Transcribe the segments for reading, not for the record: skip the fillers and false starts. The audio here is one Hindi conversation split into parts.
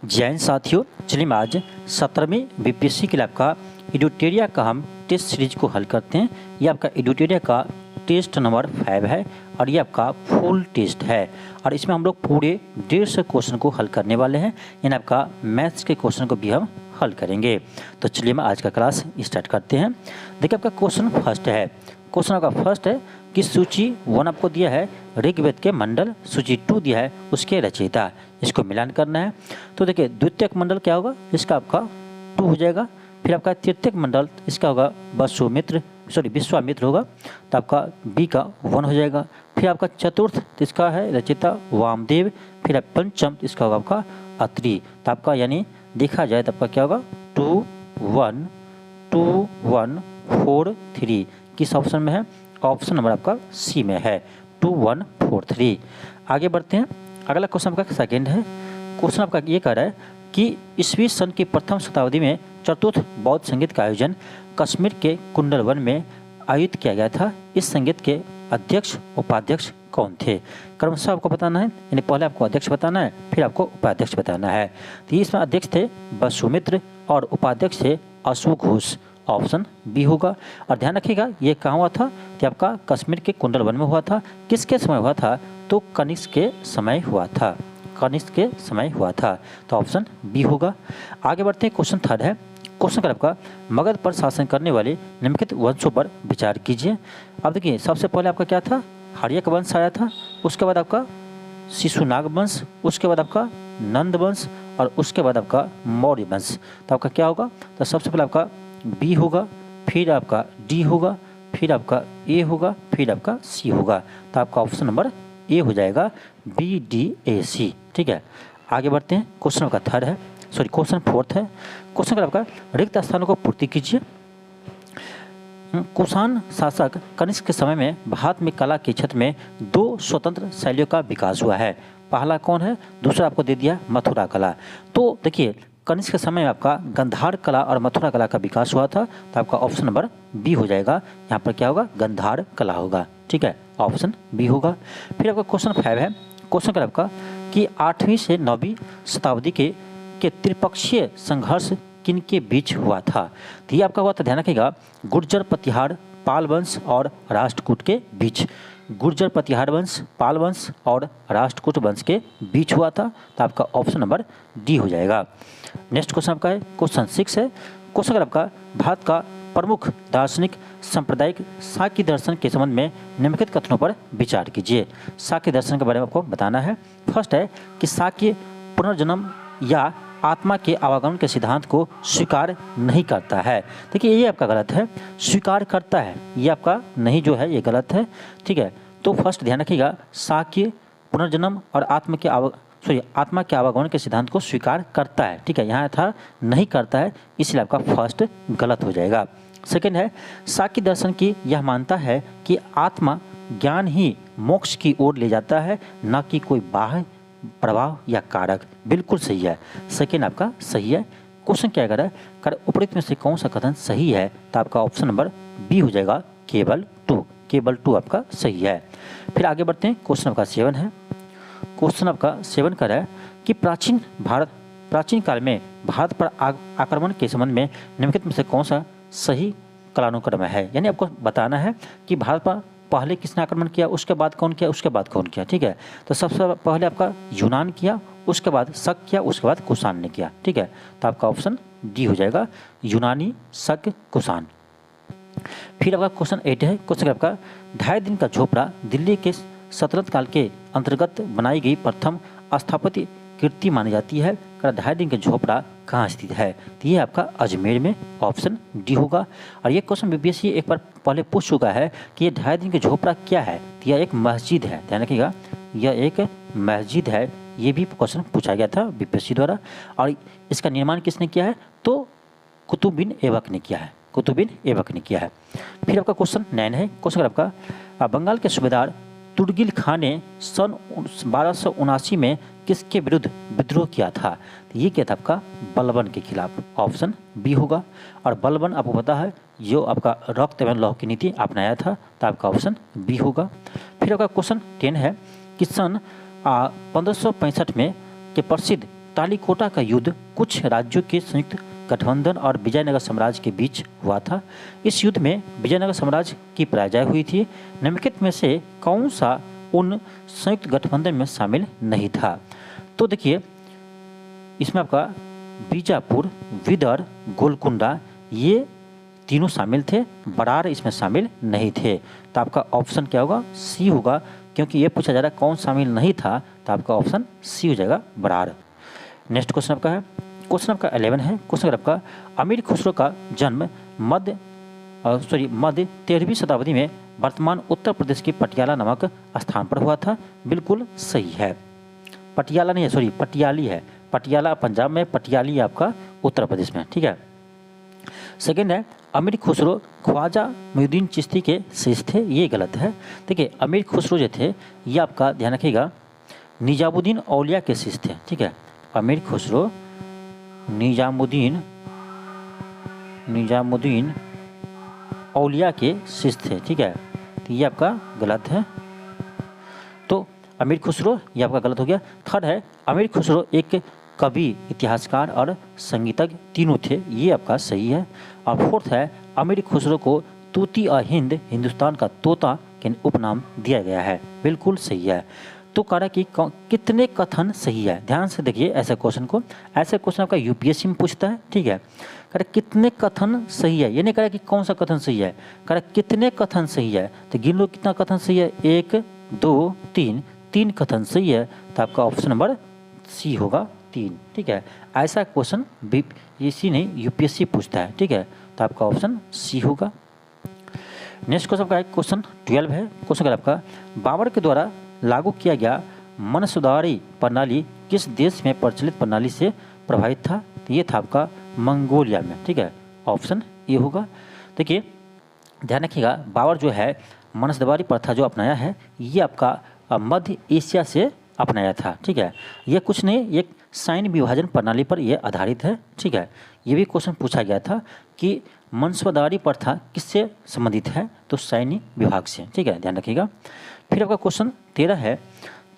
जैन साथियों, चलिए आज 17वीं बीपीएससी के लिए आपका एडुटेरिया का हम टेस्ट सीरीज को हल करते हैं। ये आपका एडुटेरिया का टेस्ट नंबर 5 है और ये आपका फुल टेस्ट है और इसमें हम लोग पूरे 150 क्वेश्चन को हल करने वाले हैं। यानी आपका मैथ्स के क्वेश्चन को भी हम हल करेंगे। तो चलिए हम आज का क्लास स्टार्ट करते हैं। देखिए आपका क्वेश्चन फर्स्ट है। क्वेश्चन आपका फर्स्ट है कि सूची 1 आपको दिया है ऋग्वेद के मंडल, सूची 2 दिया है उसके रचयिता, इसको मिलान करना है। तो देखिए द्वितीयक मंडल क्या होगा, इसका आपका 2 हो जाएगा। फिर आपका तृतीयक मंडल इसका होगा विश्वामित्र होगा, तो आपका बी का 1 हो जाएगा। फिर आपका चतुर्थ इसका है रचयिता वामदेव। फिर पंचम इसका होगा आपका अत्रि। तो आपका यानी देखा जाए तो आपका क्या होगा 2 1 2 1 4 3 किस ऑप्शन में है? ऑप्शन नंबर आपका सी में है 2 1 4 3। आगे बढ़ते हैं। अगला क्वेश्चन आपका सेकंड है। क्वेश्चन आपका ये कह रहा है कि ईस्वी सन की प्रथम शताब्दी में चतुर्थ बौद्ध संगीत का आयोजन कश्मीर के कुंडल वन में आयोजित किया गया था। इस संगीत के अध्यक्ष उपाध्यक्ष कौन थे? क्रमशः आपको बताना है, यानी पहले आपको अध्यक्ष बताना है फिर आपको उपाध्यक्ष बताना है। तो इसमें अध्यक्ष थे वसुमित्र और उपाध्यक्ष थे अशोक घोष। ऑप्शन बी होगा। और ध्यान रखिएगा ये कहाँ हुआ था? कि आपका कश्मीर के कुंडल वन में हुआ था। किसके समय हुआ था? तो कनिष्क के समय हुआ था। कनिष्क के समय हुआ था, तो ऑप्शन बी होगा। आगे बढ़ते हैं। क्वेश्चन थर्ड है। क्वेश्चन का आपका मगध पर शासन करने वाले निम्नलिखित वंशों पर विचार कीजिए। अब देखिए सबसे पहले आपका क्या था? हर्यक वंश आया था। उसके बाद आपका शिशुनाग वंश, उसके बाद आपका नंद वंश और उसके बाद आपका मौर्य वंश। तो आपका क्या होगा? तो सबसे पहले आपका बी होगा, फिर आपका डी होगा, फिर आपका ए होगा, फिर आपका सी होगा। तो आपका ऑप्शन नंबर ए हो जाएगा बी डी ए सी। ठीक है, आगे बढ़ते हैं। क्वेश्चन आपका थर्ड है, क्वेश्चन फोर्थ है। क्वेश्चन आपका रिक्त स्थानों को पूर्ति कीजिए। कुषाण शासक कनिष्क के समय में भारत में कला के क्षेत्र में 2 स्वतंत्र शैलियों का विकास हुआ है। पहला कौन है? दूसरा आपको दे दिया मथुरा कला। तो देखिए कनिष्क के समय में आपका गंधार कला और मथुरा कला का विकास हुआ था। तो आपका ऑप्शन नंबर बी हो जाएगा। यहाँ पर क्या होगा? गंधार कला होगा। ठीक है, ऑप्शन बी होगा। फिर आपका क्वेश्चन 5 है। क्वेश्चन का आपका कि 8वीं से 9वीं शताब्दी के त्रिपक्षीय संघर्ष किन के बीच हुआ था? तो ये आपका हुआ था, ध्यान रखिएगा, गुर्जर प्रतिहार पाल वंश और राष्ट्रकूट के बीच। गुर्जर प्रतिहार वंश, पाल वंश और राष्ट्रकूट वंश के बीच हुआ था। तो आपका ऑप्शन नंबर डी हो जाएगा। नेक्स्ट क्वेश्चन आपका है क्वेश्चन 6 है। क्वेश्चन आपका भारत का प्रमुख दार्शनिक सांप्रदायिक साक्य दर्शन के संबंध में निम्नलिखित कथनों पर विचार कीजिए। साक्य दर्शन के बारे में आपको बताना है। फर्स्ट है कि साक्य पुनर्जन्म या आत्मा के आवागमन के सिद्धांत को स्वीकार नहीं करता है। देखिए ये आपका गलत है, स्वीकार करता है, ये आपका नहीं जो है ये गलत है। ठीक है, तो फर्स्ट ध्यान रखिएगा साक्य पुनर्जन्म और आत्मा के आवागमन के सिद्धांत को स्वीकार करता है। ठीक है, यहाँ था नहीं करता है, इसलिए आपका फर्स्ट गलत हो जाएगा। सेकंड है साक्य दर्शन की यह मानता है कि आत्मा ज्ञान ही मोक्ष की ओर ले जाता है, न कि कोई बाह्य प्रभाव या कारक। बिल्कुल सही है, सेकेंड आपका सही है। क्वेश्चन क्या कर रहा है? कर उपरोक्त में से कौन सा कथन सही है? तो आपका ऑप्शन नंबर बी हो जाएगा केवल 2। केवल 2 आपका सही है। फिर आगे बढ़ते हैं। क्वेश्चन आपका 7 है। क्वेश्चन आपका 7 कर रहा है कि प्राचीन काल में भारत पर आक्रमण के संबंध में निम्नलिखित में से कौन सा सही कालानुक्रम है? यानी आपको बताना है कि भारत पर पहले किसने आक्रमण किया, उसके बाद कौन किया, उसके बाद कौन किया। ठीक है, तो सबसे पहले आपका यूनान किया, उसके बाद शक किया, उसके बाद कुषाण ने किया। ठीक है, तो आपका ऑप्शन डी हो जाएगा यूनानी, शक, कुषाण। फिर आपका क्वेश्चन 8 है। क्वेश्चन आपका 2.5 दिन का झोपड़ा दिल्ली के सल्तनत काल के अंतर्गत बनाई गई प्रथम स्थापत्य कृति मानी जाती है। 2.5 दिन का झोपड़ा कहाँ स्थित है? तो ये आपका अजमेर में, ऑप्शन डी होगा। और ये क्वेश्चन बीपीएससी एक बार पहले पूछ चुका है कि ये 2.5 दिन का झोपड़ा क्या है? तो यह एक मस्जिद है, ध्यान रखिएगा, यह एक मस्जिद है। ये भी क्वेश्चन पूछा गया था बीपीएससी द्वारा। और इसका निर्माण किसने किया है? तो कुतुब बिन ऐबक ने किया है। कुतुब बिन ऐबक ने किया है। फिर आपका क्वेश्चन 9 है। क्वेश्चन आपका बंगाल के सूबेदार तुर्गिल खान ने सन 1279 में किसके विरुद्ध विद्रोह किया था? तो ये क्या था? आपका बलबन के खिलाफ, ऑप्शन बी होगा। और बलबन आपको पता है जो आपका रक्त एवं लौह की नीति अपनाया था, तो आपका ऑप्शन बी होगा। फिर आपका क्वेश्चन 10 है कि सन 1565 में के प्रसिद्ध तालीकोटा का युद्ध कुछ राज्यों के संयुक्त गठबंधन और विजयनगर साम्राज्य के बीच हुआ था। इस युद्ध में विजयनगर साम्राज्य की पराजय हुई थी। निम्नलिखित में से कौन सा उन संयुक्त गठबंधन में शामिल नहीं था? तो देखिए इसमें आपका बीजापुर, विदर्भ, गोलकुंडा ये तीनों शामिल थे, बरार इसमें शामिल नहीं थे। तो आपका ऑप्शन क्या होगा? सी होगा, क्योंकि ये पूछा जा रहा है कौन शामिल नहीं था, तो आपका ऑप्शन सी हो जाएगा, बरार। नेक्स्ट क्वेश्चन आपका है, क्वेश्चन आपका 11 है। क्वेश्चन आपका अमीर खुसरो का जन्म मध्य 13वीं शताब्दी में वर्तमान उत्तर प्रदेश के पटियाला नामक स्थान पर हुआ था। बिल्कुल सही है। पटियाला नहीं है, सॉरी पटियाली है। पटियाला पंजाब में, पटियाली आपका उत्तर प्रदेश में, ठीक है। सेकेंड है, अमीर खुसरो ख्वाजा मोइनुद्दीन चिश्ती के शिष्य थे, ये गलत है। देखिए अमीर खुसरो जो थे ये आपका ध्यान रखिएगा निजामुद्दीन औलिया के शिष्य थे, ठीक है। अमीर खुसरो निजामुद्दीन औलिया के शिष्य थे, ठीक है। तो ये आपका गलत है। तो अमीर खुसरो ये आपका गलत हो गया। थर्ड है, अमीर खुसरो एक कवि, इतिहासकार और संगीतज्ञ तीनों थे, ये आपका सही है। और फोर्थ है, अमीर खुसरो को तूती हिंद, हिंदुस्तान का तोता के उपनाम दिया गया है, बिल्कुल सही है। तो कह रहा है कि कितने कथन सही है। ध्यान से देखिए ऐसे क्वेश्चन को, ऐसे क्वेश्चन आपका यूपीएससी में पूछता है, ठीक है। कह रहा कितने कथन सही है, ये नहीं कह रहा कि कौन सा कथन सही है, कह रहा कितने कथन सही है। तो गिन लो कितना कथन सही है, 1 2 3, 3 कथन सही है। तो आपका ऑप्शन नंबर सी होगा, 3, ठीक है। ऐसा क्वेश्चन बीपीएससी नहीं यूपीएससी पूछता है, ठीक है। तो आपका ऑप्शन सी होगा। नेक्स्ट क्वेश्चन आपका क्वेश्चन 12 है। क्वेश्चन आपका बाबर के द्वारा लागू किया गया मनसुदारी प्रणाली किस देश में प्रचलित प्रणाली से प्रभावित था? तो ये था आपका मंगोलिया में, ठीक है। ऑप्शन ए होगा। देखिए ध्यान रखिएगा बाबर जो है मनसुदारी प्रथा जो अपनाया है ये आपका मध्य एशिया से अपनाया था, ठीक है। ये कुछ नहीं, एक सैन्य विभाजन प्रणाली पर यह आधारित है, ठीक है। ये भी क्वेश्चन पूछा गया था कि मनसुदारी प्रथा किससे संबंधित है? तो सैन्य विभाग से, ठीक है, ध्यान रखिएगा। फिर आपका क्वेश्चन 13 है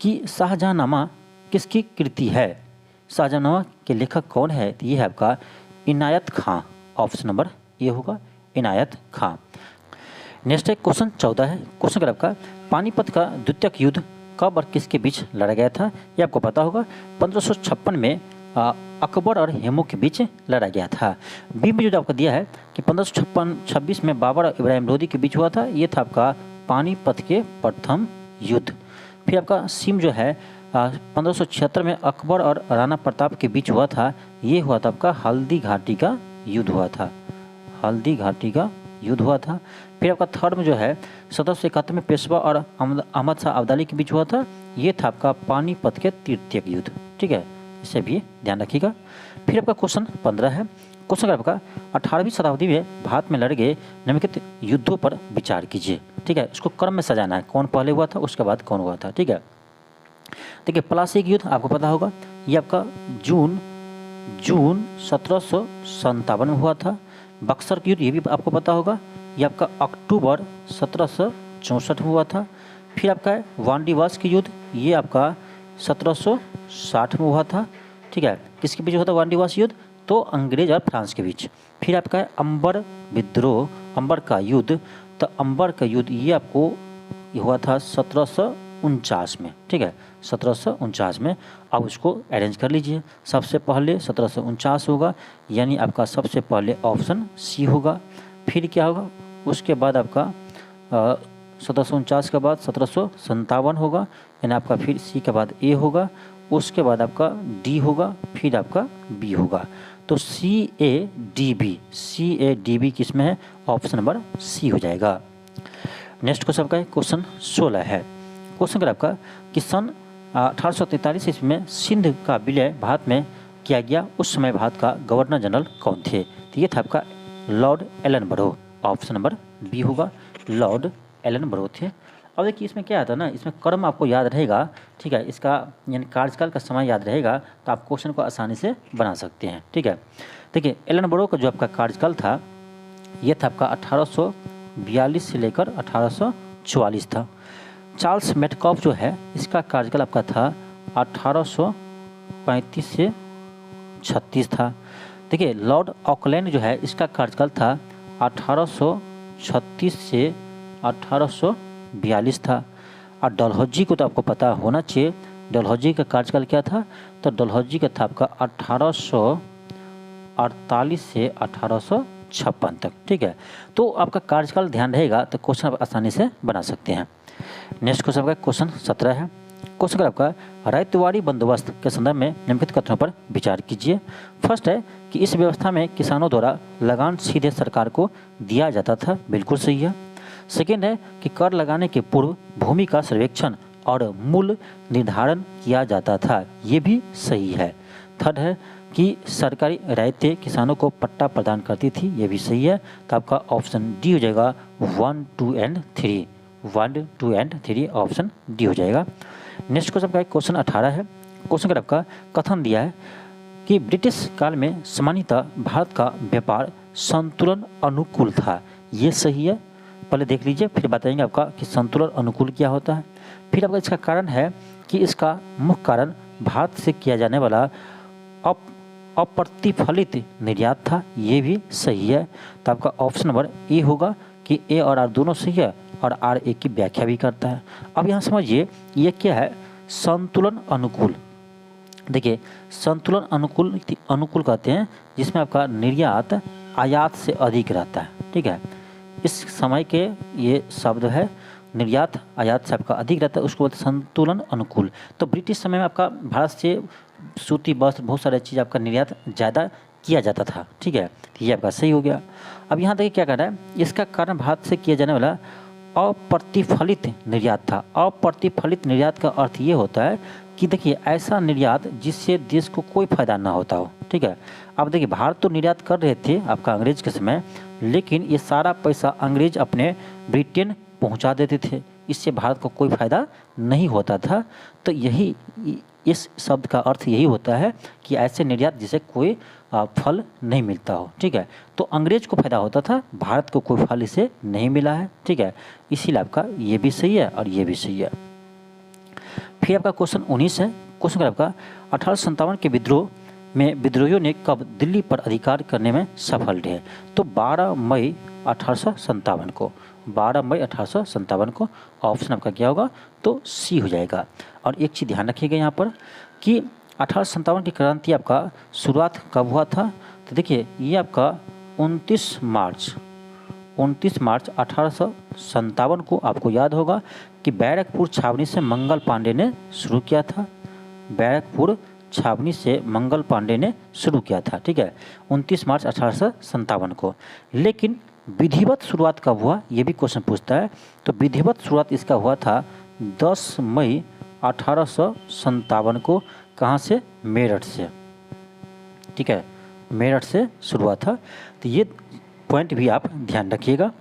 कि शाहजहाँनामा किसकी कृति है? शाहजहाँनामा के लेखक कौन है? तो ये है आपका इनायत खां, ऑप्शन नंबर ए होगा, इनायत खां। नेक्स्ट है क्वेश्चन 14 है। क्वेश्चन अगर आपका पानीपत का द्वितीयक युद्ध कब और किसके बीच लड़ा गया था? ये आपको पता होगा 1556 में अकबर और हेमू के बीच लड़ा गया था। बी में जो आपको दिया है कि 1556 में बाबर और इब्राहिम लोदी के बीच हुआ था, ये था आपका पानीपत के प्रथम युद्ध। फिर आपका सिम जो है 1576 में अकबर और राणा प्रताप के बीच हुआ था, ये हुआ था आपका हल्दी घाटी का युद्ध हुआ था, हल्दी घाटी का युद्ध हुआ था। फिर आपका थर्ड में जो है 1771 में पेशवा और अहमद शाह अब्दाली के बीच हुआ था, ये था आपका पानीपत के तृतीयक युद्ध, ठीक है, इसे भी ध्यान रखिएगा। फिर आपका क्वेश्चन 15 है। क्वेश्चन आपका 18वीं शताब्दी में भारत में लड़े गए निम्नलिखित युद्धों पर विचार कीजिए, ठीक है। इसको क्रम में सजाना है, कौन पहले हुआ था उसके बाद कौन हुआ था, ठीक है। देखिए प्लासी का युद्ध आपको पता होगा, ये आपका जून 1757 में हुआ था। बक्सर का युद्ध ये भी आपको पता होगा, ये आपका अक्टूबर 1764 में हुआ था। फिर आपका है वांडीवास की युद्ध, ये आपका 1760 में हुआ था, ठीक है। किसके बीच हुआ था वांडीवास युद्ध? तो अंग्रेज और फ्रांस के बीच। फिर आपका है अंबर विद्रोह, अंबर का युद्ध, तो अंबर का युद्ध ये आपको हुआ था 1749 में, ठीक है, 1749 में। अब उसको अरेंज कर लीजिए, सबसे पहले 1749 होगा, यानी आपका सबसे पहले ऑप्शन सी होगा। फिर क्या होगा उसके बाद आपका 1749 के बाद 1757 होगा, यानी आपका फिर सी के बाद ए होगा, उसके बाद आपका डी होगा, फिर आपका बी होगा। तो CADB किस में है? ऑप्शन नंबर सी हो जाएगा। नेक्स्ट क्वेश्चन आपका क्वेश्चन 16 है। क्वेश्चन अगर आपका कि सन 1843 ईस्वी में सिंध का विलय भारत में किया गया, उस समय भारत का गवर्नर जनरल कौन थे? तो ये था आपका Lord Allen, option number B होगा, लॉर्ड एलन थे। अब देखिए इसमें क्या आता है ना, इसमें क्रम आपको याद रहेगा, ठीक है, इसका यानी कार्यकाल का समय याद रहेगा तो आप क्वेश्चन को आसानी से बना सकते हैं, ठीक है। देखिए एलन का जो आपका कार्यकाल था ये था आपका 1842 से लेकर 1844 था। चार्ल्स मेटकॉफ जो है इसका कार्यकाल आपका था 1835 से 1836 था। देखिए लॉर्ड ऑकलैंड जो है इसका कार्यकाल था 1836 से 1842 था। और डलहौजी को तो आपको पता होना चाहिए, डलहौजी का कार्यकाल क्या था, तो डलहौजी का था आपका 1848 से 1856 तक। ठीक है, तो आपका कार्यकाल ध्यान रहेगा तो क्वेश्चन आप आसानी से बना सकते हैं। नेक्स्ट क्वेश्चन आपका क्वेश्चन 17 है। क्वेश्चन आपका रैयतवाड़ी बंदोबस्त के संदर्भ में निम्नलिखित कथनों पर विचार कीजिए। फर्स्ट है कि इस व्यवस्था में किसानों द्वारा लगान सीधे सरकार को दिया जाता था, बिल्कुल सही है। सेकेंड है कि कर लगाने के पूर्व भूमि का सर्वेक्षण और मूल्य निर्धारण किया जाता था, ये भी सही है। थर्ड है कि सरकारी रायतें किसानों को पट्टा प्रदान करती थी, ये भी सही है। तो आपका ऑप्शन डी हो जाएगा 1, 2 एंड 3, 1, 2 एंड 3 ऑप्शन डी हो जाएगा। नेक्स्ट क्वेश्चन का क्वेश्चन 18 है। क्वेश्चन का आपका कथन दिया है कि ब्रिटिश काल में सामान्यतः भारत का व्यापार संतुलन अनुकूल था, ये सही है। पहले देख लीजिए फिर बताएंगे आपका कि संतुलन अनुकूल क्या होता है। फिर आपका इसका कारण है कि इसका मुख्य कारण भारत से किया जाने वाला अप्रतिफलित निर्यात था, ये भी सही है। तो आपका ऑप्शन नंबर ए होगा कि ए और आर दोनों सही है और आर ए की व्याख्या भी करता है। अब यहाँ समझिए ये क्या है, संतुलन अनुकूल। देखिए संतुलन अनुकूल कहते हैं जिसमें आपका निर्यात आयात से अधिक रहता है। ठीक है, इस समय के ये शब्द है, निर्यात आयात से आपका अधिक रहता है, उसको बोलते संतुलन अनुकूल। तो ब्रिटिश समय में आपका भारत से सूती वस्त्र बहुत सारे चीज़ आपका निर्यात ज़्यादा किया जाता था। ठीक है, तो ये आपका सही हो गया। अब यहाँ देखिए क्या कह रहा है, इसका कारण भारत से किया जाने वाला अप्रतिफलित निर्यात था। अप्रतिफलित निर्यात का अर्थ ये होता है कि देखिए ऐसा निर्यात जिससे देश को कोई फायदा ना होता हो। ठीक है, अब देखिए भारत तो निर्यात कर रहे थे आपका अंग्रेज के समय, लेकिन ये सारा पैसा अंग्रेज अपने ब्रिटेन पहुंचा देते थे, इससे भारत को कोई फायदा नहीं होता था। तो यही इस शब्द का अर्थ यही होता है कि ऐसे निर्यात जिसे कोई फल नहीं मिलता हो। ठीक है, तो अंग्रेज को फायदा होता था, भारत को कोई फल इसे नहीं मिला है। ठीक है, इसीलिए आपका ये भी सही है और ये भी सही है। फिर आपका क्वेश्चन 19 है। क्वेश्चन आपका 1857 के विद्रोह में विद्रोहियों ने कब दिल्ली पर अधिकार करने में सफल रहे, तो 12 मई 1857 को, 12 मई 1857 को ऑप्शन आपका क्या होगा, तो सी हो जाएगा। और एक चीज़ ध्यान रखिएगा यहाँ पर कि 1857 की क्रांति आपका शुरुआत कब हुआ था, तो देखिए ये आपका 29 मार्च 1857 को आपको याद होगा कि बैरकपुर छावनी से मंगल पांडे ने शुरू किया था। बैरकपुर छावनी से मंगल पांडे ने शुरू किया था। ठीक है, 29 मार्च 1857 को। लेकिन विधिवत शुरुआत कब हुआ, ये भी क्वेश्चन पूछता है। तो विधिवत शुरुआत इसका हुआ था 10 मई 1857 को। कहाँ से, मेरठ से। ठीक है, मेरठ से शुरुआत था। तो ये पॉइंट भी आप ध्यान रखिएगा।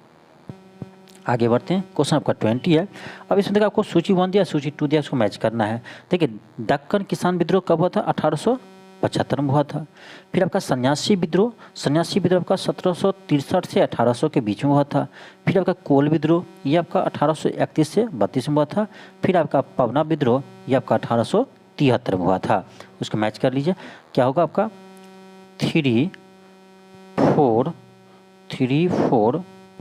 आगे बढ़ते हैं, क्वेश्चन आपका 20 है। अब इसमें देखिए आपको सूची 1 दिया, सूची 2 दिया, इसको मैच करना है। देखिए दक्कन किसान विद्रोह कब हुआ था, 1875 में हुआ था। फिर आपका सन्यासी विद्रोह आपका 1763 से 1800 के बीच में हुआ था। फिर आपका कोल विद्रोह, ये आपका 1831 से 32 में हुआ था। फिर आपका पवना विद्रोह, ये आपका 1873 में हुआ था। उसको मैच कर लीजिए, क्या होगा आपका 3, 4,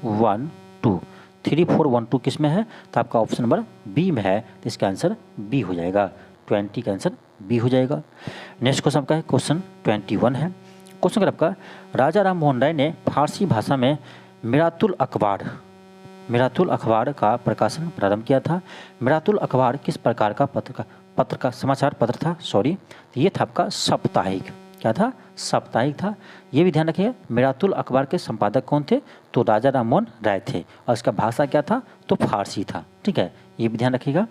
1, 2, 3, 4, 1, 2 किस में है, तो आपका ऑप्शन नंबर बी में है। तो इसका आंसर बी हो जाएगा, 20 का आंसर बी हो जाएगा। नेक्स्ट क्वेश्चन आपका है क्वेश्चन 21 है। क्वेश्चन अगर आपका राजा राम मोहन राय ने फारसी भाषा में मिरातुल अखबार का प्रकाशन प्रारंभ किया था। मिरातुल अखबार किस प्रकार का पत्र का समाचार पत्र था, सॉरी, तो ये था आपका साप्ताहिक। क्या था, साप्ताहिक था। ये भी ध्यान रखिए, मिरातुल अखबार के संपादक कौन थे, तो राजा राम मोहन राय थे। और इसका भाषा क्या था, तो फारसी था। ठीक है, ये भी ध्यान रखिएगा।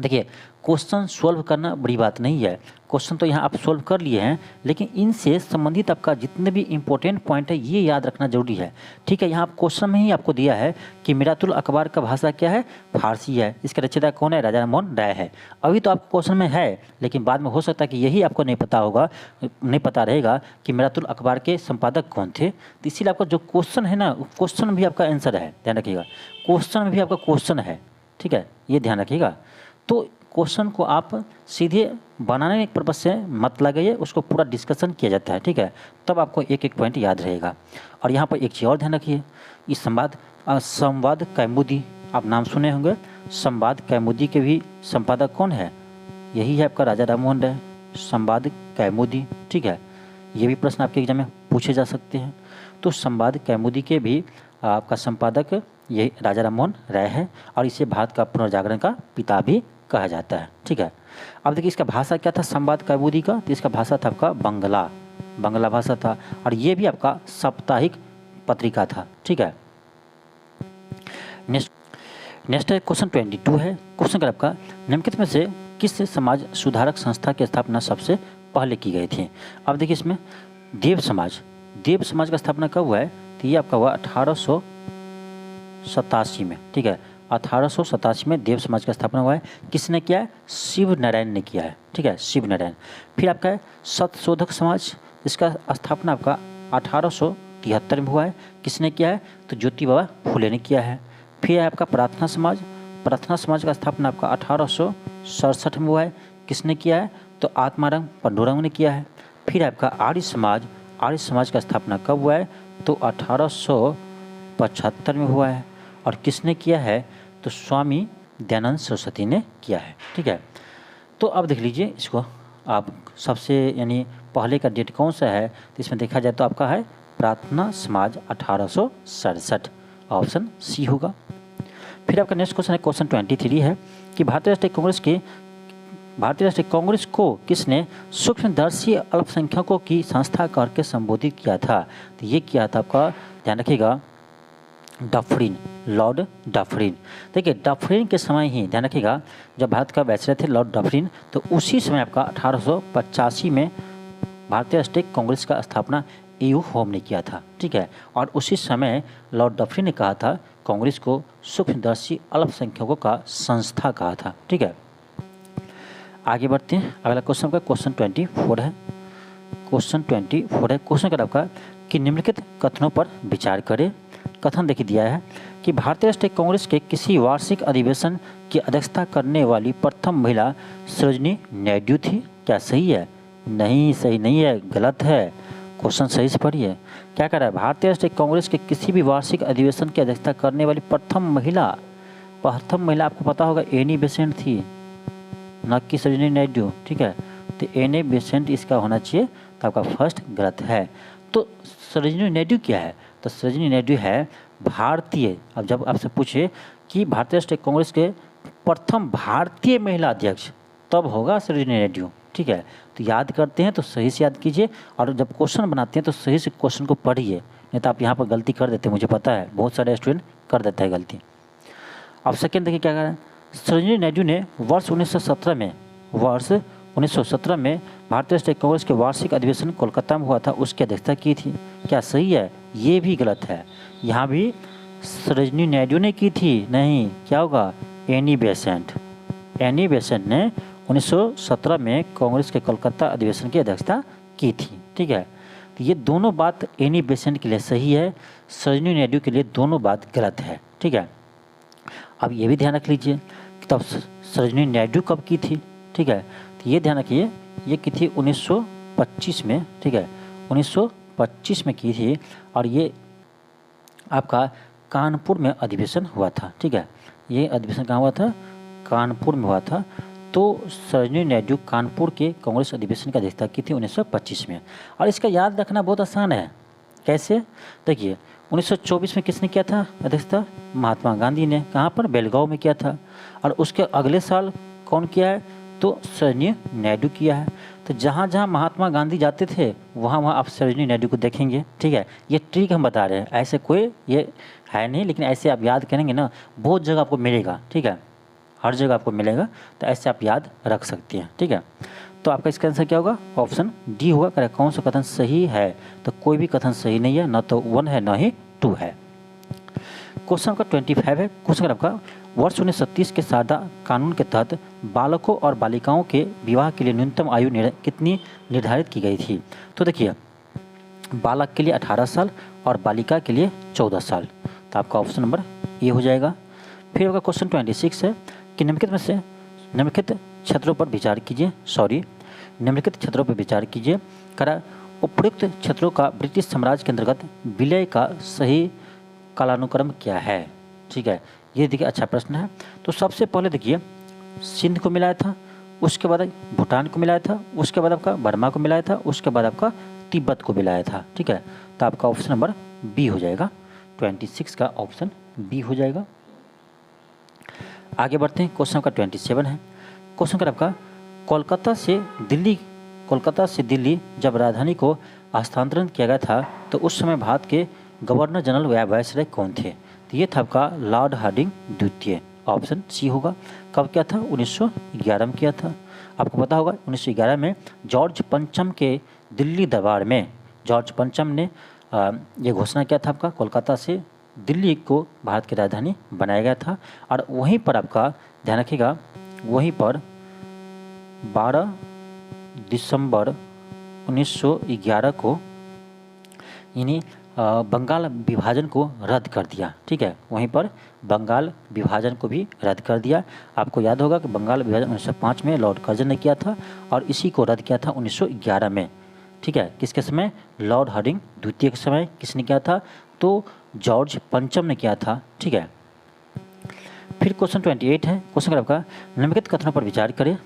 देखिए क्वेश्चन सोल्व करना बड़ी बात नहीं है, क्वेश्चन तो यहाँ आप सोल्व कर लिए हैं, लेकिन इनसे संबंधित आपका जितने भी इंपॉर्टेंट पॉइंट है ये याद रखना जरूरी है। ठीक है, यहाँ आप क्वेश्चन में ही आपको दिया है कि मिरातुल अखबार का भाषा क्या है, फारसी है। इसका रचयिता कौन है, राजा राम मोहन राय है। अभी तो आपको क्वेश्चन में है, लेकिन बाद में हो सकता है कि यही आपको नहीं पता रहेगा कि मिरातुल अखबार के संपादक कौन थे। तो इसीलिए आपका जो क्वेश्चन है ना, क्वेश्चन भी आपका आंसर है, ध्यान रखिएगा। क्वेश्चन में भी आपका क्वेश्चन है, ठीक है, ये ध्यान रखिएगा। तो क्वेश्चन को आप सीधे बनाने के पर्पज से मत लगाइए, उसको पूरा डिस्कशन किया जाता है, ठीक है, तब आपको एक एक पॉइंट याद रहेगा। और यहाँ पर एक चीज़ और ध्यान रखिए, इस संवाद कौमुदी आप नाम सुने होंगे। संवाद कौमुदी के भी संपादक कौन है? यही है आपका राजा राममोहन राय, संवाद कौमुदी, ठीक है। ये भी प्रश्न आपके एग्जाम में पूछे जा सकते हैं। तो संवाद कौमुदी के भी आपका संपादक ये राजा राममोहन राय है, और इसे भारत का पुनर्जागरण का पिता भी कहा जाता है, ठीक है। अब देखिए इसका भाषा क्या था संवाद कौमुदी का, तो इसका भाषा था आपका बंगला भाषा था, और ये भी आपका साप्ताहिक पत्रिका था, ठीक है। नेक्स्ट है क्वेश्चन 22 है। क्वेश्चन का आपका निम्नलिखित में से किस समाज सुधारक संस्था की स्थापना सबसे पहले की गई थी? अब देखिए इसमें देव समाज का स्थापना कब हुआ है? तो ये आपका हुआ 1887 में, ठीक है। 1887 में देव समाज का स्थापना हुआ है। किसने किया है? शिव नारायण ने किया है, ठीक है, शिव नारायण। फिर आपका है सत्यशोधक समाज, इसका स्थापना आपका 1873 में हुआ है। किसने किया है? तो ज्योतिबा फुले ने किया है। फिर है आपका प्रार्थना समाज का स्थापना आपका 1867 में हुआ है। किसने किया है? तो आत्माराम पंडुरंग ने किया है। फिर आपका आर्य समाज का स्थापना कब हुआ है? तो 1875 में हुआ है। और किसने किया है? तो स्वामी दयानंद सरस्वती ने किया है, ठीक है। तो अब देख लीजिए इसको, आप सबसे यानी पहले का डेट कौन सा है? तो इसमें देखा जाए तो आपका है प्रार्थना समाज 1867, ऑप्शन सी होगा। फिर आपका नेक्स्ट क्वेश्चन है क्वेश्चन 23 है कि भारतीय राष्ट्रीय कांग्रेस को किसने सूक्ष्मदर्शी अल्पसंख्यकों की संस्था करके संबोधित किया था? तो ये किया था आपका, ध्यान रखिएगा, डफरिन, लॉर्ड डफरिन। देखिए डफरिन के समय ही ध्यान रखिएगा, जब भारत का वायसराय थे लॉर्ड डफरिन, तो उसी समय आपका 1885 में भारतीय राष्ट्रीय कांग्रेस का स्थापना EU होम ने किया था, ठीक है। और उसी समय लॉर्ड डफरिन ने कहा था कांग्रेस को सूक्ष्मदर्शी अल्पसंख्यकों का संस्था कहा था, ठीक है। आगे बढ़ते हैं, अगला क्वेश्चन का क्वेश्चन 24 है। क्वेश्चन का आपका कि निम्नलिखित कथनों पर विचार करें। कथन देखिए दिया है कि भारतीय राष्ट्रीय कांग्रेस के किसी वार्षिक अधिवेशन की अध्यक्षता करने वाली प्रथम महिला सरोजिनी नायडू थी। क्या सही है? नहीं, सही नहीं है, गलत है। क्वेश्चन सही से पढ़िए, क्या कह रहा है? भारतीय राष्ट्रीय कांग्रेस के किसी भी वार्षिक अधिवेशन की अध्यक्षता करने वाली प्रथम महिला आपको पता होगा एनी बेसेंट थी, न कि सरोजिनी नायडू, ठीक है। तो एनी बेसेंट इसका होना चाहिए, तो आपका फर्स्ट गलत है। तो सरोजिनी नायडू क्या है? तो सरोजिनी नायडू है भारतीय, अब जब आपसे पूछे कि भारतीय राष्ट्रीय कांग्रेस के प्रथम भारतीय महिला अध्यक्ष, तब होगा सरोजिनी नायडू, ठीक है। तो याद करते हैं तो सही से याद कीजिए, और जब क्वेश्चन बनाते हैं तो सही से क्वेश्चन को पढ़िए, नहीं तो आप यहाँ पर गलती कर देते हैं, मुझे पता है बहुत सारे स्टूडेंट कर देता है गलती। अब सेकेंड देखिए क्या कह रहा है, सरोजिनी नायडू ने वर्ष 1917 में भारतीय राष्ट्रीय कांग्रेस के वार्षिक अधिवेशन कोलकाता में हुआ था, उसकी अध्यक्षता की थी। क्या सही है? ये भी गलत है, यहाँ भी सरोजिनी नायडू ने की थी, नहीं, क्या होगा? एनी बेसेंट ने 1917 में कांग्रेस के कोलकाता अधिवेशन की अध्यक्षता की थी, ठीक है। तो ये दोनों बात एनी बेसेंट के लिए सही है, सरोजिनी नायडू के लिए दोनों बात गलत है, ठीक है। अब ये भी ध्यान रख लीजिए कि तब सरोजिनी नायडू कब की थी, ठीक है। तो ये ध्यान रखिए, ये की थी 1925 में, ठीक है, 1925 में की थी, और ये आपका कानपुर में अधिवेशन हुआ था, ठीक है। ये अधिवेशन कहाँ हुआ था? कानपुर में हुआ था। तो सरोजिनी नायडू कानपुर के कांग्रेस अधिवेशन की अध्यक्षता की थी 1925 में। और इसका याद रखना बहुत आसान है, कैसे? देखिए 1924 में किसने किया था अध्यक्षता? महात्मा गांधी ने। कहाँ पर? बेलगांव में किया था। और उसके अगले साल कौन किया है? तो सरोजिनी नायडू किया है। तो जहाँ जहाँ महात्मा गांधी जाते थे वहाँ वहाँ आप सरोजिनी नायडू को देखेंगे, ठीक है। ये ट्रिक हम बता रहे हैं, ऐसे कोई ये है नहीं, लेकिन ऐसे आप याद करेंगे ना, बहुत जगह आपको मिलेगा, ठीक है, हर जगह आपको मिलेगा, तो ऐसे आप याद रख सकते हैं, ठीक है। तो आपका इसका आंसर क्या होगा? ऑप्शन डी होगा। करेक्ट। कौन सा कथन सही है? तो कोई भी कथन सही नहीं है, न तो 1 है न ही 2 है। क्वेश्चन का 25 है। क्वेश्चन आपका वर्ष 1930 के सादा कानून के तहत बालकों और बालिकाओं के विवाह के लिए न्यूनतम आयु कितनी निर्धारित की गई थी? तो देखिए बालक के लिए 18 साल और बालिका के लिए 14 साल, तो आपका ऑप्शन नंबर ए हो जाएगा। फिर आपका क्वेश्चन 26 है कि निम्नलिखित क्षेत्रों पर विचार कीजिए, निम्नलिखित क्षेत्रों पर विचार कीजिए। करा उपयुक्त क्षेत्रों का ब्रिटिश साम्राज्य के अंतर्गत विलय का सही कालानुक्रम क्या है। ठीक है, ये देखिए अच्छा प्रश्न है। तो सबसे पहले देखिए सिंध को मिलाया था, उसके बाद भूटान को मिलाया था, उसके बाद आपका बर्मा को मिलाया था, उसके बाद आपका तिब्बत को मिलाया था। ठीक है, तो आपका ऑप्शन नंबर बी हो जाएगा, 26 का ऑप्शन बी हो जाएगा। आगे बढ़ते हैं, क्वेश्चन का 27 है। क्वेश्चन का आपका कोलकाता से दिल्ली जब राजधानी को हस्तांतरण किया गया था तो उस समय भारत के गवर्नर जनरल या वायसराय कौन थे। तो ये था आपका लॉर्ड हार्डिंग द्वितीय, ऑप्शन सी होगा। कब किया था, 1911 में किया था। आपको पता होगा 1911 में जॉर्ज पंचम के दिल्ली दरबार में जॉर्ज पंचम ने ये घोषणा किया था आपका कोलकाता से दिल्ली को भारत की राजधानी बनाया गया था। और वहीं पर आपका ध्यान रखिएगा, वहीं पर 12 दिसंबर 1911 को यानी बंगाल विभाजन को रद्द कर दिया। ठीक है, वहीं पर बंगाल विभाजन को भी रद्द कर दिया। आपको याद होगा कि बंगाल विभाजन 1905 में लॉर्ड कर्जन ने किया था और इसी को रद्द किया था 1911 में। ठीक है, किसके समय, लॉर्ड हार्डिंग द्वितीय के समय किसने किया था, तो जॉर्ज पंचम ने किया था। ठीक है, फिर क्वेश्चन 28 है। क्वेश्चन का आपका निम्नलिखित कथनों पर विचार करें।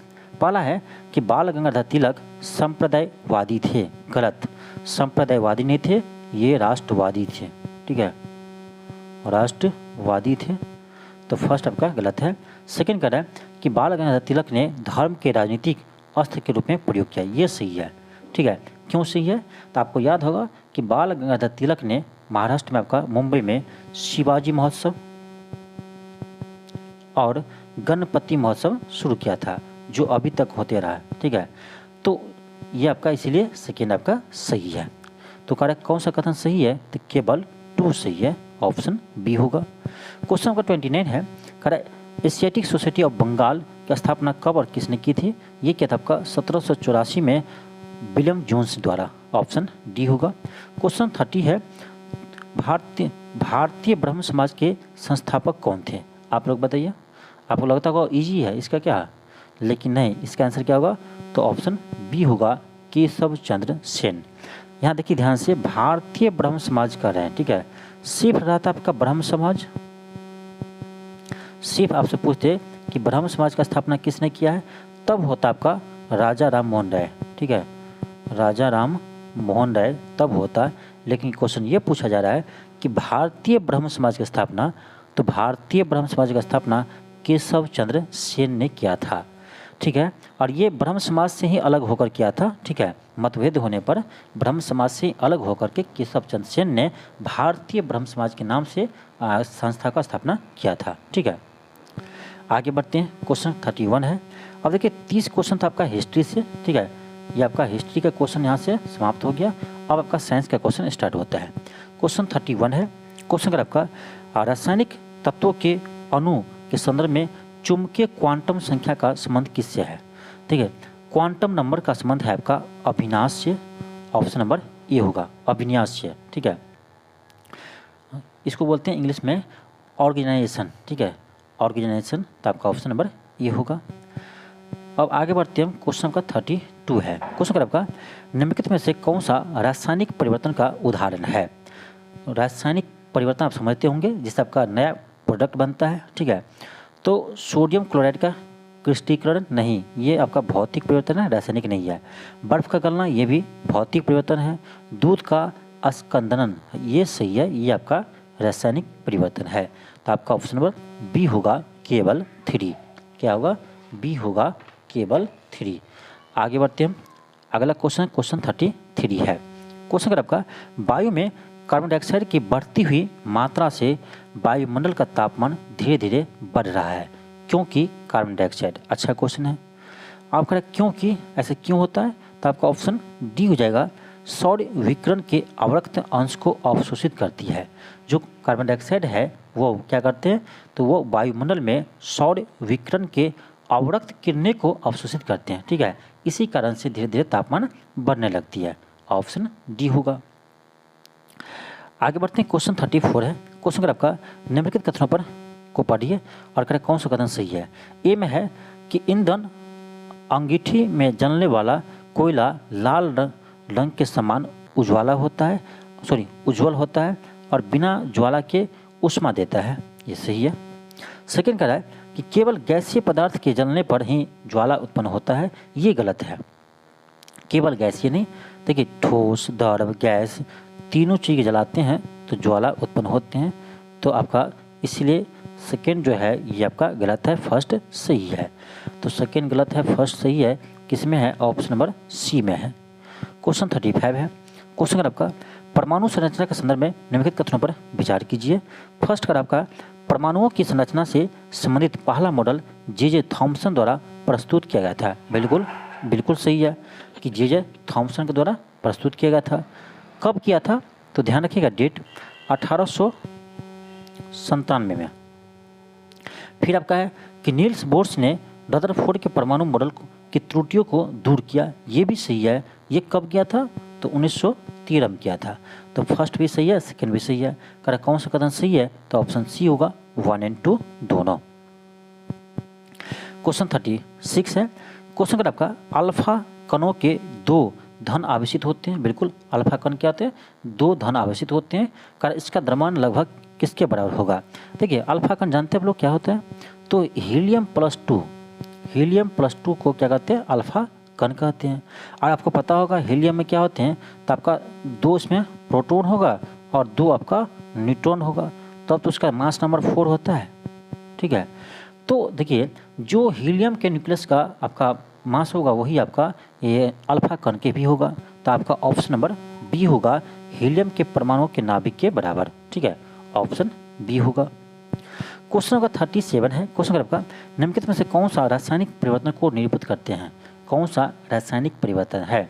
पहला है कि बाल गंगाधर तिलक संप्रदायवादी थे। गलत, संप्रदायवादी नहीं थे, ये राष्ट्रवादी थे। ठीक है, राष्ट्रवादी थे, तो फर्स्ट आपका गलत है। सेकंड कह रहा है कि बाल गंगाधर तिलक ने धर्म के राजनीतिक अस्त्र के रूप में प्रयोग किया, ये सही है। ठीक है, क्यों सही है, तो आपको याद होगा कि बाल गंगाधर तिलक ने महाराष्ट्र में आपका मुंबई में शिवाजी महोत्सव और गणपति महोत्सव शुरू किया था, जो अभी तक होते रहा। ठीक है, तो ये आपका इसीलिए सेकेंड आपका सही है। तो करेक्ट कौन सा कथन सही है, तो केवल 2 सही है, ऑप्शन बी होगा। क्वेश्चन नंबर 29 है। Correct Asiatic Society of Bengal की स्थापना कब और किसने की थी। ये क्या था आपका 1784 में विलियम जोन्स द्वारा, ऑप्शन डी होगा। क्वेश्चन 30 है। भारतीय ब्रह्म समाज के संस्थापक कौन थे, आप लोग बताइए। आपको लगता होगा इजी है इसका क्या, लेकिन नहीं, इसका आंसर क्या होगा, तो ऑप्शन बी होगा, केशव चंद्र सेन। यहाँ देखिए ध्यान से, भारतीय ब्रह्म समाज कर रहे हैं। ठीक है, सिर्फ रहा था आपका ब्रह्म समाज, सिर्फ आपसे पूछते कि ब्रह्म समाज का स्थापना किसने किया है, तब होता आपका राजा राम मोहन राय। ठीक है, राजा राम मोहन राय तब होता। लेकिन क्वेश्चन ये पूछा जा रहा है कि भारतीय ब्रह्म समाज की स्थापना, तो भारतीय ब्रह्म समाज की स्थापना केशव चंद्र सेन ने किया था। ठीक है, और ये ब्रह्म समाज से ही अलग होकर किया था। ठीक है, मतभेद होने पर ब्रह्म समाज से अलग होकर के केशव चंद्र सेन ने भारतीय ब्रह्म समाज के नाम से संस्था का स्थापना किया था। ठीक है, आगे बढ़ते हैं, क्वेश्चन 31 है। अब देखिए 30 क्वेश्चन था आपका हिस्ट्री से। ठीक है, ये आपका हिस्ट्री का क्वेश्चन यहाँ से समाप्त हो गया। अब आपका साइंस का क्वेश्चन स्टार्ट होता है। क्वेश्चन 31 है। क्वेश्चन अगर आपका रासायनिक तत्वों के अणु के संदर्भ में चुंबकीय क्वांटम संख्या का संबंध किससे है। ठीक है, क्वांटम नंबर का संबंध है आपका अभिन्यास्य, ऑप्शन नंबर ए होगा, अभिन्यास्य। ठीक है, इसको बोलते हैं इंग्लिश में ऑर्गेनाइजेशन। ठीक है, ऑर्गेनाइजेशन, तो आपका ऑप्शन नंबर ए होगा। अब आगे बढ़ते हैं, क्वेश्चन आपका 32 है। क्वेश्चन का आपका निम्नलिखित में से कौन सा रासायनिक परिवर्तन का उदाहरण है। रासायनिक परिवर्तन आप समझते होंगे, जिससे आपका नया प्रोडक्ट बनता है। ठीक है, तो सोडियम क्लोराइड का क्रिस्टलीकरण नहीं, ये आपका भौतिक परिवर्तन है, रासायनिक नहीं है। बर्फ का गलना, ये भी भौतिक परिवर्तन है। दूध का अस्कंदन, ये सही है, ये आपका रासायनिक परिवर्तन है। तो आपका ऑप्शन नंबर बी होगा, केवल 3। क्या होगा, बी होगा, केवल 3। आगे बढ़ते हैं, अगला क्वेश्चन क्वेश्चन 33 है। क्वेश्चन आपका वायु में कार्बन डाइऑक्साइड की बढ़ती हुई मात्रा से वायुमंडल का तापमान धीरे धीरे बढ़ रहा है, क्योंकि कार्बन डाइऑक्साइड। अच्छा क्वेश्चन है। आप कह रहे क्योंकि, ऐसे क्यों होता है, तो आपका ऑप्शन डी हो जाएगा, सौर विकिरण के अवरक्त अंश को अवशोषित करती है। जो कार्बन डाइऑक्साइड है वो क्या करते हैं, तो वो वायुमंडल में सौर विकिरण के अवरक्त किरणें को अवशोषित करते हैं। ठीक है, इसी कारण से धीरे धीरे तापमान बढ़ने लगती है, ऑप्शन डी होगा। आगे बढ़ते हैं, क्वेश्चन 34 है। क्वेश्चन अगर आपका निम्नलिखित कथनों पर को पढ़िए और करें कौन सा कथन सही है। ए में है कि ईंधन अंगीठी में जलने वाला कोयला लाल रंग के समान उज्ज्वल होता है और बिना ज्वाला के ऊष्मा देता है। ये सही है। सेकंड कह रहा है कि केवल गैसीय पदार्थ के जलने पर ही ज्वाला उत्पन्न होता है। ये गलत है। केवल गैसीय नहीं, देखिए ठोस, द्रव, गैस तीनों चीज़ जलाते हैं तो ज्वाला उत्पन्न होते हैं। तो आपका इसलिए सेकंड जो है ये आपका गलत है, फर्स्ट सही है। तो सेकंड गलत है, फर्स्ट सही है। किसमें है? ऑप्शन नंबर सी में है। क्वेश्चन 35 है। क्वेश्चन अगर आपका परमाणु संरचना के संदर्भ में निम्नलिखित कथनों पर विचार कीजिए। फर्स्ट अगर आपका परमाणुओं की संरचना से संबंधित पहला मॉडल जे थॉमसन द्वारा प्रस्तुत किया गया था। बिल्कुल सही है कि जे थॉमसन के द्वारा प्रस्तुत किया गया था। कब किया था? तो ध्यान रखिएगा डेट 1897 में। फिर आपका है कि नील्स बोर्स ने रदरफोर्ड के परमाणु मॉडल की त्रुटियों को दूर किया। ये भी सही है। ये कब किया था? तो 1913 में किया था। तो फर्स्ट भी सही है, सेकंड भी सही है। कर कौन सा कथन सही है? तो ऑप्शन सी होगा, 1 और 2 दोनों। क्वेश्चन 36 है। क्वेश्चन का आपका अल्फा कणों के 2 धन आवेशित होते हैं। बिल्कुल, अल्फा कण क्या होते हैं? 2 धन आवेशित होते हैं। कारण इसका द्रव्यमान लगभग किसके बराबर होगा? देखिए अल्फा कण जानते हैं आप लोग क्या होता है? तो हीलियम प्लस टू को क्या कहते हैं? अल्फा कण कहते हैं। और आपको पता होगा हीलियम में क्या होते हैं? तो आपका 2 इसमें प्रोटॉन होगा और 2 आपका न्यूट्रॉन होगा, तब तो उसका मास नंबर 4 होता है। ठीक है। तो देखिए जो हीलियम के न्यूक्लियस का आपका मास होगा वही आपका ये अल्फा कण के भी होगा। तो आपका ऑप्शन नंबर बी होगा, हीलियम के परमाणुओं के नाभिक के बराबर। ठीक है, ऑप्शन बी होगा। क्वेश्चन नंबर 37 है। क्वेश्चन आपका निम्नलिखित में से कौन सा रासायनिक परिवर्तन को निरूपित करते हैं? कौन सा रासायनिक परिवर्तन है?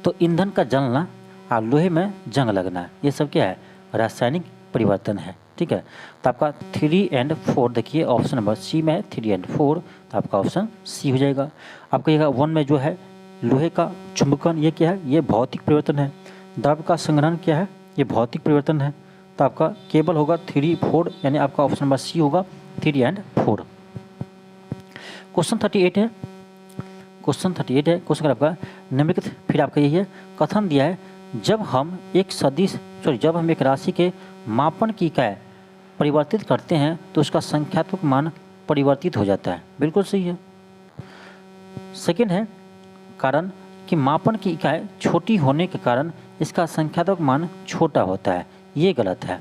तो ईंधन का जलना और लोहे में जंग लगना, ये सब क्या है? रासायनिक परिवर्तन है। ठीक है। तो आपका 3 और 4 देखिए ऑप्शन नंबर सी में है, 3 और 4। तो आपका ऑप्शन सी हो जाएगा। आपका ये 1 में जो है लोहे का चुंबकन, ये क्या है? ये भौतिक परिवर्तन है। द्रव का संग्रहण क्या है? ये भौतिक परिवर्तन है। तो आपका केवल होगा 3, 4, यानी आपका ऑप्शन नंबर सी होगा, 3 और 4। क्वेश्चन 38 है। क्वेश्चन आपका निम्नलिखित फिर आपका यही है, कथन दिया है जब हम एक राशि के मापन की इकाई परिवर्तित करते हैं तो उसका संख्यात्मक मान परिवर्तित हो जाता है। बिल्कुल सही है। सेकंड है कारण कि मापन की इकाई छोटी होने के कारण इसका संख्यात्मक मान छोटा होता है। ये गलत है।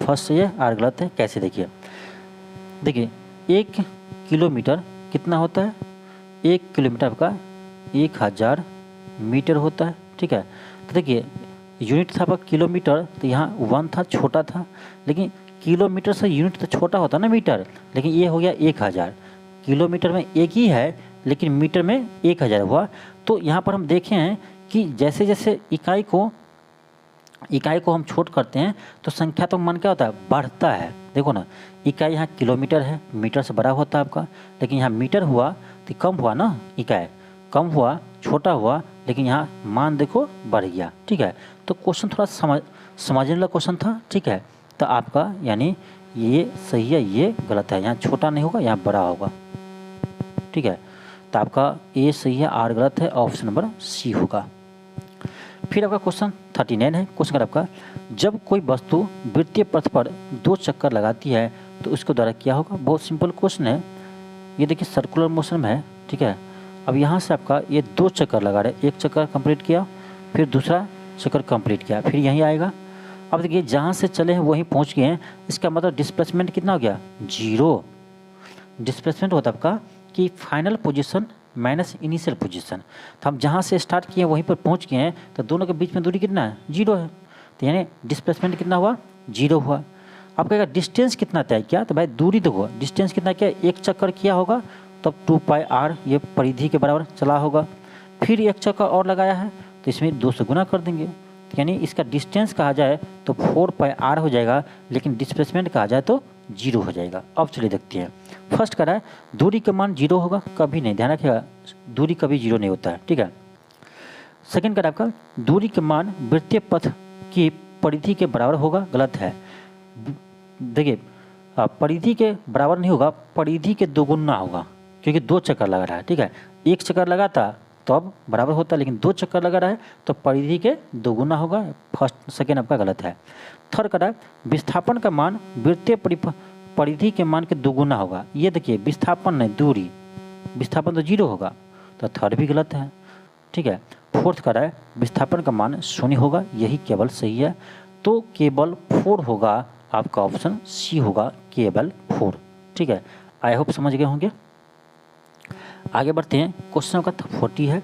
फर्स्ट सही है और गलत है। कैसे? देखिए 1 किलोमीटर कितना होता है? 1 किलोमीटर का 1000 मीटर होता है। ठीक है। तो देखिए यूनिट था आपका किलोमीटर, तो यहाँ 1 था, छोटा था। लेकिन किलोमीटर से यूनिट तो छोटा होता ना मीटर, लेकिन ये हो गया 1000। किलोमीटर में 1 ही है लेकिन मीटर में 1000 हुआ। तो यहाँ पर हम देखे हैं कि जैसे जैसे इकाई को हम छोट करते हैं तो संख्यात्मक मान क्या होता है? बढ़ता है। देखो ना, इकाई यहाँ किलोमीटर है, मीटर से बड़ा होता है आपका, लेकिन यहाँ मीटर हुआ तो कम हुआ ना, इकाई कम हुआ, छोटा हुआ, लेकिन यहाँ मान देखो बढ़ गया। ठीक है। तो क्वेश्चन थोड़ा समझने वाला क्वेश्चन था। ठीक है। तो आपका यानी ये सही है, ये गलत है। यहाँ छोटा नहीं होगा, यहाँ बड़ा होगा। ठीक है। तो आपका ए सही है, आर गलत है, ऑप्शन नंबर सी होगा। फिर आपका क्वेश्चन 39 है। क्वेश्चन आपका जब कोई वस्तु वृत्तीय पथ पर 2 चक्कर लगाती है तो उसके द्वारा क्या होगा? बहुत सिंपल क्वेश्चन है। ये देखिए सर्कुलर मोशन में है। ठीक है। अब यहाँ से आपका ये 2 चक्कर लगा रहे, 1 चक्कर कंप्लीट किया, फिर दूसरा चक्कर कंप्लीट किया, फिर यहीं आएगा। अब देखिए जहाँ से चले हैं वहीं पहुँच गए हैं। इसका मतलब डिस्प्लेसमेंट कितना हो गया? 0। डिस्प्लेसमेंट होता है आपका कि final position minus initial position. तो हम जहाँ से स्टार्ट किए वहीं पर पहुँच गए हैं, तो दोनों के बीच में दूरी कितना है? 0 है। तो यानी डिस्प्लेसमेंट कितना हुआ? 0 हुआ। अब कहेगा डिस्टेंस कितना तय किया? तो भाई दूरी देखो, डिस्टेंस कितना किया? 1 चक्कर किया होगा तब 2πr ये परिधि के बराबर चला होगा। फिर 1 चक्कर और लगाया है तो इसमें 2 से गुना कर देंगे। यानी इसका डिस्टेंस कहा जाए तो 4πr हो जाएगा, लेकिन डिस्प्लेसमेंट कहा जाए तो 0 हो जाएगा। अब चलिए देखते हैं। फर्स्ट कह रहा है दूरी का मान 0 होगा, कभी नहीं, ध्यान रखिएगा, दूरी कभी 0 नहीं होता है। ठीक है। सेकंड कह रहा है आपका दूरी के मान वृत्तीय पथ की परिधि के बराबर होगा, गलत है। देखिए परिधि के बराबर नहीं होगा, परिधि के 2 गुना होगा। क्योंकि 2 चक्कर लगा रहा है, ठीक है। 1 चक्कर लगाता तो अब बराबर होता, लेकिन 2 चक्कर लगा रहा है तो परिधि के दोगुना होगा। फर्स्ट सेकेंड आपका गलत है। थर्ड कह रहा है विस्थापन का मान वृत्तीय परिधि के मान के दोगुना होगा। ये देखिए विस्थापन नहीं, दूरी, विस्थापन तो 0 होगा, तो थर्ड भी गलत है, ठीक है। फोर्थ कह रहा है विस्थापन का मान 0 होगा, यही केवल सही है। तो केवल 4 होगा आपका, ऑप्शन सी होगा केवल 4, ठीक है। आई होप समझ गए होंगे। आगे बढ़ते हैं। क्वेश्चन आपका 40 है।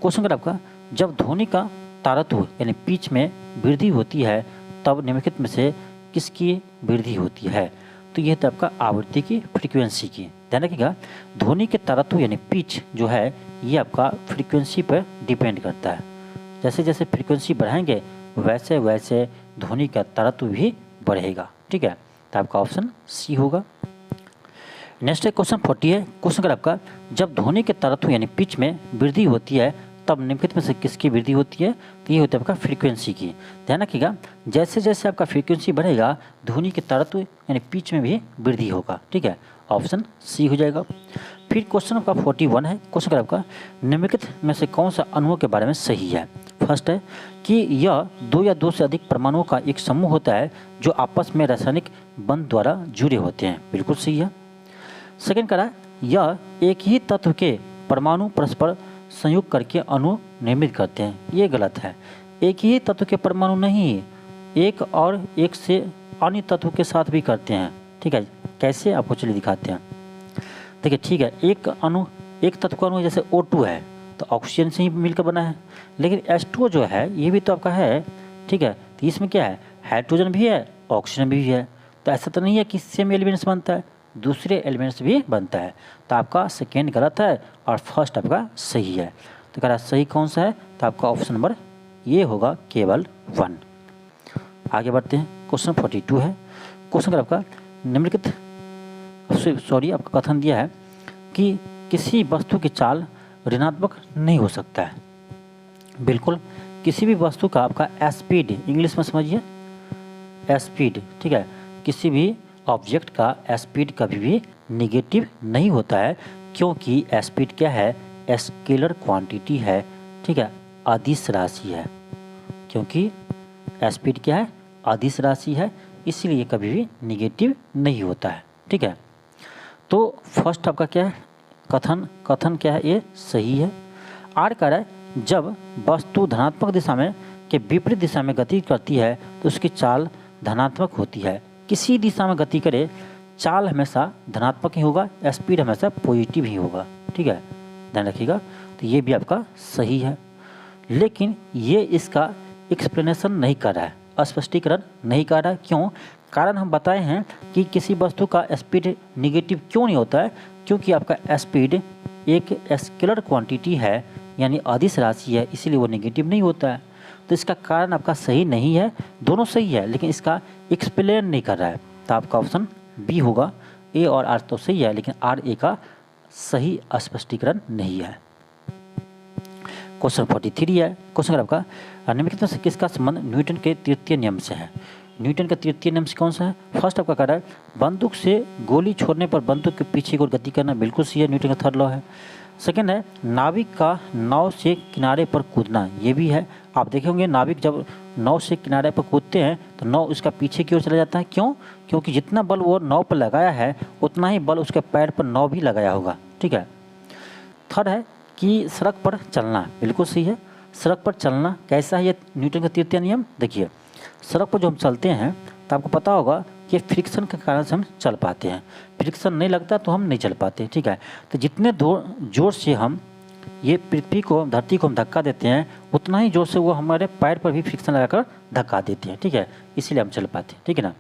क्वेश्चन का आपका जब ध्वनि का तारत्व यानी पिच में वृद्धि होती है तब निम्नलिखित में से किसकी वृद्धि होती है? तो यह है आपका आवृत्ति की, फ्रीक्वेंसी की। ध्यान रखिएगा ध्वनि के तारत्व यानी पिच जो है ये आपका फ्रीक्वेंसी पर डिपेंड करता है। जैसे जैसे फ्रीक्वेंसी बढ़ाएंगे वैसे वैसे ध्वनि का तारत्व भी बढ़ेगा, ठीक है। तो आपका ऑप्शन सी होगा। नेक्स्ट क्वेश्चन 40 है। क्वेश्चन का आपका जब ध्वनि के तारत्व यानी पिच में वृद्धि होती है तब निम्नलिखित में से किसकी वृद्धि होती है? तो ये होती है आपका फ्रीक्वेंसी की। ध्यान रखिएगा जैसे जैसे आपका फ्रीक्वेंसी बढ़ेगा ध्वनि के तारत्व यानी पिच में भी वृद्धि होगा, ठीक है। ऑप्शन सी हो जाएगा। फिर क्वेश्चन आपका 41 है। क्वेश्चन का आपका निम्नलिखित में से कौन सा अणुओं के बारे में सही है? फर्स्ट है कि यह 2 या 2 से अधिक परमाणुओं का एक समूह होता है जो आपस में रासायनिक बंध द्वारा जुड़े होते हैं, बिल्कुल सही है। सेकेंड कह रहा है यह एक ही तत्व के परमाणु परस्पर संयुक्त करके अणु निर्मित करते हैं, ये गलत है। एक ही तत्व के परमाणु नहीं, एक और एक से अन्य तत्व के साथ भी करते हैं, ठीक है। कैसे आपको चलिए दिखाते हैं। देखिए ठीक है, एक तत्व का अणु जैसे O2 है तो ऑक्सीजन से ही मिलकर बना है, लेकिन H2O जो है ये भी तो आपका है, ठीक है। तो इसमें क्या है, हाइड्रोजन भी है ऑक्सीजन भी है। तो ऐसा तो नहीं है कि सेम एलिमेंट्स बनता है, दूसरे एलिमेंट्स भी बनता है। तो आपका सेकेंड गलत है और फर्स्ट आपका सही है। तो कह रहा सही कौन सा है? तो आपका ऑप्शन नंबर ये होगा केवल 1। आगे बढ़ते हैं। क्वेश्चन 42 है। क्वेश्चन का आपका निम्नलिखित आपका कथन दिया है कि किसी वस्तु की चाल ऋणात्मक नहीं हो सकता है। बिल्कुल, किसी भी वस्तु का आपका स्पीड, इंग्लिश में समझिए स्पीड, ठीक है। किसी भी ऑब्जेक्ट का स्पीड कभी भी निगेटिव नहीं होता है, क्योंकि स्पीड क्या है, स्केलर क्वांटिटी है, ठीक है, अदिश राशि है। क्योंकि स्पीड क्या है, अदिश राशि है, इसलिए कभी भी निगेटिव नहीं होता है, ठीक है। तो फर्स्ट आपका क्या है, कथन क्या है, ये सही है। आर कह रहा है जब वस्तु धनात्मक दिशा में के विपरीत दिशा में गति करती है तो उसकी चाल धनात्मक होती है। किसी दिशा में गति करे चाल हमेशा धनात्मक ही होगा, स्पीड हमेशा पॉजिटिव ही होगा, ठीक है, ध्यान रखिएगा। तो ये भी आपका सही है, लेकिन ये इसका एक्सप्लेनेशन नहीं कर रहा है, स्पष्टीकरण नहीं कर रहा है। क्यों? कारण हम बताए हैं कि किसी वस्तु का स्पीड निगेटिव क्यों नहीं होता है, क्योंकि आपका स्पीड एक स्केलर क्वांटिटी है यानी अदिश राशि है, इसीलिए वो निगेटिव नहीं होता है। तो इसका कारण आपका सही नहीं है, दोनों सही है लेकिन इसका एक्सप्लेन नहीं कर रहा है। तो आपका ऑप्शन बी होगा। ए और आर तो सही है लेकिन आर ए का सही स्पष्टीकरण नहीं है। क्वेश्चन 43 है। क्वेश्चन आपका निम्नलिखित में से किसका संबंध न्यूटन के तृतीय नियम से है? न्यूटन का तृतीय नियम से कौन सा है? फर्स्ट आपका कह रहा है बंदूक से गोली छोड़ने पर बंदूक के पीछे की ओर गति करना, बिल्कुल सही है, न्यूटन का थर्ड लॉ है। सेकेंड है नाविक का नाव से किनारे पर कूदना, ये भी है। आप देखे होंगे नाविक जब नाव से किनारे पर कूदते हैं तो नाव उसका पीछे की ओर चला जाता है। क्यों? क्योंकि जितना बल वो नाव पर लगाया है उतना ही बल उसके पैर पर नाव भी लगाया होगा, ठीक है। थर्ड है कि सड़क पर चलना, बिल्कुल सही है। सड़क पर चलना कैसा है ये न्यूटन का तृतीय नियम? देखिए सड़क पर जो हम चलते हैं तो आपको पता होगा कि फ्रिक्शन के कारण से हम चल पाते हैं, फ्रिक्शन नहीं लगता तो हम नहीं चल पाते, ठीक है। तो जितने जोर से हम ये पृथ्वी को, धरती को हम धक्का देते हैं उतना ही जोर से वो हमारे पैर पर भी फ्रिक्शन लगाकर धक्का देते हैं, ठीक है, इसीलिए हम चल पाते हैं, ठीक है ना।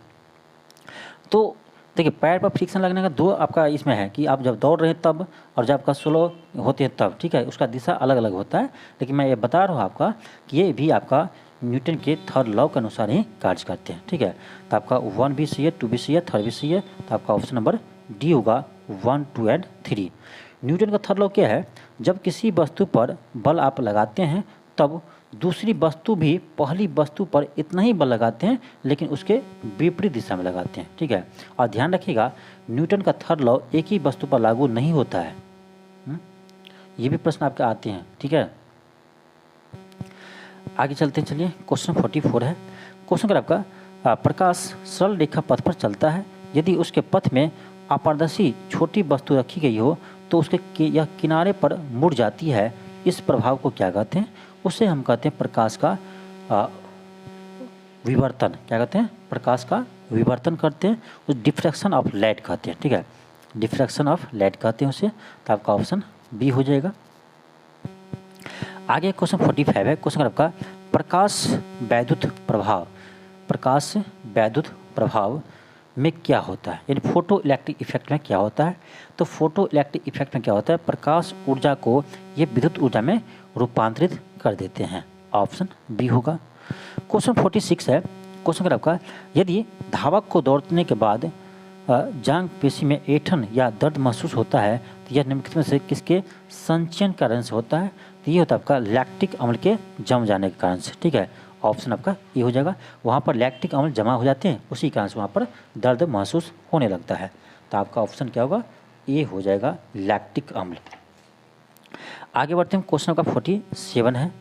तो देखिए पैर पर फ्रिक्शन लगने का दो आपका इसमें है कि आप जब दौड़ रहे हैं तब और जब आपका स्लो होते हैं तब, ठीक है, उसका दिशा अलग अलग होता है। लेकिन मैं ये बता रहा हूँ आपका कि ये भी आपका न्यूटन के थर्ड लॉ के अनुसार ही कार्य करते हैं, ठीक है। तो आपका 1 भी सही है, 2 भी सही है, 3 भी सही है। तो आपका ऑप्शन नंबर डी होगा 1, 2 और 3। न्यूटन का थर्ड लॉ क्या है? जब किसी वस्तु पर बल आप लगाते हैं तब दूसरी वस्तु भी पहली वस्तु पर इतना ही बल लगाते हैं लेकिन उसके विपरीत दिशा में लगाते हैं, ठीक है। और ध्यान रखिएगा न्यूटन का थर्ड लॉ एक ही वस्तु पर लागू नहीं होता है, ये भी प्रश्न आपके आते हैं, ठीक है। आगे चलते हैं, चलिए क्वेश्चन 44 है। क्वेश्चन अगर आपका प्रकाश सरल रेखा पथ पर चलता है, यदि उसके पथ में अपारदर्शी छोटी वस्तु रखी गई हो तो उसके यह किनारे पर मुड़ जाती है, इस प्रभाव को क्या कहते हैं? उसे हम कहते हैं प्रकाश का विवर्तन। क्या कहते हैं? प्रकाश का विवर्तन करते हैं, उस डिफ्रैक्शन ऑफ लाइट कहते हैं, ठीक है, डिफ्रैक्शन ऑफ लाइट कहते हैं उसे। तो आपका ऑप्शन बी हो जाएगा। आगे क्वेश्चन 45 है। क्वेश्चन आपका प्रकाश वैद्युत प्रभाव, प्रकाश वैद्युत प्रभाव में क्या होता है, यानी फोटो इलेक्ट्रिक इफेक्ट में क्या होता है? तो फोटो इलेक्ट्रिक इफेक्ट में क्या होता है? प्रकाश ऊर्जा को ये विद्युत ऊर्जा में रूपांतरित कर देते हैं, ऑप्शन बी होगा। क्वेश्चन 46 है। क्वेश्चन आपका यदि धावक को दौड़ने के बाद जांघ पेशी में ऐंठन या दर्द महसूस होता है तो यह निम्नलिखित में से किसके संचयन के कारण से होता है? तो ये होता है आपका लैक्टिक अम्ल के जम जाने के कारण से, ठीक है, ऑप्शन आपका ये हो जाएगा। वहाँ पर लैक्टिक अम्ल जमा हो जाते हैं, उसी कारण से वहाँ पर दर्द महसूस होने लगता है। तो आपका ऑप्शन क्या होगा? ए हो जाएगा, लैक्टिक अम्ल। आगे बढ़ते हैं, क्वेश्चन आपका 47 है।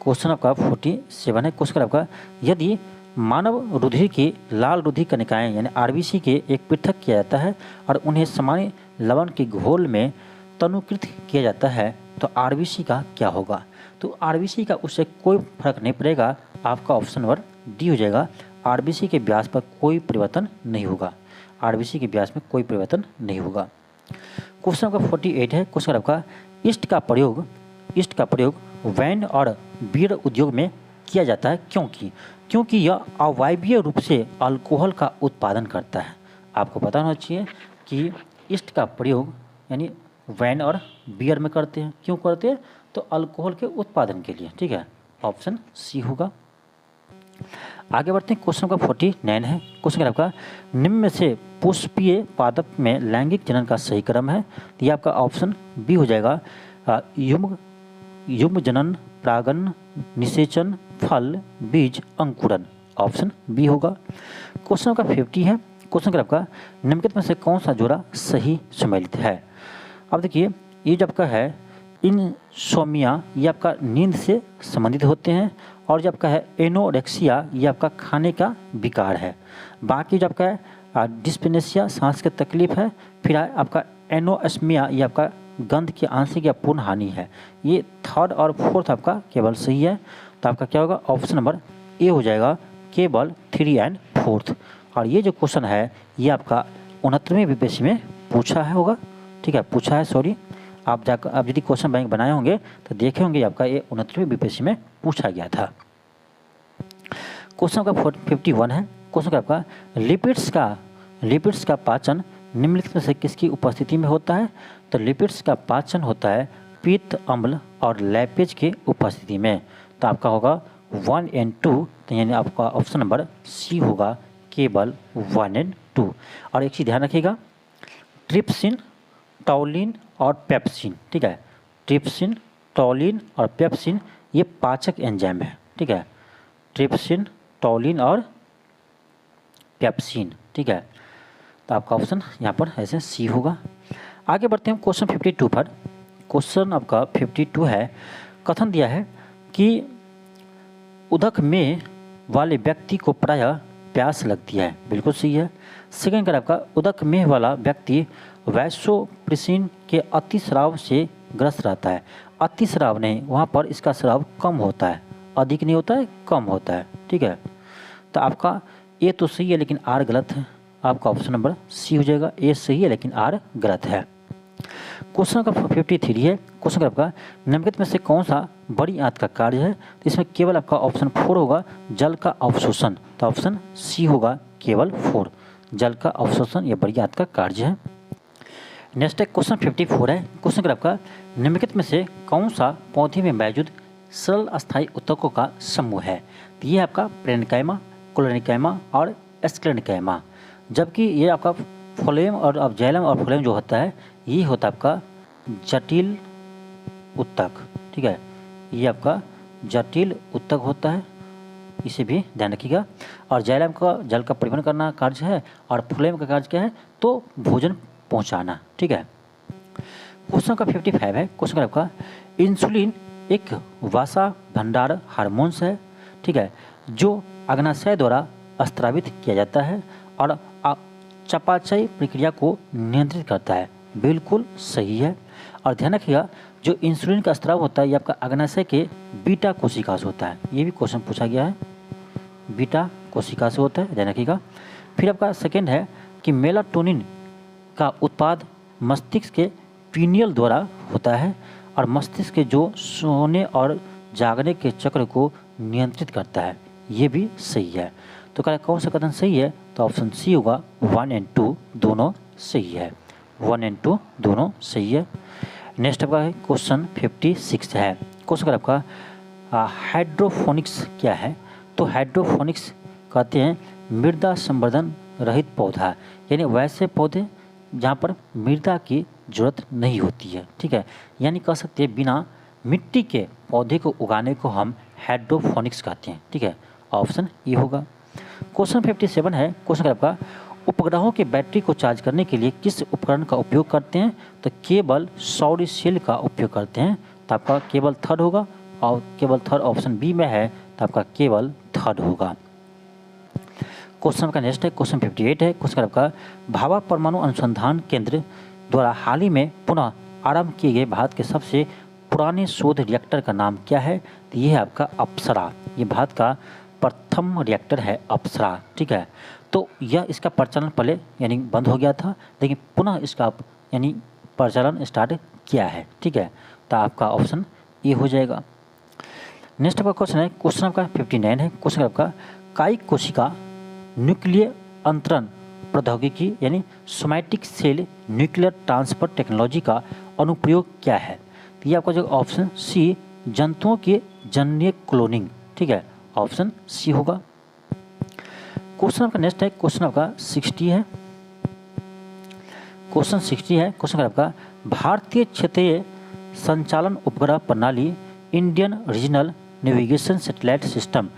क्वेश्चन आपका 47 है। क्वेश्चन आपका यदि मानव रुधिर की लाल रुधिर कणिकाएं यानी आरबीसी के एक पृथक किया जाता है और उन्हें सामान्य लवण के घोल में तनुकृत किया जाता है तो आरबीसी का क्या होगा? तो आरबीसी का उससे कोई फर्क नहीं पड़ेगा, आपका ऑप्शन नंबर डी हो जाएगा। आरबीसी के व्यास पर कोई परिवर्तन नहीं होगा, आरबीसी के व्यास में कोई परिवर्तन नहीं होगा। क्वेश्चन आपका 48 है। क्वेश्चन आपका ईस्ट का प्रयोग वैन और बीयर उद्योग में किया जाता है, क्योंकि यह अवायवीय रूप से अल्कोहल का उत्पादन करता है। आपको पता होना चाहिए कि ईस्ट का प्रयोग यानी वैन और बियर में करते हैं, क्यों करते हैं? तो अल्कोहल के उत्पादन के लिए, ठीक है, ऑप्शन सी होगा। आगे बढ़ते हैं, क्वेश्चन का 49 है। क्वेश्चन आपका निम्न में से पुष्पीय पादप में लैंगिक जनन का सही क्रम है? तो ये आपका ऑप्शन बी हो जाएगा, युग्म जनन, प्रागन, निषेचन, फल, बीज, अंकुरन, ऑप्शन बी होगा। क्वेश्चन का 50 है। क्वेश्चन आपका निम्नलिखित में से कौन सा जोड़ा सही सम्मिलित है? अब देखिए, ये जब का है इनसोमिया, ये आपका नींद से संबंधित होते हैं, और जब का है एनोरेक्सिया, ये आपका खाने का विकार है। बाकी जब का है डिस्पेनेसिया, सांस की तकलीफ है। फिर आपका एनोस्मिया, ये आपका गंध की आंशिक या पूर्ण हानि है। ये थर्ड और फोर्थ आपका केवल सही है। तो आपका क्या होगा? ऑप्शन नंबर ए हो जाएगा, केवल 3 एंड 4। और ये जो क्वेश्चन है ये आपका 69वें बीपीएससी में पूछा है होगा, ठीक है, पूछा है, सॉरी, आप यदि क्वेश्चन बैंक बनाए होंगे तो देखे होंगे आपका ये 69वें बीपीएससी में पूछा गया था। क्वेश्चन का 51 है। क्वेश्चन आपका लिपिड्स का पाचन निम्नलिखित में से किसकी उपस्थिति में होता है? तो लिपिड्स का पाचन होता है पित्त, अम्ल और लैपेज की उपस्थिति में। तो आपका होगा 1 एंड 2, तो यानी आपका ऑप्शन नंबर सी होगा, केवल 1 एंड 2। और एक चीज़ ध्यान रखिएगा, ट्रिप्सिन, टॉलिन और पेप्सिन, ठीक है, ट्रिप्सिन, टॉलिन और पेप्सिन ये पाचक एंजाइम है, ठीक है, ट्रिप्सिन, टॉलिन और पेप्सिन, ठीक है। तो आपका ऑप्शन यहाँ पर ऐसे सी होगा। आगे बढ़ते हैं क्वेश्चन 52 पर। क्वेश्चन आपका 52 है। कथन दिया है कि उदक में वाले व्यक्ति को प्रायः प्यास लगती है, बिल्कुल सही है। सेकंड का आपका उदक में वाला व्यक्ति वैसोप्रेसिन के अतिस्राव से ग्रस्त रहता है। अतिस्राव नहीं, वहाँ पर इसका स्राव कम होता है, अधिक नहीं होता है, कम होता है, ठीक है। तो आपका ए तो सही है लेकिन आर गलत है, आपका ऑप्शन नंबर सी हो जाएगा। ए सही है लेकिन आर गलत है। क्वेश्चन का 53 है। क्वेश्चन आपका निम्नलिखित में से कौन सा बड़ी आंत का कार्य है? तो इसमें केवल आपका ऑप्शन 4 होगा, जल का अवशोषण। तो ऑप्शन सी होगा, केवल 4, जल का अवशोषण ये बड़ी आंत का कार्य है। नेक्स्ट है क्वेश्चन 54 है। क्वेश्चन आपका निम्नलिखित में से कौन सा पौधे में मौजूद सरल अस्थायी उत्तकों का समूह है? तो ये आपका पेरेन्काइमा, कोलोनिकाइमा और एस्क्लेनिकाइमा, जबकि ये आपका फ्लोएम और अब जाइलम और फ्लोएम जो होता है ये होता है आपका जटिल उत्तक, ठीक है, ये आपका जटिल उत्तक होता है, इसे भी ध्यान रखिएगा। और जाइलम का जल का परिवहन करना कार्य है और फ्लोएम का कार्य क्या है? तो भोजन पहुंचाना, ठीक है। क्वेश्चन का 55 है। क्वेश्चन का आपका इंसुलिन एक वसा भंडार हार्मोन्स है, ठीक है, जो अग्नाशय द्वारा स्रावित किया जाता है और चयापचय प्रक्रिया को नियंत्रित करता है। बिल्कुल सही है। और ध्यान रखिएगा जो इंसुलिन का स्राव होता है ये आपका अग्नाशय के बीटा कोशिका से होता है। ये भी क्वेश्चन पूछा गया है, बीटा कोशिका से होता है, ध्यान रखिएगा। फिर आपका सेकेंड है कि मेलाटोनिन का उत्पाद मस्तिष्क के पीनियल द्वारा होता है और मस्तिष्क के जो सोने और जागने के चक्र को नियंत्रित करता है। ये भी सही है। तो कौन सा कथन सही है? तो ऑप्शन सी होगा, 1 और 2 दोनों सही है। 1 और 2 दोनों सही है। नेक्स्ट आपका है क्वेश्चन 56 है। क्वेश्चन आपका हाइड्रोफोनिक्स क्या है? तो हाइड्रोफोनिक्स कहते हैं मृदा संवर्धन रहित पौधा, यानी वैसे पौधे जहाँ पर मृदा की जरूरत नहीं होती है, ठीक है, यानी कह सकते हैं बिना मिट्टी के पौधे को उगाने को हम हाइड्रोफोनिक्स कहते हैं, ठीक है। ऑप्शन ए होगा। क्वेश्चन 57 है। क्वेश्चन आपका उपग्रहों के बैटरी को चार्ज करने के लिए किस उपकरण का उपयोग करते हैं? तो केवल सौर सेल का उपयोग करते हैं। तो आपका केवल थर्ड होगा और केवल थर्ड ऑप्शन बी में है, तो आपका केवल थर्ड होगा। क्वेश्चन का नेक्स्ट है क्वेश्चन 58 है। क्वेश्चन आपका भाभा परमाणु अनुसंधान केंद्र द्वारा हाल ही में पुनः आरंभ किए गए भारत के सबसे पुराने शोध रिएक्टर का नाम क्या है? तो ये है आपका अप्सरा। ये भारत का प्रथम रिएक्टर है अप्सरा, ठीक है। तो यह इसका प्रचलन पहले यानी बंद हो गया था, लेकिन पुनः इसका यानी प्रचलन स्टार्ट किया है, ठीक है। तो आपका ऑप्शन ए हो जाएगा। नेक्स्ट आपका क्वेश्चन है क्वेश्चन आपका 59 है। क्वेश्चन आपका कायिक कोशिका न्यूक्लियर अंतरण प्रौद्योगिकी यानी somatic cell nuclear transfer technology का अनुप्रयोग क्या है? तो ये आपका जो ऑप्शन सी जंतुओं के जन्य क्लोनिंग, ठीक है, ऑप्शन सी होगा। क्वेश्चन आपका नेक्स्ट है क्वेश्चन आपका 60 है। क्वेश्चन 60 है। क्वेश्चन आपका भारतीय क्षेत्रीय संचालन उपग्रह प्रणाली Indian regional navigation satellite system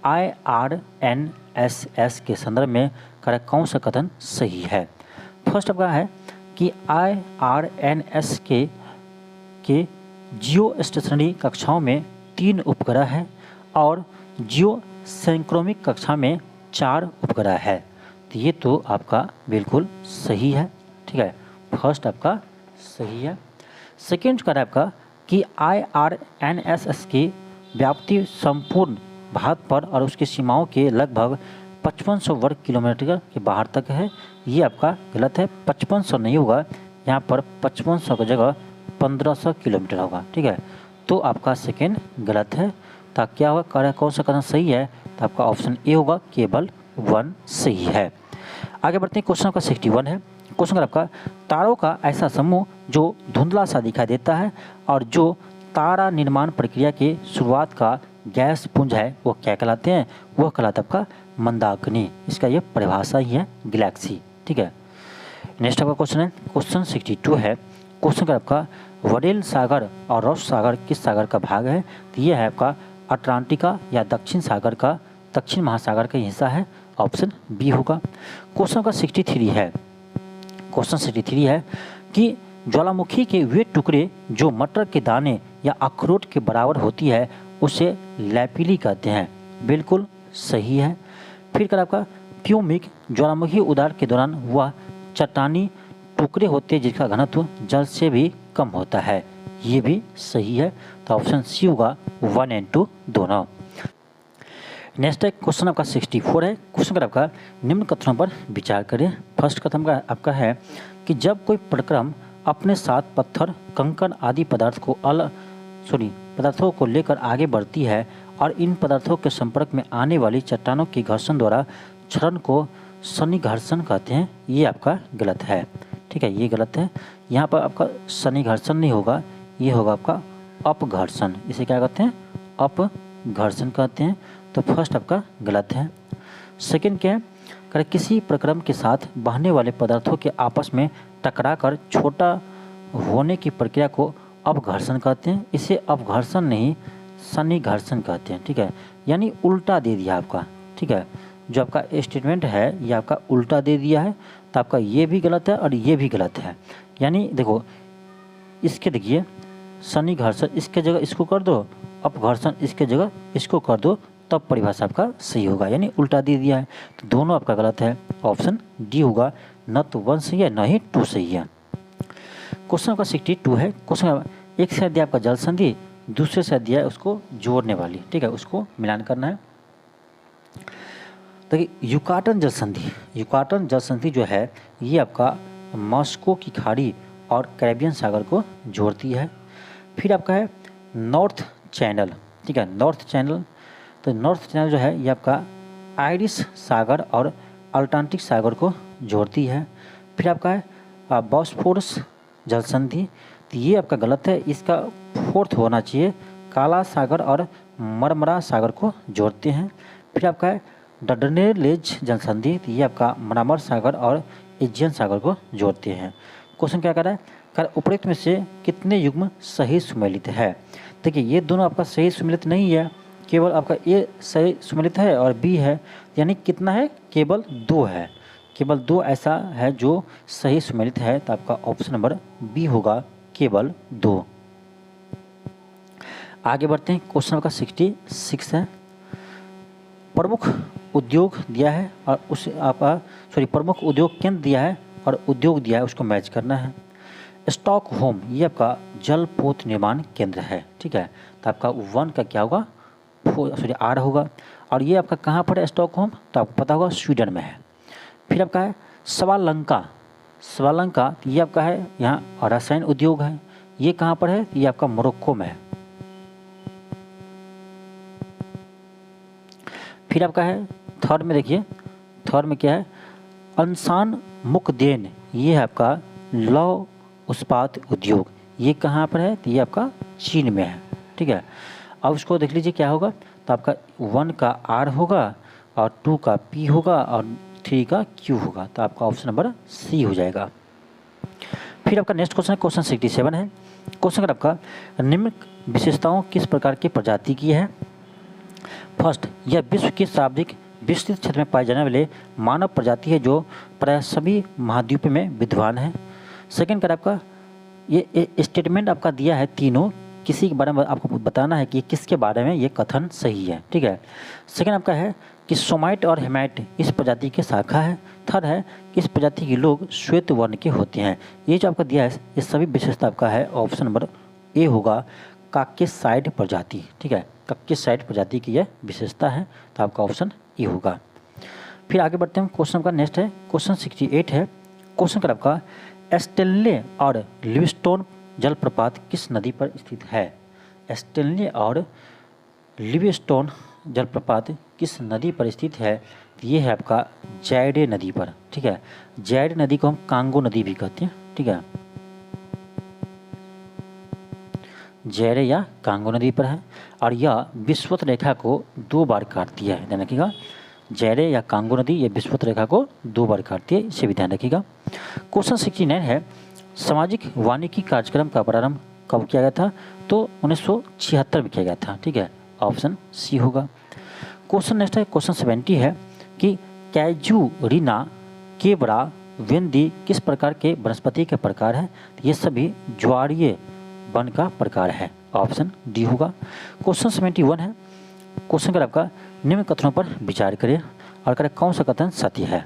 IRNSS के संदर्भ में कौन सा कथन सही है? फर्स्ट आपका है कि IRNS के जियो स्टेशनरी कक्षाओं में 3 उपग्रह है और जियो सैंक्रोमिक कक्षा में 4 उपग्रह है। तो ये तो आपका बिल्कुल सही है, ठीक है, फर्स्ट आपका सही है। सेकेंड का आपका कि IRNSS की व्याप्ति संपूर्ण भारत पर और उसकी सीमाओं के लगभग 5500 वर्ग किलोमीटर के बाहर तक है। ये आपका गलत है, 5500 नहीं होगा, यहाँ पर 5500 की जगह 1500 किलोमीटर होगा, ठीक है। तो आपका सेकेंड गलत है। तो क्या होगा, कौन सा कथन सही है? तो आपका ऑप्शन ए होगा, केवल 1 सही है। आगे बढ़ते हैं क्वेश्चन आपका 61 है। क्वेश्चन आपका तारों का ऐसा समूह जो धुंधला सा दिखाई देता है और जो तारा निर्माण प्रक्रिया के शुरुआत का गैस पुंज है वो क्या कहलाते हैं? वह कहलाता है आपका मंदाकिनी। इसका ये परिभाषा ही है गैलेक्सी, ठीक है। नेक्स्ट आपका क्वेश्चन है क्वेश्चन 62 है। क्वेश्चन का आपका वडेल सागर और रॉस सागर किस सागर का भाग है? तो ये है आपका अटलांटिका या दक्षिण सागर का, दक्षिण महासागर का हिस्सा है, ऑप्शन बी होगा। क्वेश्चन का 63 है। क्वेश्चन 63 है कि ज्वालामुखी के वे टुकड़े जो मटर के दाने या अखरोट के बराबर होती है उसे लैपिली कहते हैं। बिल्कुल सही है। फिर कर आपका प्यूमिक ज्वालामुखी उद्गार के दौरान वह चट्टानी टुकड़े होते हैं जिसका घनत्व जल से भी कम होता है। ये भी सही है। तो ऑप्शन सी होगा, 1 और 2 दोनों। नेक्स्ट है क्वेश्चन आपका 64 है। क्वेश्चन आपका निम्न कथनों पर विचार करें। फर्स्ट कथन का आपका है कि जब कोई प्रक्रम अपने साथ पत्थर, कंकड़ आदि पदार्थों को लेकर आगे बढ़ती है और इन पदार्थों के संपर्क में आने वाली चट्टानों की घर्षण द्वारा क्षरण को सन्निघर्षण कहते हैं। ये आपका गलत है, ठीक है, ये गलत है। यहाँ पर आपका सन्निघर्षण नहीं होगा, ये होगा आपका अपघर्षण। इसे क्या कहते हैं? अपघर्षण कहते हैं। तो फर्स्ट आपका गलत है। सेकंड क्या है? कर किसी प्रक्रम के साथ बहने वाले पदार्थों के आपस में टकराकर छोटा होने की प्रक्रिया को अपघर्षण कहते हैं। इसे अपघर्षण नहीं सन्निघर्षण कहते हैं, ठीक है, यानी उल्टा दे दिया आपका, ठीक है, जो आपका स्टेटमेंट है ये आपका उल्टा दे दिया है। तो आपका ये भी गलत है और ये भी गलत है। यानी देखो इसके देखिए शनि घर्षण इसके जगह इसको कर दो, अपघर्षण इसके जगह इसको कर दो, तब परिभाषा आपका सही होगा, यानी उल्टा दे दिया है। तो दोनों आपका गलत है, ऑप्शन डी होगा, न तो 1 सही है न ही 2 सही है। क्वेश्चन आपका 62 है। क्वेश्चन एक से दिया आपका जल संधि, दूसरे से दिया है उसको जोड़ने वाली, ठीक है, उसको मिलान करना है। देखिए युकाटन जल संधि, युकाटन जल संधि जो है ये आपका मॉस्को की खाड़ी और कैरेबियन सागर को जोड़ती है। फिर आपका है नॉर्थ चैनल, ठीक है, नॉर्थ चैनल। तो नॉर्थ चैनल जो है ये आपका आयरिश सागर और अटलांटिक सागर को जोड़ती है। फिर आपका है बॉस्फोरस जल संधि, तो ये आपका गलत है, इसका 4th होना चाहिए, काला सागर और मरमरा सागर को जोड़ते हैं। फिर आपका है डर्डेनेलेज जल संधि, तो ये आपका मरामर सागर और एजियन सागर को जोड़ते हैं। क्वेश्चन क्या कर रहा है, कर उपरोक्त में से कितने युग्म सही सुमेलित है। देखिए ये दोनों आपका सही सुमेलित नहीं है, केवल आपका ए सही सुमेलित है और बी है, यानी कितना है, केवल 2 है, केवल 2 ऐसा है जो सही सुमेलित है। तो आपका ऑप्शन नंबर बी होगा, केवल 2। आगे बढ़ते हैं, क्वेश्चन आपका 66 है। प्रमुख उद्योग दिया है और उस आपका प्रमुख उद्योग केंद्र दिया है और उद्योग दिया है, उसको मैच करना है। स्टॉकहोम ये आपका जलपोत निर्माण केंद्र है, ठीक है, तो आपका 1 का क्या होगा, आर होगा। और ये आपका कहाँ पर है स्टॉकहोम, तो आपको पता होगा स्वीडन में है। फिर आपका है स्वालंका, स्वालंका ये आपका है यहाँ रसायन उद्योग है, ये कहाँ पर है, ये आपका मोरक्को में है। फिर आपका है थर्ड में, देखिए थर्ड में क्या है, अंसान मुकदेन ये है आपका लौह इस्पात उद्योग, ये कहाँ पर है, तो ये आपका चीन में है, ठीक है। अब उसको देख लीजिए क्या होगा, तो आपका 1 का आर होगा और 2 का पी होगा और 3 का क्यू होगा, तो आपका ऑप्शन नंबर सी हो जाएगा। फिर आपका नेक्स्ट क्वेश्चन है, क्वेश्चन 67 है। क्वेश्चन आपका निम्न विशेषताओं किस प्रकार की प्रजाति की है। फर्स्ट, यह विश्व के शाब्दिक विस्तृत क्षेत्र में पाए जाने वाले मानव प्रजाति है जो प्राय सभी महाद्वीप में विद्वान है। सेकंड कर आपका ये स्टेटमेंट आपका दिया है तीनों, किसी के बारे में आपको बताना है कि किसके बारे में ये कथन सही है, ठीक है। सेकंड आपका है कि सोमाइट और हेमाइट इस प्रजाति के शाखा है। थर्ड है कि इस प्रजाति के लोग श्वेत वर्ण के होते हैं। ये जो आपका दिया है ये सभी विशेषता आपका है, ऑप्शन नंबर ए होगा, काकेसाइड प्रजाति, ठीक है, काकेसाइड प्रजाति की यह विशेषता है, तो आपका ऑप्शन ए होगा। फिर आगे बढ़ते हैं, क्वेश्चन का नेक्स्ट है क्वेश्चन 68 है। क्वेश्चन का आपका स्टेनले और लिविस्टोन जलप्रपात किस नदी पर स्थित है। स्टेनले और लिविस्टोन जलप्रपात किस नदी पर स्थित है, ये है आपका जैडे नदी पर, ठीक है। जैडे नदी को हम कांगो नदी भी कहते हैं, ठीक है, जैडे या कांगो नदी पर है और यह विषुवत रेखा को 2 बार काटती है, ध्यान रखिएगा। जैडे या कांगो नदी ये विषुवत रेखा को 2 बार काटती है, इसे भी ध्यान रखिएगा। क्वेश्चन 69 है, सामाजिक वानिकी कार्यक्रम का प्रारंभ कब किया गया था, तो 1976 में किया गया था, ठीक है, ऑप्शन सी होगा। क्वेश्चन नेक्स्ट है क्वेश्चन 70 है कि कैजुरिना, केबरा, वेंदी किस प्रकार के वनस्पति के प्रकार है, ये सभी ज्वारीय वन का प्रकार है, ऑप्शन डी होगा। क्वेश्चन 71 है। क्वेश्चन का आपका निम्न कथनों पर विचार करें और करें कौन सा कथन सत्य है।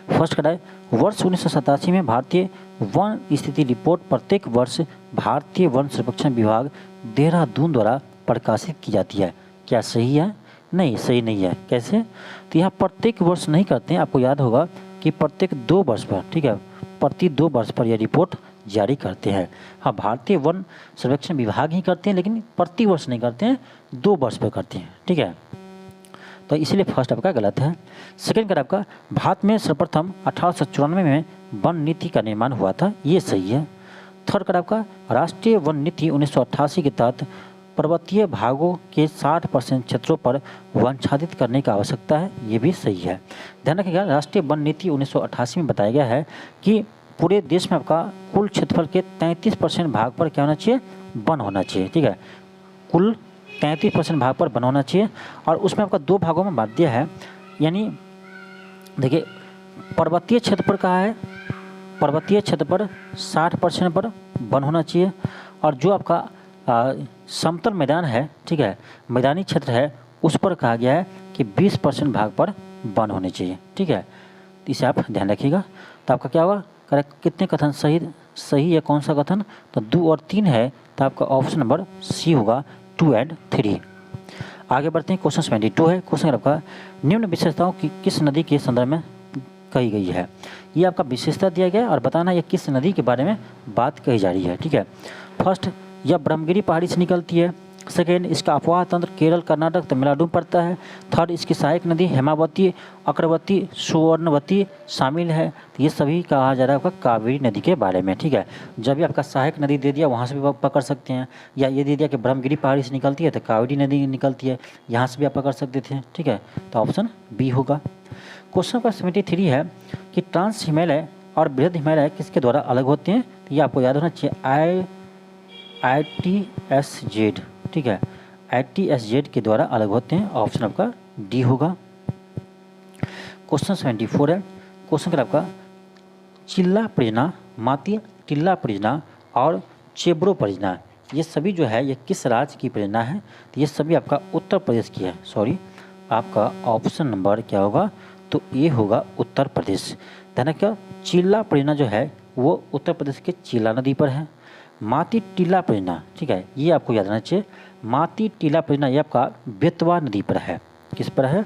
फर्स्ट करें, वर्ष 1987 में भारतीय वन स्थिति रिपोर्ट प्रत्येक वर्ष भारतीय वन संरक्षण विभाग देहरादून द्वारा प्रकाशित की जाती है, क्या सही है। नहीं, सही नहीं है। कैसे, तो यहाँ प्रत्येक वर्ष नहीं करते हैं, आपको याद होगा कि प्रत्येक 2 वर्ष पर, ठीक है, प्रति 2 वर्ष पर यह रिपोर्ट जारी करते हैं। हाँ, भारतीय वन सर्वेक्षण विभाग ही करते हैं, लेकिन प्रति वर्ष नहीं करते हैं, 2 वर्ष पर करते हैं, ठीक है, तो इसलिए फर्स्ट आपका गलत है। सेकंड का आपका भारत में सर्वप्रथम 1894 में वन नीति का निर्माण हुआ था, ये सही है। थर्ड का आपका राष्ट्रीय वन नीति 1988 के तहत पर्वतीय भागों के 60% क्षेत्रों पर वनाच्छादित करने की आवश्यकता है, ये भी सही है। ध्यान रखिएगा, राष्ट्रीय वन नीति 1988 में बताया गया है कि पूरे देश में आपका कुल क्षेत्रफल के 33% भाग पर क्या होना चाहिए, वन होना चाहिए, ठीक है, कुल 33% भाग पर वन होना चाहिए। और उसमें आपका 2 भागों में बांट दिया है, यानी देखिए पर्वतीय क्षेत्र पर कहा है पर्वतीय क्षेत्र पर 60% पर वन होना चाहिए, और जो आपका समतल मैदान है, ठीक है, मैदानी क्षेत्र है, उस पर कहा गया है कि 20% भाग पर वन होने चाहिए, ठीक है। तो इसे आप ध्यान रखिएगा। तो आपका क्या होगा, करेक्ट कितने कथन सही है, कौन सा कथन, तो 2 और 3 है, तो आपका ऑप्शन नंबर सी होगा 2 और 3। आगे बढ़ते हैं, क्वेश्चन 22 है। क्वेश्चन आपका निम्न विशेषताओं की किस नदी के संदर्भ में कही गई है। ये आपका विशेषता दिया गया है और बताना ये किस नदी के बारे में बात कही जा रही है, ठीक है। फर्स्ट, यह ब्रह्मगिरी पहाड़ी से निकलती है। सेकेंड, इसका अपवाह तंत्र केरल, कर्नाटक, तमिलनाडु में पड़ता है। थर्ड, इसकी सहायक नदी हेमावती, अक्रवती, सुवर्णवती शामिल है। तो ये सभी कहा जा रहा है आपका कावेरी नदी के बारे में, ठीक है। जब भी आपका सहायक नदी दे दिया वहाँ से भी आप पकड़ सकते हैं, या ये दे दिया कि ब्रह्मगिरी पहाड़ी से निकलती है तो कावेरी नदी निकलती है, यहाँ से भी आप पकड़ सकते थे, ठीक है। तो ऑप्शन बी होगा। क्वेश्चन नंबर 73 है कि ट्रांस हिमालय और बृहद हिमालय किसके द्वारा अलग होते हैं। तो ये आपको याद होना चाहिए, ITSZ, ठीक है, ITSZ के द्वारा अलग होते हैं। ऑप्शन आपका डी होगा। क्वेश्चन 74 है। क्वेश्चन आपका चिल्ला परियोजना, माती टिल्ला परियोजना और चेब्रो परियोजना, ये सभी जो है ये किस राज्य की परियोजना है। तो ये सभी आपका उत्तर प्रदेश की है। सॉरी, आपका ऑप्शन नंबर क्या होगा, तो ये होगा उत्तर प्रदेश। ध्यान रखिएगा, चिल्ला परियोजना जो है वो उत्तर प्रदेश के चिल्ला नदी पर है। माती टीला परियोजना, ठीक है, ये आपको याद रहना चाहिए। माती टीला परियोजना ये आपका बेतवा नदी पर है। किस पर है,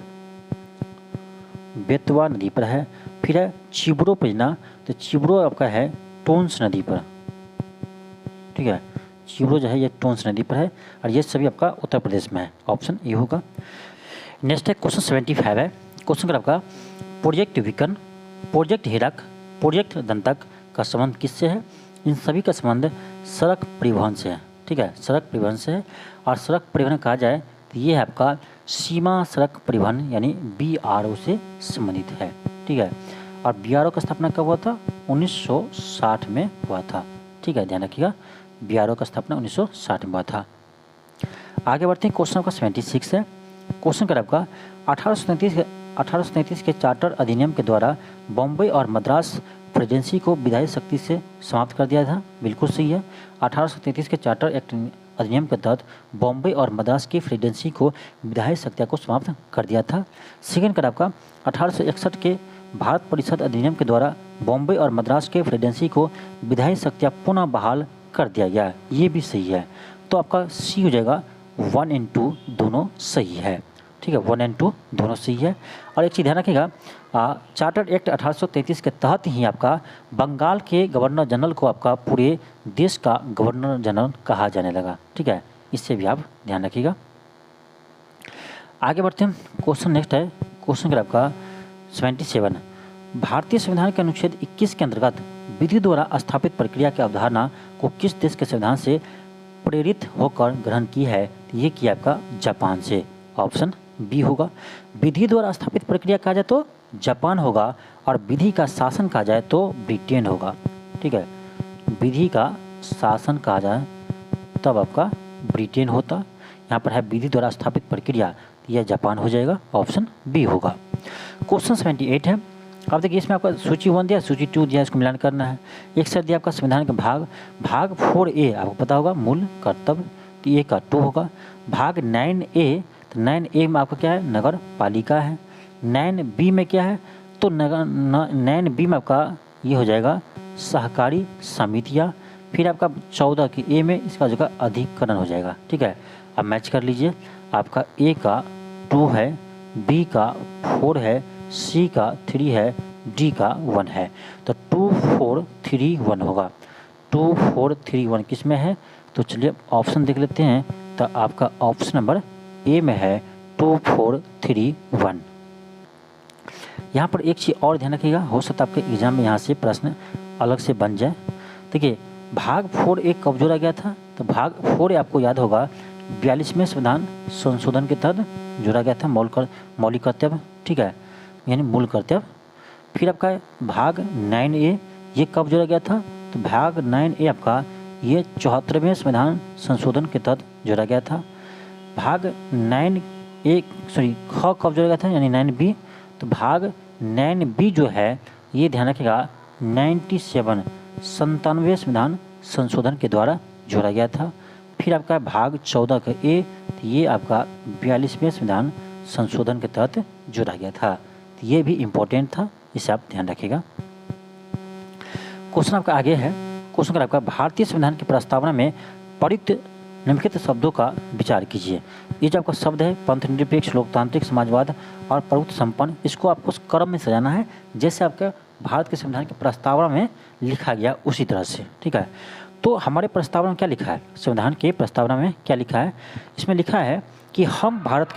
बेतवा नदी पर है। फिर है चिब्रो परियोजना, तो चिब्रो आपका है टोंस नदी पर, ठीक है, चिब्रो जो है ये टोंस नदी पर है, और ये सभी आपका उत्तर प्रदेश में है। ऑप्शन ए होगा। नेक्स्ट है क्वेश्चन 75 है। क्वेश्चन आपका प्रोजेक्ट विकन, प्रोजेक्ट हिरक, प्रोजेक्ट दंतक का संबंध किससे है। इन सभी का संबंध सड़क परिवहन से है, ठीक है, सड़क परिवहन से है। और सड़क परिवहन कहा जाए तो ये है आपका सीमा सड़क परिवहन यानी BRO से संबंधित है, ठीक है। और BRO का स्थापना कब हुआ था, 1960 में हुआ था, ठीक है, ध्यान रखिएगा, BRO का स्थापना 1960 में हुआ था। आगे बढ़ते हैं, क्वेश्चन का 76 है। क्वेश्चन कर आपका 1833 के चार्टर अधिनियम के द्वारा बॉम्बे और मद्रास प्रेसिडेंसी को विधायी शक्ति से समाप्त कर दिया था। बिल्कुल सही है। 1833 के चार्टर एक्ट अधिनियम के तहत बॉम्बे और मद्रास की प्रेसिडेंसी को विधायी शक्तियाँ को समाप्त कर दिया था। सेकेंड कर आपका 1861 के भारत परिषद अधिनियम के द्वारा बॉम्बे और मद्रास के प्रेसिडेंसी को विधायी शक्तियाँ पुनः बहाल कर दिया गया। ये भी सही है। तो आपका सी हो जाएगा, 1 और 2 दोनों सही है, ठीक है, 1 और 2 दोनों सही है। और एक चीज़ ध्यान रखिएगा, चार्टर एक्ट 1833 के तहत ही आपका बंगाल के गवर्नर जनरल को आपका पूरे देश का गवर्नर जनरल कहा जाने लगा, ठीक है, इससे भी आप ध्यान रखिएगा। आगे बढ़ते हैं, क्वेश्चन नेक्स्ट है। क्वेश्चन का आपका 77, भारतीय संविधान के अनुच्छेद 21 के अंतर्गत विधि द्वारा स्थापित प्रक्रिया की अवधारणा को किस देश के संविधान से प्रेरित होकर ग्रहण की है। ये किया आपका जापान से। ऑप्शन बी होगा। विधि द्वारा स्थापित प्रक्रिया कहा जाए तो जापान होगा, और विधि का शासन कहा जाए तो ब्रिटेन होगा, ठीक है, विधि का शासन कहा जाए तब आपका ब्रिटेन होता। यहाँ पर है विधि द्वारा स्थापित प्रक्रिया, यह जापान हो जाएगा। ऑप्शन बी होगा। क्वेश्चन 78 है। अब देखिए, इसमें आपका सूची 1 दिया, सूची 2 दिया, इसको मिलान करना है। एक सेट दिया आपका संविधान के भाग 4A आपको पता होगा, मूल कर्तव्य, तो ए का 2 होगा। भाग 9A, तो 9A में आपका क्या है, नगर पालिका है। 9B में क्या है, तो 9B में आपका ये हो जाएगा सहकारी समितियाँ। फिर आपका 14 की ए में इसका जगह अधिकरण हो जाएगा, ठीक है। अब मैच कर लीजिए, आपका ए का 2 है, बी का 4 है, सी का 3 है, डी का 1 है, तो 2 4 3 1 होगा। 2 4 3 1 किस में है, तो चलिए ऑप्शन देख लेते हैं। तो आपका ऑप्शन नंबर ए में है 2 4 3 1। यहाँ पर एक चीज़ और ध्यान रखिएगा, हो सकता है आपके एग्जाम में यहाँ से प्रश्न अलग से बन जाए। देखिए, भाग 4A कब जोड़ा गया था, तो भाग 4A आपको याद होगा 42वें संविधान संशोधन के तहत जोड़ा गया था, मौलिक कर्तव्य, ठीक है, यानी मूल कर्तव्य। फिर आपका भाग 9A ये कब जोड़ा गया था, तो भाग 9A आपका ये 74वें संविधान संशोधन के तहत जोड़ा गया था। भाग 9A ख कब जोड़ा गया था, यानी 9B, तो भाग 9B जो है ये ध्यान रखिएगा 97 97वें संविधान संशोधन के द्वारा जोड़ा गया था। फिर आपका भाग 14 का ए, तो ये आपका 42वें संविधान संशोधन के तहत जोड़ा गया था। तो ये भी इम्पोर्टेंट था, इसे आप ध्यान रखिएगा। क्वेश्चन आपका आगे है। क्वेश्चन का आपका भारतीय संविधान की प्रस्तावना में प्रयुक्त निम्नलिखित शब्दों का विचार कीजिए। ये जो आपका शब्द है पंथ निरपेक्ष, लोकतांत्रिक, समाजवाद और प्रभुत्व संपन्न, इसको आपको उस क्रम में सजाना है जैसे आपके भारत के संविधान की प्रस्तावना में लिखा गया उसी तरह से, ठीक है। तो हमारे प्रस्तावना में क्या लिखा है, संविधान के प्रस्तावना में क्या लिखा है, इसमें लिखा है कि हम भारत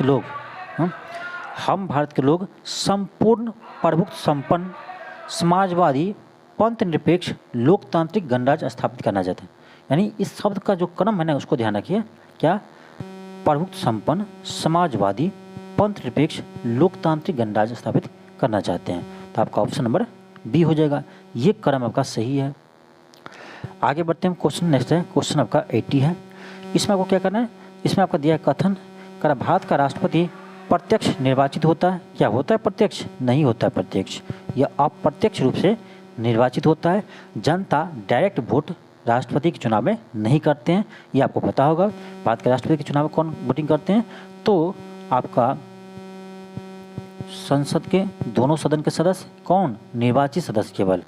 के लोग संपूर्ण प्रभुत्व संपन्न, समाजवादी, पंथ निरपेक्ष, लोकतांत्रिक गणराज्य स्थापित करना चाहते हैं। यानी इस शब्द का जो क्रम है ना उसको ध्यान रखिए। क्या, प्रभुत्व संपन्न, समाजवादी, पंथ निरपेक्ष, लोकतांत्रिक गणराज्य स्थापित करना चाहते हैं। तो आपका ऑप्शन नंबर बी हो जाएगा। ये क्रम आपका सही है। आगे बढ़ते हैं। क्वेश्चन नेक्स्ट है, क्वेश्चन आपका 80 है। इसमें आपको क्या करना है, इसमें आपका दिया है कथन कर भारत का राष्ट्रपति प्रत्यक्ष निर्वाचित होता है। क्या होता है? प्रत्यक्ष नहीं होता है, प्रत्यक्ष या अप्रत्यक्ष रूप से निर्वाचित होता है। जनता डायरेक्ट वोट राष्ट्रपति के चुनाव में नहीं करते हैं, ये आपको पता होगा। भारत के राष्ट्रपति के चुनाव में कौन वोटिंग करते हैं? तो आपका संसद के दोनों सदन के सदस्य, कौन? निर्वाचित सदस्य केवल,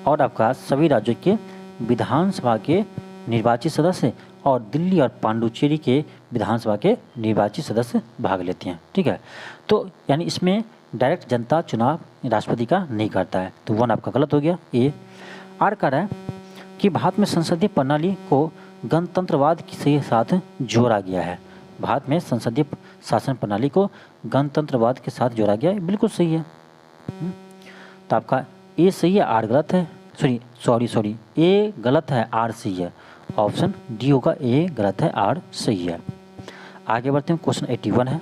और आपका सभी राज्यों के विधानसभा के निर्वाचित सदस्य और दिल्ली और पांडुचेरी के विधानसभा के निर्वाचित सदस्य भाग लेते हैं, ठीक है। तो यानी इसमें डायरेक्ट जनता चुनाव राष्ट्रपति का नहीं करता है। तो 1 आपका गलत हो गया। ए। आर कह रहा है कि भारत में संसदीय प्रणाली को गणतंत्रवाद के साथ जोड़ा गया है। भारत में संसदीय शासन प्रणाली को गणतंत्रवाद के साथ जोड़ा गया है, बिल्कुल सही है। तो आपका ए सही है, आर गलत है। सॉरी ए गलत है, आर सही है। ऑप्शन डी होगा, ए गलत है, आर सही है। आगे बढ़ते हैं। क्वेश्चन 81 है।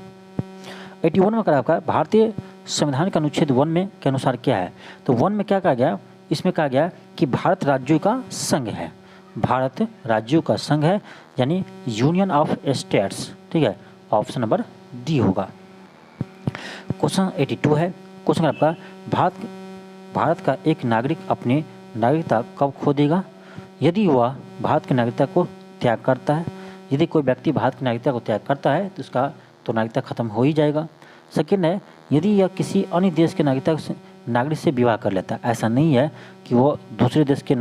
81 में कहा आपका भारतीय संविधान के अनुच्छेद 1 में के अनुसार क्या है? तो 1 में क्या कहा गया? इसमें कहा गया कि भारत राज्यों का संघ है। भारत राज्यों का संघ है, यानी यूनियन ऑफ स्टेट्स, ठीक है। ऑप्शन नंबर डी होगा। क्वेश्चन 82 है। क्वेश्चन आपका भारत का एक नागरिक अपनी नागरिकता कब खो देगा? यदि वह भारत की नागरिकता को त्याग करता है। यदि कोई व्यक्ति भारत की नागरिकता को त्याग करता है तो उसका तो नागरिकता खत्म हो ही जाएगा। सेकेंड है, यदि यह किसी अन्य देश के नागरिक से विवाह कर लेता है। ऐसा नहीं है कि वो दूसरे देश के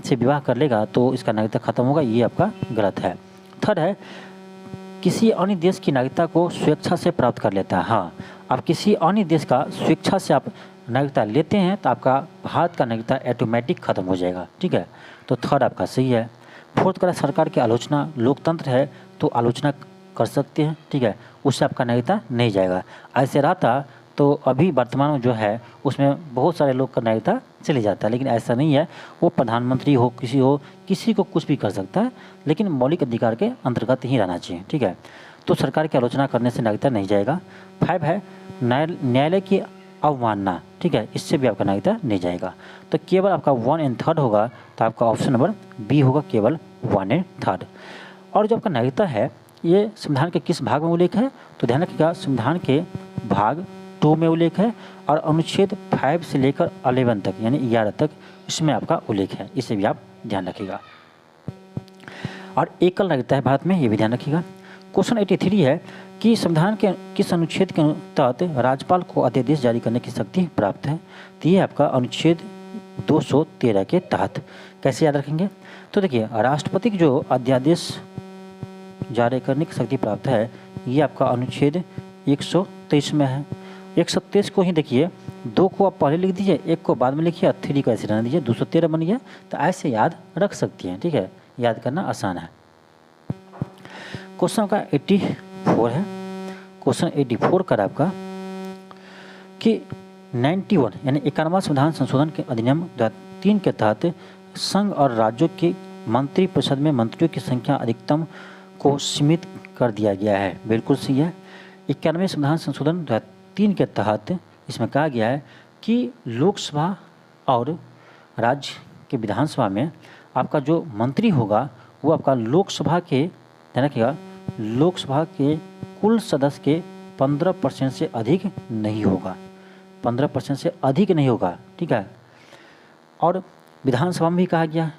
से विवाह कर लेगा तो इसका नागरिकता खत्म होगा, ये आपका गलत है। थर्ड है, किसी अन्य देश की नागरिकता को स्वेच्छा से प्राप्त कर लेता है। हाँ, आप किसी अन्य देश का स्वेच्छा से आप नागरिकता लेते हैं तो आपका भारत का नागरिकता ऑटोमेटिक खत्म हो जाएगा, ठीक है। तो थर्ड आपका सही है। फोर्थ करा सरकार की आलोचना, लोकतंत्र है तो आलोचना कर सकते हैं, ठीक है, उससे आपका नागरिकता नहीं जाएगा। ऐसे रहता तो अभी वर्तमान में जो है उसमें बहुत सारे लोग का नागरिकता चले जाता है, लेकिन ऐसा नहीं है। वो प्रधानमंत्री हो, किसी को कुछ भी कर सकता है, लेकिन मौलिक अधिकार के अंतर्गत ही रहना चाहिए, ठीक है। तो सरकार की आलोचना करने से नागरिकता नहीं जाएगा। 5 है, न्यायालय की अवमानना, ठीक है, इससे भी आपका नागरिकता नहीं जाएगा। तो केवल आपका 1 एंड 3 होगा। तो आपका ऑप्शन नंबर बी होगा, केवल 1 एंड 3। और जो आपका नागरिकता है ये संविधान के किस भाग में उल्लेख है? तो ध्यान रखिएगा, संविधान के भाग 2 में उल्लेख है और अनुच्छेद 5 से लेकर 11 तक यानी 11 तक इसमें आपका उल्लेख है, इसे भी आप ध्यान रखिएगा। और एकल नागरिकता है भारत में, ये भी ध्यान रखिएगा। क्वेश्चन 83 है कि संविधान के किस अनुच्छेद के तहत राज्यपाल को अध्यादेश जारी करने की शक्ति प्राप्त है? तो ये आपका अनुच्छेद 213 के तहत। कैसे याद रखेंगे? तो देखिए, राष्ट्रपति की जो अध्यादेश जारी करने की शक्ति प्राप्त है ये आपका अनुच्छेद 123 में है। 123 को ही देखिए, 2 को आप पहले लिख दीजिए, 1 को बाद में लिखिए, 3 को ऐसे रहने दीजिए, 213 बन गया। तो ऐसे याद रख सकती हैं, ठीक है, याद करना आसान है। क्वेश्चन का 84 है। क्वेश्चन 84 का आपका कि 91 यानी 91वां संविधान संशोधन के अधिनियम 2003 के तहत संघ और राज्यों के मंत्रिपरिषद में मंत्रियों की संख्या अधिकतम को सीमित कर दिया गया है। बिल्कुल सही है। 91वें संविधान संशोधन 2003 के तहत इसमें कहा गया है कि लोकसभा और राज्य के विधानसभा में आपका जो मंत्री होगा वो आपका लोकसभा के, ध्यान रखिएगा, लोकसभा के कुल सदस्य के 15% से अधिक नहीं होगा। 15% से अधिक नहीं होगा, ठीक है। और विधानसभा में भी कहा गया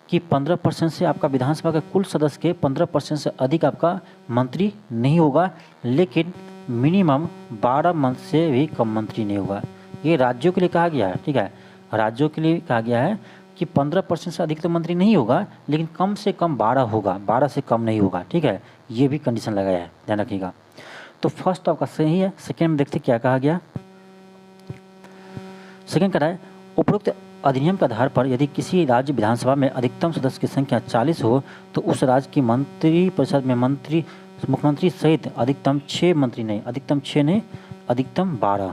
कि 15% से आपका विधानसभा के कुल सदस्य के 15% से अधिक आपका मंत्री नहीं होगा, लेकिन मिनिमम 12 मंथ से भी कम मंत्री नहीं होगा। ये राज्यों के लिए कहा गया है, ठीक है। राज्यों के लिए कहा गया है कि 15% से अधिक तो मंत्री नहीं होगा, लेकिन कम से कम 12 होगा, 12 से कम नहीं होगा, ठीक है। ये भी कंडीशन लगाया है, ध्यान रखिएगा। तो फर्स्ट आपका सही है। सेकेंड में देखते क्या कहा गया। सेकेंड कह रहा है उपरोक्त अधिनियम के आधार पर यदि किसी राज्य विधानसभा में अधिकतम सदस्य की संख्या 40 हो तो उस राज्य की मंत्री परिषद में मुख्यमंत्री सहित अधिकतम 6 मंत्री नहीं, अधिकतम 6 नहीं, अधिकतम 12,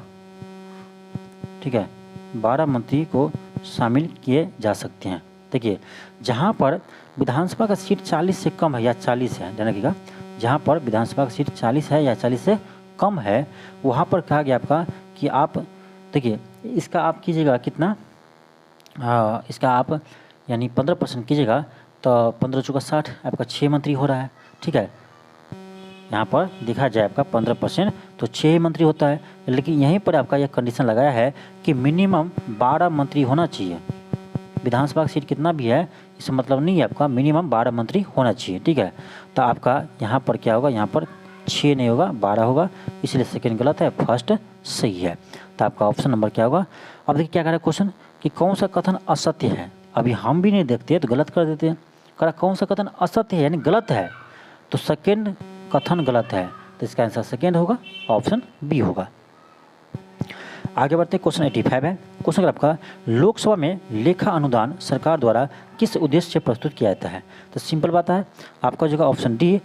ठीक है, 12 मंत्री को शामिल किए जा सकते हैं। देखिए जहाँ पर विधानसभा का सीट 40 से कम है या 40 है, ध्यान रखिएगा, जहाँ पर विधानसभा का सीट 40 है या 40 से कम है, वहाँ पर कहा गया आपका कि आप देखिए इसका आप कीजिएगा कितना, इसका आप यानी 15% कीजिएगा तो 15 चौका 60 आपका 6 मंत्री हो रहा है, ठीक है। यहाँ पर देखा जाए आपका 15% तो 6 मंत्री होता है, लेकिन यहीं पर आपका यह कंडीशन लगाया है कि मिनिमम 12 मंत्री होना चाहिए। विधानसभा का सीट कितना भी है इसका मतलब नहीं है, आपका मिनिमम 12 मंत्री होना चाहिए, ठीक है। तो आपका यहाँ पर क्या होगा, यहाँ पर 6 नहीं होगा 12 होगा, इसलिए सेकेंड गलत है, फर्स्ट सही है। तो आपका ऑप्शन नंबर क्या होगा। अब देखिए क्या कह रहा है क्वेश्चन कि कौन सा कथन असत्य है। अभी हम भी नहीं देखते तो गलत कर देते हैं। कह रहा कौन सा कथन असत्य है यानी गलत है, तो सेकेंड कथन गलत है, तो इसका आंसर सेकेंड होगा, ऑप्शन बी होगा। आगे बढ़ते हैं, क्वेश्चन 85 है। क्वेश्चन आपका लोकसभा में लेखा अनुदान सरकार द्वारा किस उद्देश्य से प्रस्तुत किया जाता है। तो सिंपल बात है, आपका जो ऑप्शन डी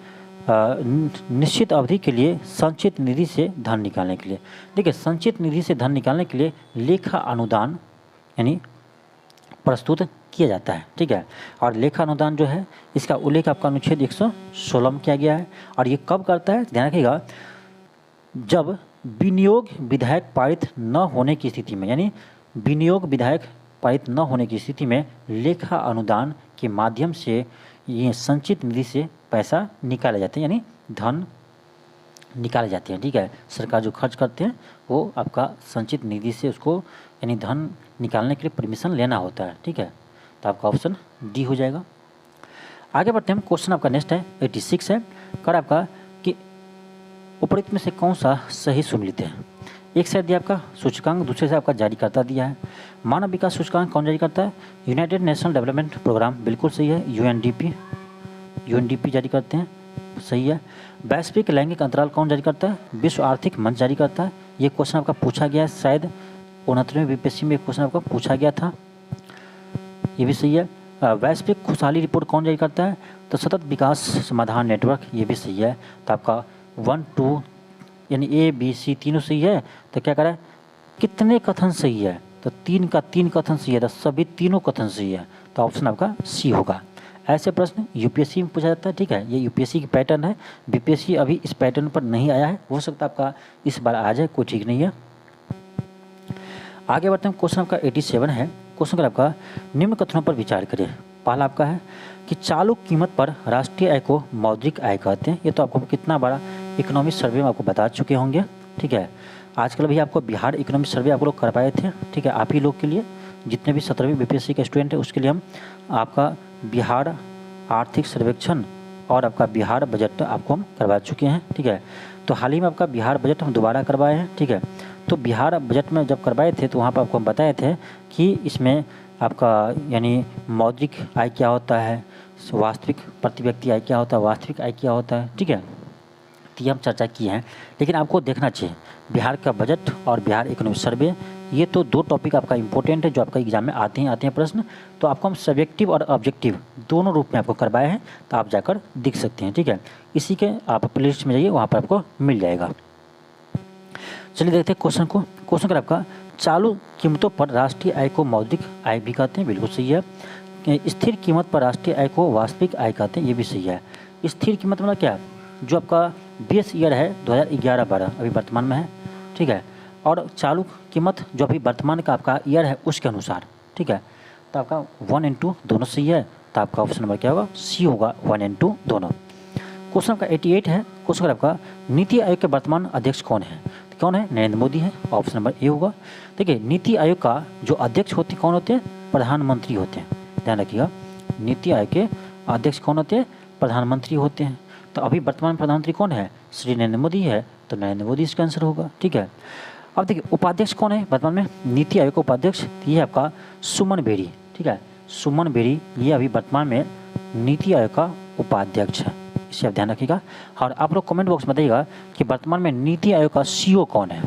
निश्चित अवधि के लिए संचित निधि से धन निकालने के लिए। देखिए संचित निधि से धन निकालने के लिए लेखा अनुदान यानी प्रस्तुत किया जाता है, ठीक है। और लेखा अनुदान जो है इसका उल्लेख आपका अनुच्छेद 116 में किया गया है। और ये कब करता है, ध्यान रखिएगा, जब विनियोग विधायक पारित न होने की स्थिति में, यानी विनियोग विधायक पारित न होने की स्थिति में लेखा अनुदान के माध्यम से ये संचित निधि से पैसा निकाले जाते हैं, यानी धन निकाले जाते हैं, ठीक है। सरकार जो खर्च करते हैं वो आपका संचित निधि से उसको यानी धन निकालने के लिए परमिशन लेना होता है, ठीक है। तो आपका ऑप्शन डी हो जाएगा। आगे बढ़ते हैं, क्वेश्चन आपका नेक्स्ट है 86 है। कर आपका कि उपरोक्त में से कौन सा सही सुमेलित है। एक साइड दिया आपका सूचकांक, दूसरे से आपका जारीकर्ता दिया है। मानव विकास सूचकांक कौन जारी करता है, यूनाइटेड नेशनल डेवलपमेंट प्रोग्राम, बिल्कुल सही है, यूएनडीपी जारी करते हैं, सही है। वैश्विक लैंगिक अंतराल कौन जारी करता है, विश्व आर्थिक मंच जारी करता है। ये क्वेश्चन आपका पूछा गया है, शायद 69वें बीपीएससी में क्वेश्चन आपका पूछा गया था, ये भी सही है। वैश्विक खुशहाली रिपोर्ट कौन जारी करता है, तो सतत विकास समाधान नेटवर्क, ये भी सही है। तो आपका 1 2 यानी ए बी सी तीनों सही है। तो क्या करें, कितने कथन सही है, तो 3 का 3 कथन सही है, तो सभी तीनों कथन सही है। तो ऑप्शन आपका सी होगा। ऐसे प्रश्न यूपीएससी में पूछा जाता है, ठीक है। ये यूपीएससी की पैटर्न है, बीपीएससी अभी इस पैटर्न पर नहीं आया है, हो सकता है आपका इस बार आ जाए, कोई ठीक नहीं है। आगे बढ़ते हैं, क्वेश्चन आपका 87 है। क्वेश्चन का आपका निम्न कथनों पर विचार करें। पहला आपका है कि चालू कीमत पर राष्ट्रीय आय को मौद्रिक आय कहते हैं। ये तो आपको कितना बड़ा इकोनॉमिक सर्वे में आपको बता चुके होंगे, ठीक है। आजकल भी आपको बिहार इकोनॉमिक सर्वे आप लोग करवाए थे, ठीक है। आप ही लोग के लिए, जितने भी 17वीं बीपीएससी के स्टूडेंट है उसके लिए हम आपका बिहार आर्थिक सर्वेक्षण और आपका बिहार बजट आपको हम करवा चुके हैं, ठीक है। तो हाल ही में आपका बिहार बजट हम दोबारा करवाए हैं, ठीक है। तो बिहार बजट में जब करवाए थे तो वहाँ पर आपको हम बताए थे कि इसमें आपका यानी मौद्रिक आय क्या होता है, वास्तविक प्रति व्यक्ति आय क्या होता है, वास्तविक आय क्या होता है, ठीक है। तो ये हम चर्चा किए हैं, लेकिन आपको देखना चाहिए बिहार का बजट और बिहार इकोनॉमिक सर्वे, ये तो 2 टॉपिक आपका इंपॉर्टेंट है जो आपका एग्जाम में आते हैं प्रश्न। तो आपको हम सब्जेक्टिव और ऑब्जेक्टिव दोनों रूप में आपको करवाए हैं, तो आप जाकर दिख सकते हैं, ठीक है। इसी के आप प्लेलिस्ट में जाइए, वहाँ पर आपको मिल जाएगा। चलिए देखते हैं क्वेश्चन को। क्वेश्चन का आपका चालू कीमतों पर राष्ट्रीय आय को मौद्रिक आय भी कहते हैं, बिल्कुल सही है। स्थिर कीमत पर राष्ट्रीय आय को वास्तविक आय कहते हैं, ये भी सही है। स्थिर कीमत मतलब क्या, जो आपका बेस ईयर है 2011-12 अभी वर्तमान में है, ठीक है। और चालू कीमत जो अभी वर्तमान का आपका ईयर है उसके अनुसार, ठीक है। तो आपका 1 और 2 दोनों सही है। तो आपका ऑप्शन नंबर क्या होगा, सी होगा, 1 और 2 दोनों। क्वेश्चन आपका 88 है। क्वेश्चन आपका नीति आयोग के वर्तमान अध्यक्ष कौन है, कौन है, नरेंद्र मोदी है, ऑप्शन नंबर ए होगा। देखिए नीति आयोग का जो अध्यक्ष होते कौन होते हैं, प्रधानमंत्री होते हैं। ध्यान रखिएगा, नीति आयोग के अध्यक्ष कौन होते हैं? प्रधानमंत्री होते हैं। तो अभी वर्तमान प्रधानमंत्री कौन है? श्री नरेंद्र मोदी है, तो नरेंद्र मोदी इसका आंसर होगा। ठीक है, अब देखिए उपाध्यक्ष कौन है वर्तमान में नीति आयोग का उपाध्यक्ष? ये आपका सुमन बेरी। ठीक है, सुमन बेरी ये अभी वर्तमान में नीति आयोग का उपाध्यक्ष है, इसे आप ध्यान रखिएगा। और आप लोग कमेंट बॉक्स में बताइएगा कि वर्तमान में नीति आयोग का सीईओ कौन है।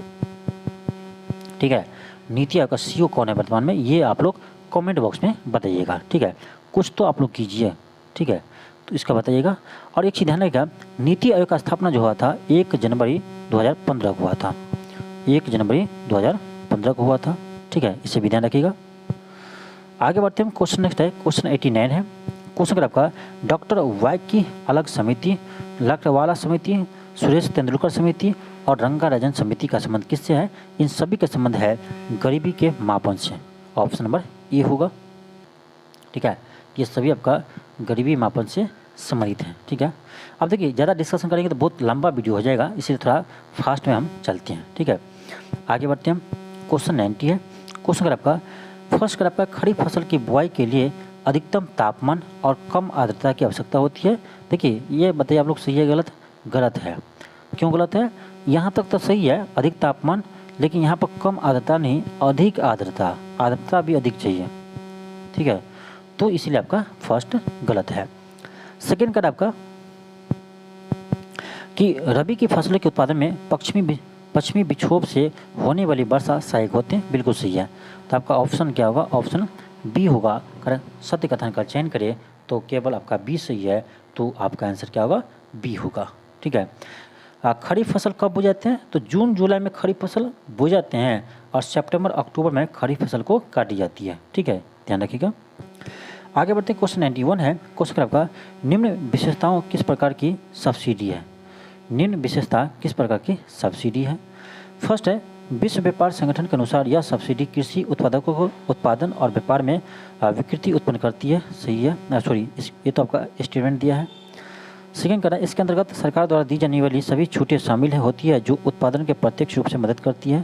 ठीक है, नीति आयोग का सीईओ कौन है वर्तमान में, ये आप लोग कमेंट बॉक्स में बताइएगा। ठीक है, कुछ तो आप लोग कीजिए। ठीक है, तो इसका बताइएगा। और एक चीज़ ध्यान रखिएगा, नीति आयोग का स्थापना जो हुआ था 1 जनवरी 2015 को हुआ था। 1 जनवरी 2015 को हुआ था। ठीक है, इसे भी ध्यान रखिएगा। आगे बढ़ते हैं, क्वेश्चन नेक्स्ट है, क्वेश्चन 89 है। क्वेश्चन आपका डॉक्टर वाई की अलग समिति, लकड़वाला समिति, सुरेश तेंदुलकर समिति और रंगाराजन समिति का संबंध किससे है? इन सभी का संबंध है गरीबी के मापन से। ऑप्शन नंबर ए होगा। ठीक है, ये सभी आपका गरीबी मापन से संबंधित है। ठीक है, अब देखिए ज़्यादा डिस्कशन करेंगे तो बहुत लंबा वीडियो हो जाएगा, इसलिए थोड़ा फास्ट में हम चलते हैं। ठीक है, आगे बढ़ते हैं, क्वेश्चन 90 है। क्वेश्चन अगर आपका फर्स्ट अगर आपका खरीफ फसल की बुआई के लिए अधिकतम तापमान और कम आर्द्रता की आवश्यकता होती है। देखिए ये बताइए आप लोग सही है गलत? गलत है। क्यों गलत है? यहाँ तक तो सही है अधिक तापमान, लेकिन यहाँ पर कम आर्द्रता नहीं, अधिक आर्द्रता, आर्द्रता भी अधिक चाहिए। ठीक है, तो इसीलिए आपका फर्स्ट गलत है। सेकेंड का आपका कि रबी की फसलों के उत्पादन में पश्चिमी विक्षोभ से होने वाली वर्षा सहायक होते हैं। बिल्कुल सही है, तो आपका ऑप्शन क्या होगा? ऑप्शन बी होगा। अगर सत्य कथन का चयन करें तो केवल आपका बी सही है, तो आपका आंसर क्या होगा? बी होगा। ठीक है, खरीफ फसल कब बो जाते हैं? तो जून जुलाई में खरीफ फसल बो जाते हैं और सितंबर अक्टूबर में खरीफ फसल को काटी जाती है। ठीक है, ध्यान रखिएगा। आगे बढ़ते हैं, क्वेश्चन 91 है। क्वेश्चन आपका निम्न विशेषताओं किस प्रकार की सब्सिडी है? निम्न विशेषता किस प्रकार की सब्सिडी है? फर्स्ट है, विश्व व्यापार संगठन के अनुसार यह सब्सिडी कृषि उत्पादकों को उत्पादन और व्यापार में विकृति उत्पन्न करती है। सही है, ये तो आपका स्टेटमेंट दिया है। सेकेंड करा, इसके अंतर्गत सरकार द्वारा दी जाने वाली सभी छूटें शामिल होती है जो उत्पादन के प्रत्यक्ष रूप से मदद करती है।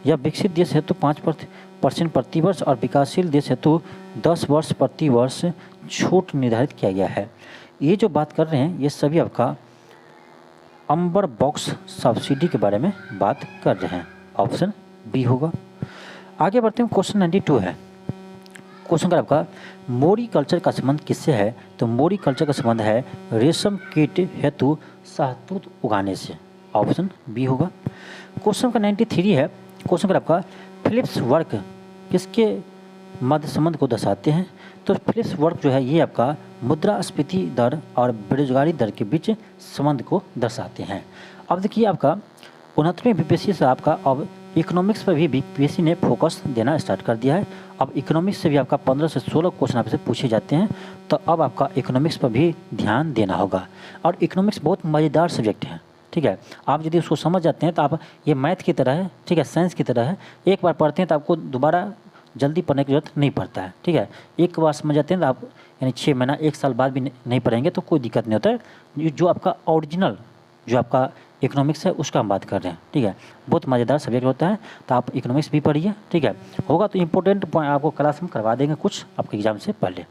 यह विकसित देश हेतु 5% प्रति वर्ष और विकासशील देश हेतु 10 वर्ष प्रति वर्ष छूट निर्धारित किया गया है। ये जो बात कर रहे हैं ये सभी आपका अंबर बॉक्स सब्सिडी के बारे में बात कर रहे हैं। ऑप्शन बी होगा। आगे बढ़ते हैं, क्वेश्चन 92 है। क्वेश्चन आपका मोरी कल्चर का संबंध किससे है? तो मोरी कल्चर का संबंध है रेशम कीट हेतु शहतूत उगाने से। ऑप्शन बी होगा। क्वेश्चन का 93 है। क्वेश्चन का आपका फिलिप्स वर्क किसके मध्य संबंध को दर्शाते हैं? तो फिलिप्स वर्क जो है ये आपका मुद्रास्फीति दर और बेरोजगारी दर के बीच संबंध को दर्शाते हैं। अब देखिए आपका 69वें बीपीएससी से आपका अब इकोनॉमिक्स पर भी बीपीएससी ने फोकस देना स्टार्ट कर दिया है। अब इकोनॉमिक्स से भी आपका 15 से 16 क्वेश्चन आपसे पूछे जाते हैं, तो अब आपका इकोनॉमिक्स पर भी ध्यान देना होगा। और इकोनॉमिक्स बहुत मज़ेदार सब्जेक्ट है। ठीक है, आप यदि उसको समझ जाते हैं तो आप ये मैथ की तरह है। ठीक है, साइंस की तरह है, एक बार पढ़ते हैं तो आपको दोबारा जल्दी पढ़ने की जरूरत नहीं पड़ता है। ठीक है, एक बार समझ जाते हैं तो आप यानी 6 महीना 1 साल बाद भी नहीं पढ़ेंगे तो कोई दिक्कत नहीं होता है। जो आपका ओरिजिनल जो आपका इकोनॉमिक्स है उसका हम बात कर रहे हैं। ठीक है, बहुत मज़ेदार सब्जेक्ट होता है, तो आप इकोनॉमिक्स भी पढ़िए। ठीक है, होगा तो इम्पोर्टेंट पॉइंट आपको क्लास में करवा देंगे कुछ आपके एग्जाम से पहले।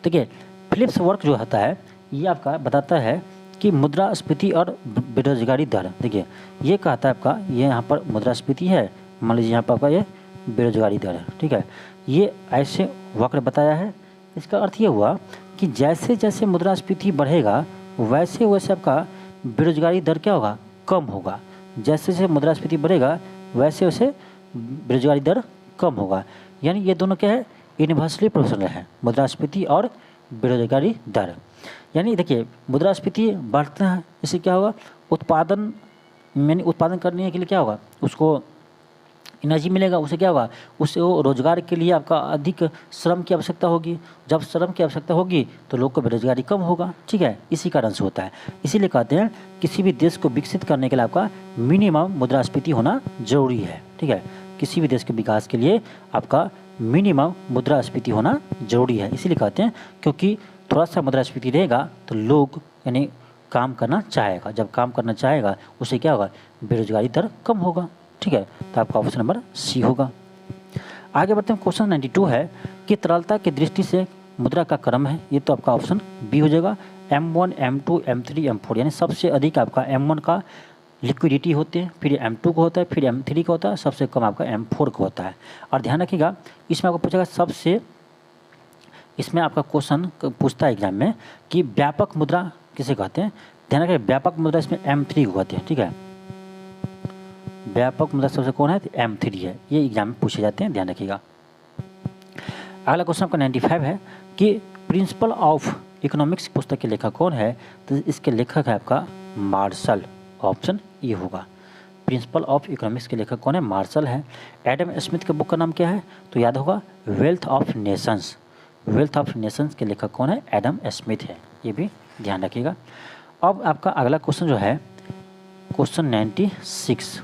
देखिए फिलिप्स वर्क जो होता है ये आपका बताता है कि मुद्रास्फीति और बेरोजगारी दर। देखिए ये कहता है आपका ये यहाँ पर मुद्रास्फीति है, मान लीजिए यहाँ पर आपका ये बेरोजगारी दर है। ठीक है, ये ऐसे वक्र बताया है। इसका अर्थ ये हुआ कि जैसे जैसे मुद्रास्फीति बढ़ेगा वैसे वैसे आपका बेरोजगारी दर क्या होगा? कम होगा। जैसे जैसे मुद्रास्फीति बढ़ेगा वैसे वैसे बेरोजगारी दर कम होगा। यानी ये दोनों क्या है? इनवर्सली प्रोपोर्शनल है, मुद्रास्फीति और बेरोजगारी दर। यानी देखिए मुद्रास्फीति बढ़ता है इससे क्या होगा? उत्पादन यानी उत्पादन करने के लिए क्या होगा? उसको एनर्जी मिलेगा, उससे क्या होगा? उससे वो रोजगार के लिए आपका अधिक श्रम की आवश्यकता होगी। जब श्रम की आवश्यकता होगी तो लोग को बेरोजगारी कम होगा। ठीक है, इसी कारण से होता है। इसीलिए कहते हैं किसी भी देश को विकसित करने के लिए आपका मिनिमम मुद्रास्फीति होना जरूरी है। ठीक है, किसी भी देश के विकास के लिए आपका मिनिमम मुद्रास्फीति होना जरूरी है। इसीलिए कहते हैं क्योंकि थोड़ा सा मुद्रास्फीति रहेगा तो लोग यानी काम करना चाहेगा। जब काम करना चाहेगा उससे क्या होगा? बेरोजगारी दर कम होगा। ठीक है, तो आपका ऑप्शन नंबर सी होगा। आगे बढ़ते हैं, क्वेश्चन 92 है कि तरलता की दृष्टि से मुद्रा का क्रम है, ये तो आपका ऑप्शन बी हो जाएगा। M1, M2, M3, M4, यानी सबसे अधिक आपका M1 का लिक्विडिटी होते हैं, फिर M2 को होता है, फिर M3 का होता है, सबसे कम आपका M4 का होता है। और ध्यान रखिएगा, इसमें आपको पूछेगा सबसे, इसमें आपका क्वेश्चन पूछता है एग्जाम में कि व्यापक मुद्रा किसे कहते हैं। ध्यान रखिए, व्यापक मुद्रा इसमें M3 को कहते हैं, ठीक है। व्यापक मुद्रा सबसे कौन है, तो M3 है, ये एग्जाम में पूछे जाते हैं, ध्यान रखिएगा। अगला क्वेश्चन आपका 95 है कि प्रिंसिपल ऑफ इकोनॉमिक्स पुस्तक के लेखक कौन है, तो इसके लेखक है आपका मार्शल, ऑप्शन ए होगा। प्रिंसिपल ऑफ इकोनॉमिक्स के लेखक कौन है, मार्शल है। एडम स्मिथ के बुक का नाम क्या है, तो याद होगा wealth of Nations. Wealth of Nations के लेखक कौन है, एडम स्मिथ है, ये भी ध्यान रखिएगा। अब आपका अगला क्वेश्चन जो है क्वेश्चन 96।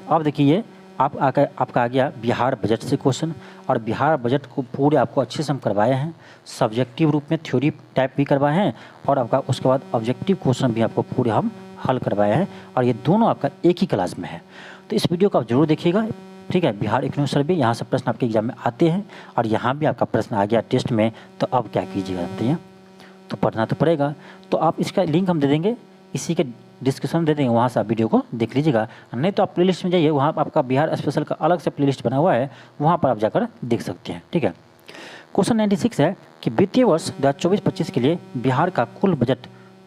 अब देखिए आपका आ गया बिहार बजट से क्वेश्चन, और बिहार बजट को पूरे आपको अच्छे से हम करवाए हैं, सब्जेक्टिव रूप में थ्योरी टाइप भी करवाए हैं, और आपका उसके बाद ऑब्जेक्टिव क्वेश्चन भी आपको पूरे हम हल करवाए हैं, और ये दोनों आपका एक ही क्लास में है। तो इस वीडियो को आप जरूर देखिएगा, ठीक है। बिहार इकोनॉमिक सर्वे, यहाँ से प्रश्न आपके एग्जाम में आते हैं, और यहाँ भी आपका प्रश्न आ गया टेस्ट में, तो अब क्या कीजिएगा बताइए, तो पढ़ना तो पड़ेगा। तो आप इसका लिंक हम दे देंगे, इसी के डिस्क्रिप्शन में दे देंगे, वहाँ से आप वीडियो को देख लीजिएगा। नहीं तो आप प्लेलिस्ट में जाइए, वहाँ आपका बिहार स्पेशल का अलग से प्लेलिस्ट बना हुआ है, वहाँ पर आप जाकर देख सकते हैं, ठीक है। क्वेश्चन 96 है कि वित्तीय वर्ष 2024-25 के लिए बिहार का कुल बजट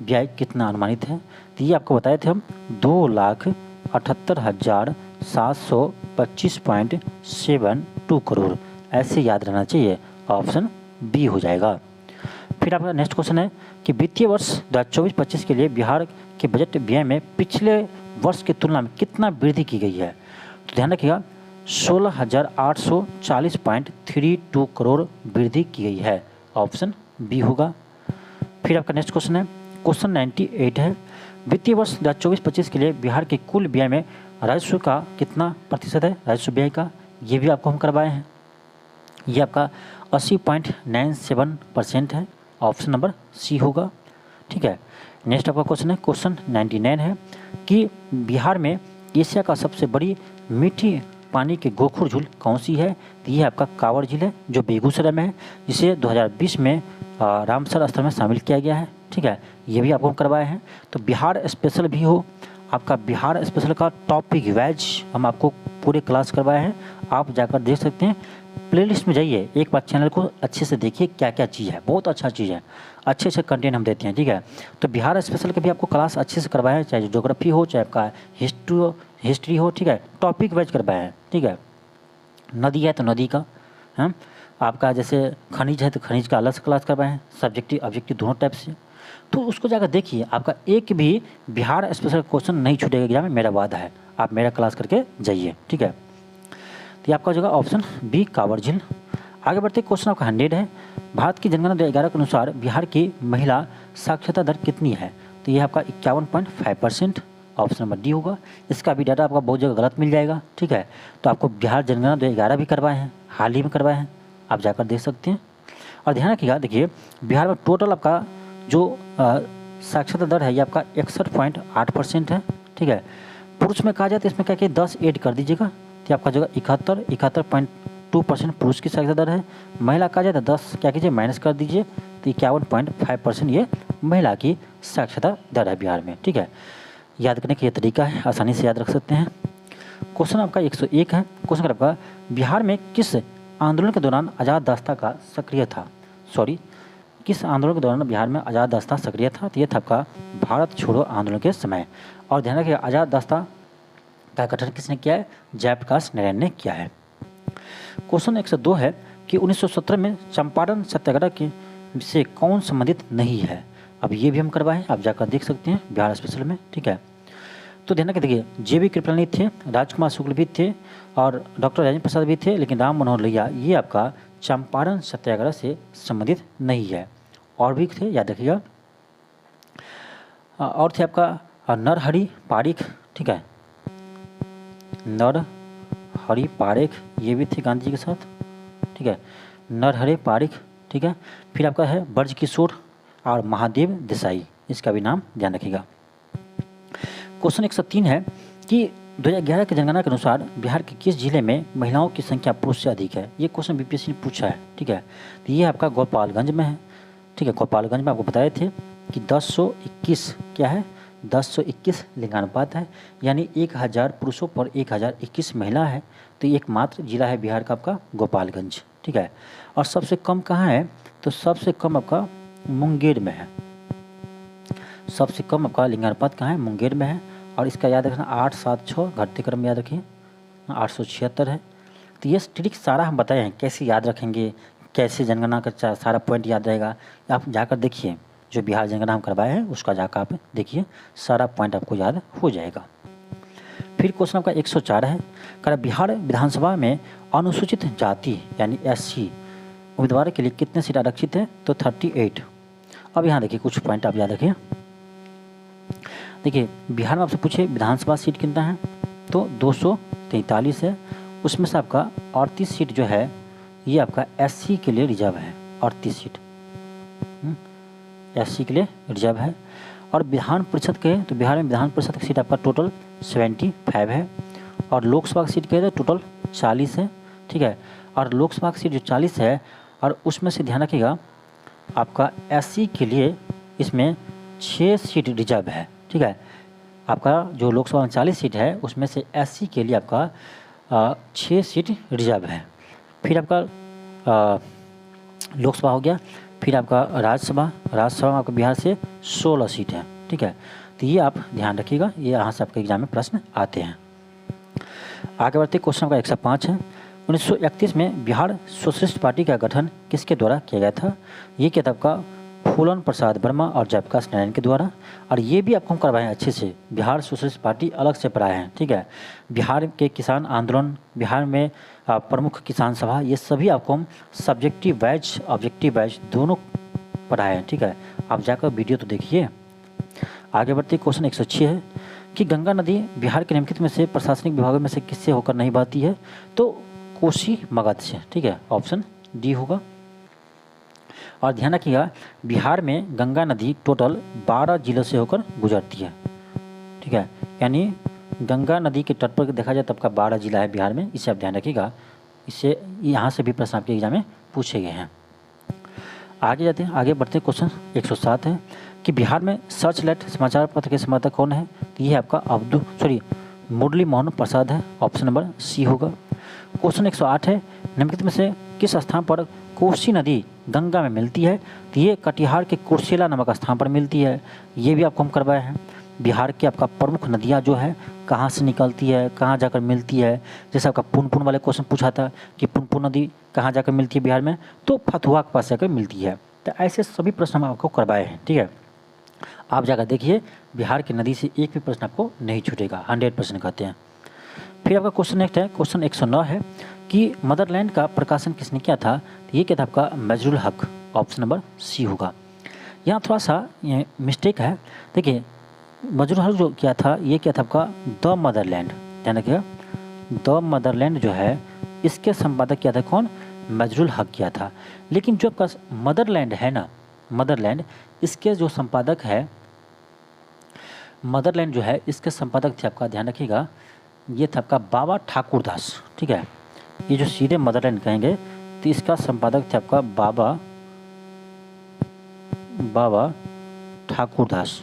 व्यय कितना अनुमानित है, तो ये आपको बताए थे हम 2,78,725.72 करोड़, ऐसे याद रहना चाहिए, ऑप्शन बी हो जाएगा। फिर आपका नेक्स्ट क्वेश्चन है कि वित्तीय वर्ष 2024-25 के लिए बिहार के बजट व्यय में पिछले वर्ष की तुलना में कितना वृद्धि की गई है, तो ध्यान रखिएगा 16,840.32 करोड़ वृद्धि की गई है, ऑप्शन बी होगा। फिर आपका नेक्स्ट क्वेश्चन है क्वेश्चन 98 है वित्तीय वर्ष 2024-25 के लिए बिहार के कुल व्यय में राजस्व का कितना प्रतिशत है, राजस्व व्यय का, ये भी आपको हम करवाए हैं, ये आपका 80.97% है, ऑप्शन नंबर सी होगा, ठीक है। नेक्स्ट आपका क्वेश्चन है क्वेश्चन 99 है कि बिहार में एशिया का सबसे बड़ी मीठी पानी की गोखुर झील कौन सी है, तो ये आपका कांवर झील है, जो बेगूसराय में है, जिसे 2020 में रामसर स्थल में शामिल किया गया है, ठीक है। ये भी आपको हम करवाए हैं। तो बिहार स्पेशल भी हो, आपका बिहार स्पेशल का टॉपिक वाइज हम आपको पूरे क्लास करवाए हैं, आप जाकर देख सकते हैं। प्लेलिस्ट में जाइए, एक बार चैनल को अच्छे से देखिए क्या क्या चीज़ है, बहुत अच्छा चीज़ है, अच्छे अच्छे कंटेंट हम देते हैं, ठीक है। तो बिहार स्पेशल के भी आपको क्लास अच्छे से करवाए हैं, चाहे ज्योग्राफी हो, चाहे आपका हिस्ट्री हो, ठीक है, टॉपिक वाइज करवाए हैं, ठीक है। नदी है तो नदी का, हाँ, आपका जैसे खनिज है तो खनिज का अलग से क्लास करवाए हैं, सब्जेक्टिव ऑब्जेक्टिव दोनों टाइप से। तो उसको जाकर देखिए, आपका एक भी बिहार स्पेशल क्वेश्चन नहीं छूटेगा एग्जाम में, मेरा वादा है, आप मेरा क्लास करके जाइए, ठीक है। तो आपका जगह ऑप्शन बी कांवर झील। आगे बढ़ते क्वेश्चन आपका 100 है भारत की जनगणना 2011 के अनुसार बिहार की महिला साक्षरता दर कितनी है, तो ये आपका 51.5%, ऑप्शन नंबर डी होगा। इसका भी डाटा आपका बहुत जगह गलत मिल जाएगा, ठीक है। तो आपको बिहार जनगणना 2011 भी करवाए हैं, हाल ही में करवाए हैं, आप जाकर देख सकते हैं। और ध्यान रखिएगा, देखिए बिहार में टोटल आपका जो साक्षरता दर है ये आपका 61.8% है, ठीक है। पुरुष में कहा जाए तो इसमें क्या कि 10 ऐड कर दीजिएगा, तो आपका जगह 71.2% पुरुष की साक्षरता दर है। महिला कहा जाए तो 10 क्या कीजिए माइनस कर दीजिए, तो 51.5% ये महिला की साक्षरता दर है बिहार में, ठीक है। याद करने का ये तरीका है, आसानी से याद रख सकते हैं। क्वेश्चन आपका 101 है, क्वेश्चन आपका बिहार में किस आंदोलन के दौरान आज़ाद दास्ता का सक्रिय था, किस आंदोलन के दौरान बिहार में आज़ाद दास्ता सक्रिय था, तो ये था आपका भारत छोड़ो आंदोलन के समय। और ध्यान रखिए, आज़ाद दास्ता का गठन किसने किया है, जयप्रकाश नारायण ने किया है। क्वेश्चन 102 है कि 1917 में चंपारण सत्याग्रह के से कौन संबंधित नहीं है, अब ये भी हम करवाएं, आप जाकर देख सकते हैं बिहार स्पेशल में, ठीक है। तो ध्यान रखिए, देखिए JB कृपलानी थे, राजकुमार शुक्ल भी थे, और डॉक्टर राजेंद्र प्रसाद भी थे, लेकिन राम मनोहर लोहिया ये आपका चंपारण सत्याग्रह से संबंधित नहीं है। और भी थे, याद रखिएगा, और थे आपका नरहरि पारिख, ठीक है, नरहरि पारिख ये भी थे गांधी जी के साथ, ठीक है, नरहरि पारिख, ठीक है। फिर आपका है ब्रज किशोर और महादेव देसाई, इसका भी नाम ध्यान रखिएगा। क्वेश्चन 103 है कि 2011 की जनगणना के अनुसार बिहार के किस जिले में महिलाओं की संख्या पुरुष से अधिक है? ये क्वेश्चन बीपीएससी ने पूछा है, ठीक है। तो ये आपका गोपालगंज में है, ठीक है। गोपालगंज में आपको बताए थे कि 1021 क्या है, 1021 लिंगानुपात है, यानी 1000 पुरुषों पर 1021 महिला है। तो एकमात्र जिला है बिहार का आपका गोपालगंज, ठीक है। और सबसे कम कहाँ है? तो सबसे कम आपका मुंगेर में है। सबसे कम आपका लिंगानुपात कहाँ है? मुंगेर में है। और इसका याद रखना 876 घटते क्रम में याद रखिए, 876 है। तो ये ट्रिक सारा हम बताए हैं, कैसे याद रखेंगे, कैसे जनगणना का सारा पॉइंट याद रहेगा। आप जाकर देखिए, जो बिहार जनगणना हम करवाए हैं उसका जाकर आप देखिए, सारा पॉइंट आपको याद हो जाएगा। फिर क्वेश्चन आपका 104 है, कह बिहार विधानसभा में अनुसूचित जाति यानी SC उम्मीदवार के लिए कितने सीट आरक्षित है? तो 38। अब यहाँ देखिए कुछ पॉइंट आप याद रखिए। देखिए बिहार में आपसे पूछे विधानसभा सीट कितना है? तो 243 है। उसमें से आपका 38 सीट जो है ये आपका SC के लिए रिजर्व है। 38 सीट SC के लिए रिजर्व है। और विधान परिषद के, तो बिहार में विधान परिषद की सीट आपका टोटल 75 है। और लोकसभा की सीट कहे तो टोटल 40 है, ठीक है। और लोकसभा की सीट जो 40 है, और उसमें से ध्यान रखिएगा आपका SC के लिए इसमें 6 सीट रिजर्व है, ठीक है। आपका जो लोकसभा में 40 सीट है उसमें से SC के लिए आपका 6 सीट रिजर्व है। फिर आपका लोकसभा हो गया। फिर आपका राज्यसभा में आपका बिहार से 16 सीट है, ठीक है। तो ये आप ध्यान रखिएगा, ये यहाँ से आपके एग्जाम में प्रश्न आते हैं। आगे बढ़ते क्वेश्चन आपका 105 है, 1931 में बिहार सोशलिस्ट पार्टी का गठन किसके द्वारा किया गया था? ये क्या था आपका फूलन प्रसाद वर्मा और जयप्रकाश नारायण के द्वारा। और ये भी आपको हम करवाए हैं अच्छे से, बिहार सोशलिस्ट पार्टी अलग से पढ़ाए हैं, ठीक है। बिहार के किसान आंदोलन, बिहार में प्रमुख किसान सभा, ये सभी आपको हम सब्जेक्टिव वाइज ऑब्जेक्टिव वाइज दोनों पढ़ाए हैं, ठीक है। आप जाकर वीडियो तो देखिए। आगे बढ़ते क्वेश्चन 106 है कि गंगा नदी बिहार के निम्नलिखित में से प्रशासनिक विभागों में से किससे होकर नहीं बहती है? तो कोसी मगध से, ठीक है। ऑप्शन डी होगा। और ध्यान रखिएगा बिहार में गंगा नदी टोटल 12 जिलों से होकर गुजरती है, ठीक है। यानी गंगा नदी के तट पर देखा जाए तब का 12 जिला है बिहार में, इसे आप ध्यान रखिएगा। इससे यहाँ से भी प्रश्न आपके एग्जाम में पूछे गए हैं। आगे जाते हैं, आगे बढ़ते क्वेश्चन 107 है कि बिहार में सर्च लाइट समाचार पत्र के संपादक कौन है? तो ये आपका मुरली मोहन प्रसाद है। ऑप्शन नंबर सी होगा। क्वेश्चन 108 है, निम्नलिखित में से किस स्थान पर कोसी नदी गंगा में मिलती है? तो ये कटिहार के कुर्सेला नामक स्थान पर मिलती है। ये भी आपको हम करवाए हैं। बिहार की आपका प्रमुख नदियाँ जो है कहाँ से निकलती है, कहाँ जाकर मिलती है। जैसे आपका पुनपुन वाले क्वेश्चन पूछा था कि पुनपुन नदी कहाँ जाकर मिलती है बिहार में? तो फतुहा के पास जाकर मिलती है। तो ऐसे सभी प्रश्न हम आपको करवाए हैं, ठीक है। आप जाकर देखिए, बिहार की नदी से एक भी प्रश्न आपको नहीं छूटेगा, 100% कहते हैं। फिर आपका क्वेश्चन नेक्स्ट है, क्वेश्चन 109 है कि मदरलैंड का प्रकाशन किसने किया था? तो ये क्या था आपका मजरुल हक। ऑप्शन नंबर सी होगा। यहाँ थोड़ा सा ये मिस्टेक है। देखिए मजरुल हक जो किया था ये क्या था आपका द मदरलैंड, ध्यान रखिएगा। द मदरलैंड जो है इसके संपादक क्या था? कौन? मजरुल हक किया था। लेकिन जो आपका मदरलैंड है ना, मदरलैंड, इसके जो संपादक है, मदरलैंड जो है इसके संपादक थे आपका, ध्यान रखिएगा, ये था आपका बाबा ठाकुर दास, ठीक है। ये जो सीधे मदरलैंड कहेंगे तो इसका संपादक थे आपका बाबा ठाकुर दास,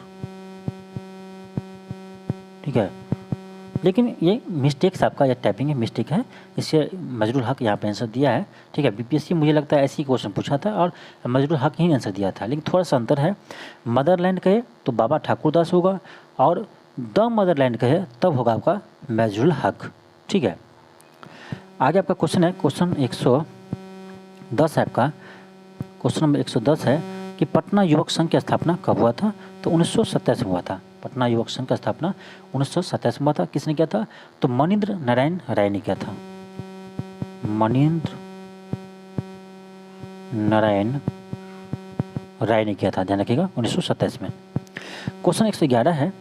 ठीक है। लेकिन ये मिस्टेक आपका, ये टाइपिंग है मिस्टेक है, इससे मजरुल हक यहाँ पे आंसर दिया है, ठीक है। बीपीएससी मुझे लगता है ऐसे ही क्वेश्चन पूछा था और मजरुल हक ही आंसर दिया था, लेकिन थोड़ा सा अंतर है। मदरलैंड कहे तो बाबा ठाकुर दास होगा, और द मदरलैंड कहे तब होगा आपका मजरुल हक, ठीक है। आगे आपका क्वेश्चन है, क्वेश्चन 110 है आपका। क्वेश्चन नंबर 110 है कि पटना युवक संघ की स्थापना कब हुआ था? तो 1927 में हुआ था। पटना युवक संघ का स्थापना 1927 में हुआ था। किसने किया था? तो मनीन्द्र नारायण राय ने किया था। मनीन्द्र नारायण राय ने किया था, ध्यान रखिएगा, 1927 में। क्वेश्चन 111 है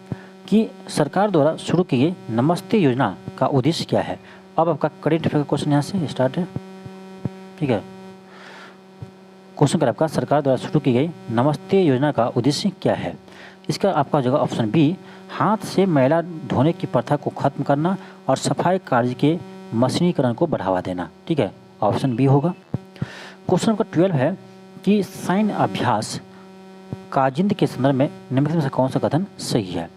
कि सरकार द्वारा शुरू की गई नमस्ते योजना का उद्देश्य क्या है? अब आपका करेंट अफेयर का क्वेश्चन यहाँ से स्टार्ट है, ठीक है। क्वेश्चन कर आपका सरकार द्वारा शुरू की गई नमस्ते योजना का उद्देश्य क्या है? इसका आपका जगह ऑप्शन बी हाथ से मैला धोने की प्रथा को खत्म करना और सफाई कार्य के मशीनीकरण को बढ़ावा देना। ठीक है, ऑप्शन बी होगा। क्वेश्चन नंबर 12 है कि सैन्य अभ्यास काजिंद के संदर्भ में निम्नलिखित में से कौन सा कथन सही है?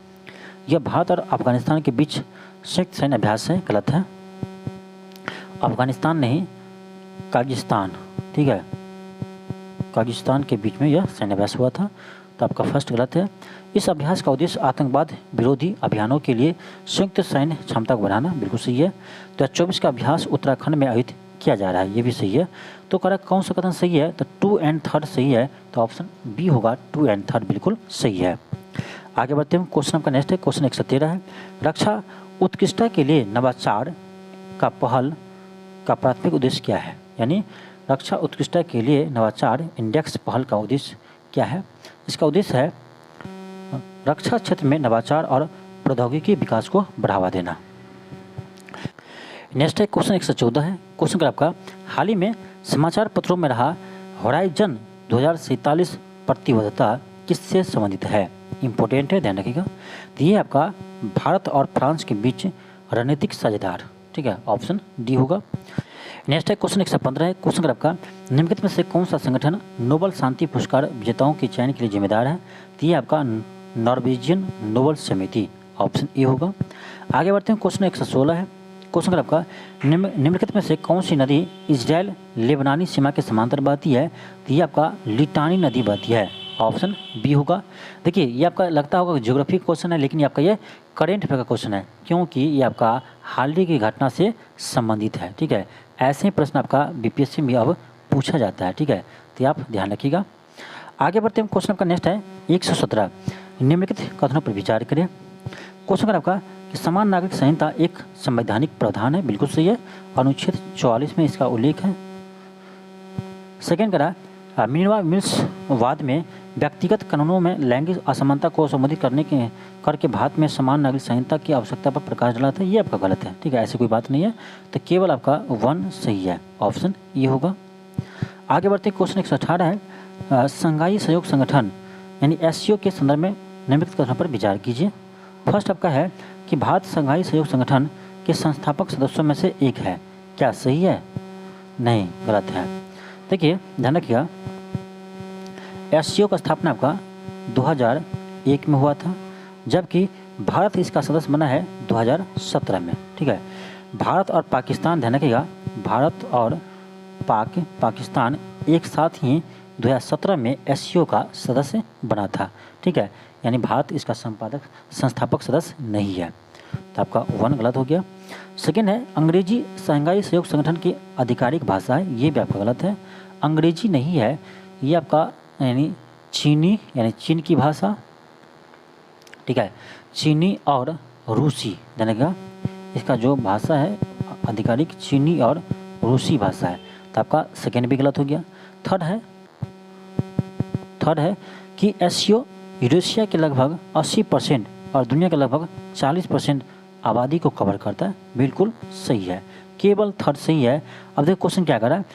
यह भारत और अफगानिस्तान के बीच संयुक्त सैन्य अभ्यास है, गलत है। अफगानिस्तान नहीं, काजिस्तान, ठीक है, काजिस्तान के बीच में यह सैन्य अभ्यास हुआ था, तो आपका फर्स्ट गलत है। इस अभ्यास का उद्देश्य आतंकवाद विरोधी अभियानों के लिए संयुक्त सैन्य क्षमता को बढ़ाना, बिल्कुल सही है। 2024 का अभ्यास उत्तराखंड में आयोजित किया जा रहा है, ये भी सही है। तो करेक्ट कौन सा कथन सही है? तो 2 एंड 3 सही है, तो ऑप्शन बी होगा, 2 एंड 3 बिल्कुल सही है। आगे बढ़ते हैं, क्वेश्चन आपका नेक्स्ट है, क्वेश्चन 113 है। रक्षा उत्कृष्टता के लिए नवाचार का पहल का प्राथमिक उद्देश्य क्या है? यानी रक्षा उत्कृष्टता के लिए नवाचार इंडेक्स पहल का उद्देश्य क्या है? इसका उद्देश्य है रक्षा क्षेत्र में नवाचार और प्रौद्योगिकी विकास को बढ़ावा देना। नेक्स्ट है क्वेश्चन 114 है। क्वेश्चन का आपका हाल ही में समाचार पत्रों में रहा होराइजन 2047 प्रतिबद्धता किससे संबंधित है? इंपॉर्टेंट है, ध्यान रखिएगा। तो ये आपका भारत और फ्रांस के बीच रणनीतिक साझेदार, ठीक है, ऑप्शन डी होगा। नेक्स्ट है क्वेश्चन 115 है। क्वेश्चन का आपका निम्नलिखित में से कौन सा संगठन नोबेल शांति पुरस्कार विजेताओं के चयन के लिए जिम्मेदार है? तो ये आपका नॉर्वेजियन नोबेल समिति, ऑप्शन ए होगा। आगे बढ़ते हैं, क्वेश्चन 116 है। क्वेश्चन का आपका निम्नलिखित में से कौन सी नदी इजराइल लेबनानी सीमा के समांतर बहती है? तो ये आपका लिटानी नदी बहती है, ऑप्शन बी होगा। देखिए ये आपका लगता होगा ज्योग्राफी क्वेश्चन है, लेकिन ये आपका ये करेंट अफेयर का क्वेश्चन है, क्योंकि ये आपका हाल ही की घटना से संबंधित है। ठीक है, ऐसे ही प्रश्न आपका बीपीएससी में अब पूछा जाता है। ठीक है, तो आप ध्यान रखिएगा। आगे बढ़ते हैं, क्वेश्चन आपका नेक्स्ट है 117। निम्नलिखित कथनों पर विचार करें। क्वेश्चन आपका कि समान नागरिक संहिता एक संवैधानिक प्रावधान है, बिल्कुल सही है, अनुच्छेद 44 में इसका उल्लेख है। सेकेंड करा मिनर्वा मिल्स वाद में व्यक्तिगत कानूनों में लैंगिक असमानता को संबोधित करके भारत में समान नागरिक संहिता की आवश्यकता पर प्रकाश डाला था, ये आपका गलत है। ठीक है, ऐसी कोई बात नहीं है, तो केवल आपका 1 सही है, ऑप्शन ये होगा। आगे बढ़ते क्वेश्चन 118 है। संघाई सहयोग संगठन यानी एससीओ के संदर्भ में निम्नलिखित कथनों पर विचार कीजिए। फर्स्ट आपका है कि भारत संघाई सहयोग संगठन के संस्थापक सदस्यों में से एक है, क्या सही है? नहीं, गलत है। देखिए ध्यान रखिएगा, एससीओ का स्थापना आपका 2001 में हुआ था, जबकि भारत इसका सदस्य बना है 2017 में। ठीक है, भारत और पाकिस्तान, ध्यान रखिएगा, भारत और पाकिस्तान एक साथ ही 2017 में एससीओ का सदस्य बना था। ठीक है, यानी भारत इसका संस्थापक सदस्य नहीं है, तो आपका 1 गलत हो गया। सेकेंड है अंग्रेजी संघाई सहयोग संगठन की आधिकारिक भाषा है, ये भी आपका गलत है। अंग्रेजी नहीं है, ये आपका यानी चीनी यानी चीन की भाषा। ठीक है, चीनी और रूसी, ध्यान रखिएगा, इसका जो भाषा है आधिकारिक चीनी और रूसी भाषा है, तो आपका सेकेंड भी गलत हो गया। थर्ड है कि एससीओ यूरेशिया के लगभग 80% और दुनिया के लगभग 40% आबादी को कवर करता है, बिल्कुल सही है, केवल थर्ड सही है। अब देखो क्वेश्चन क्या कर रहा है,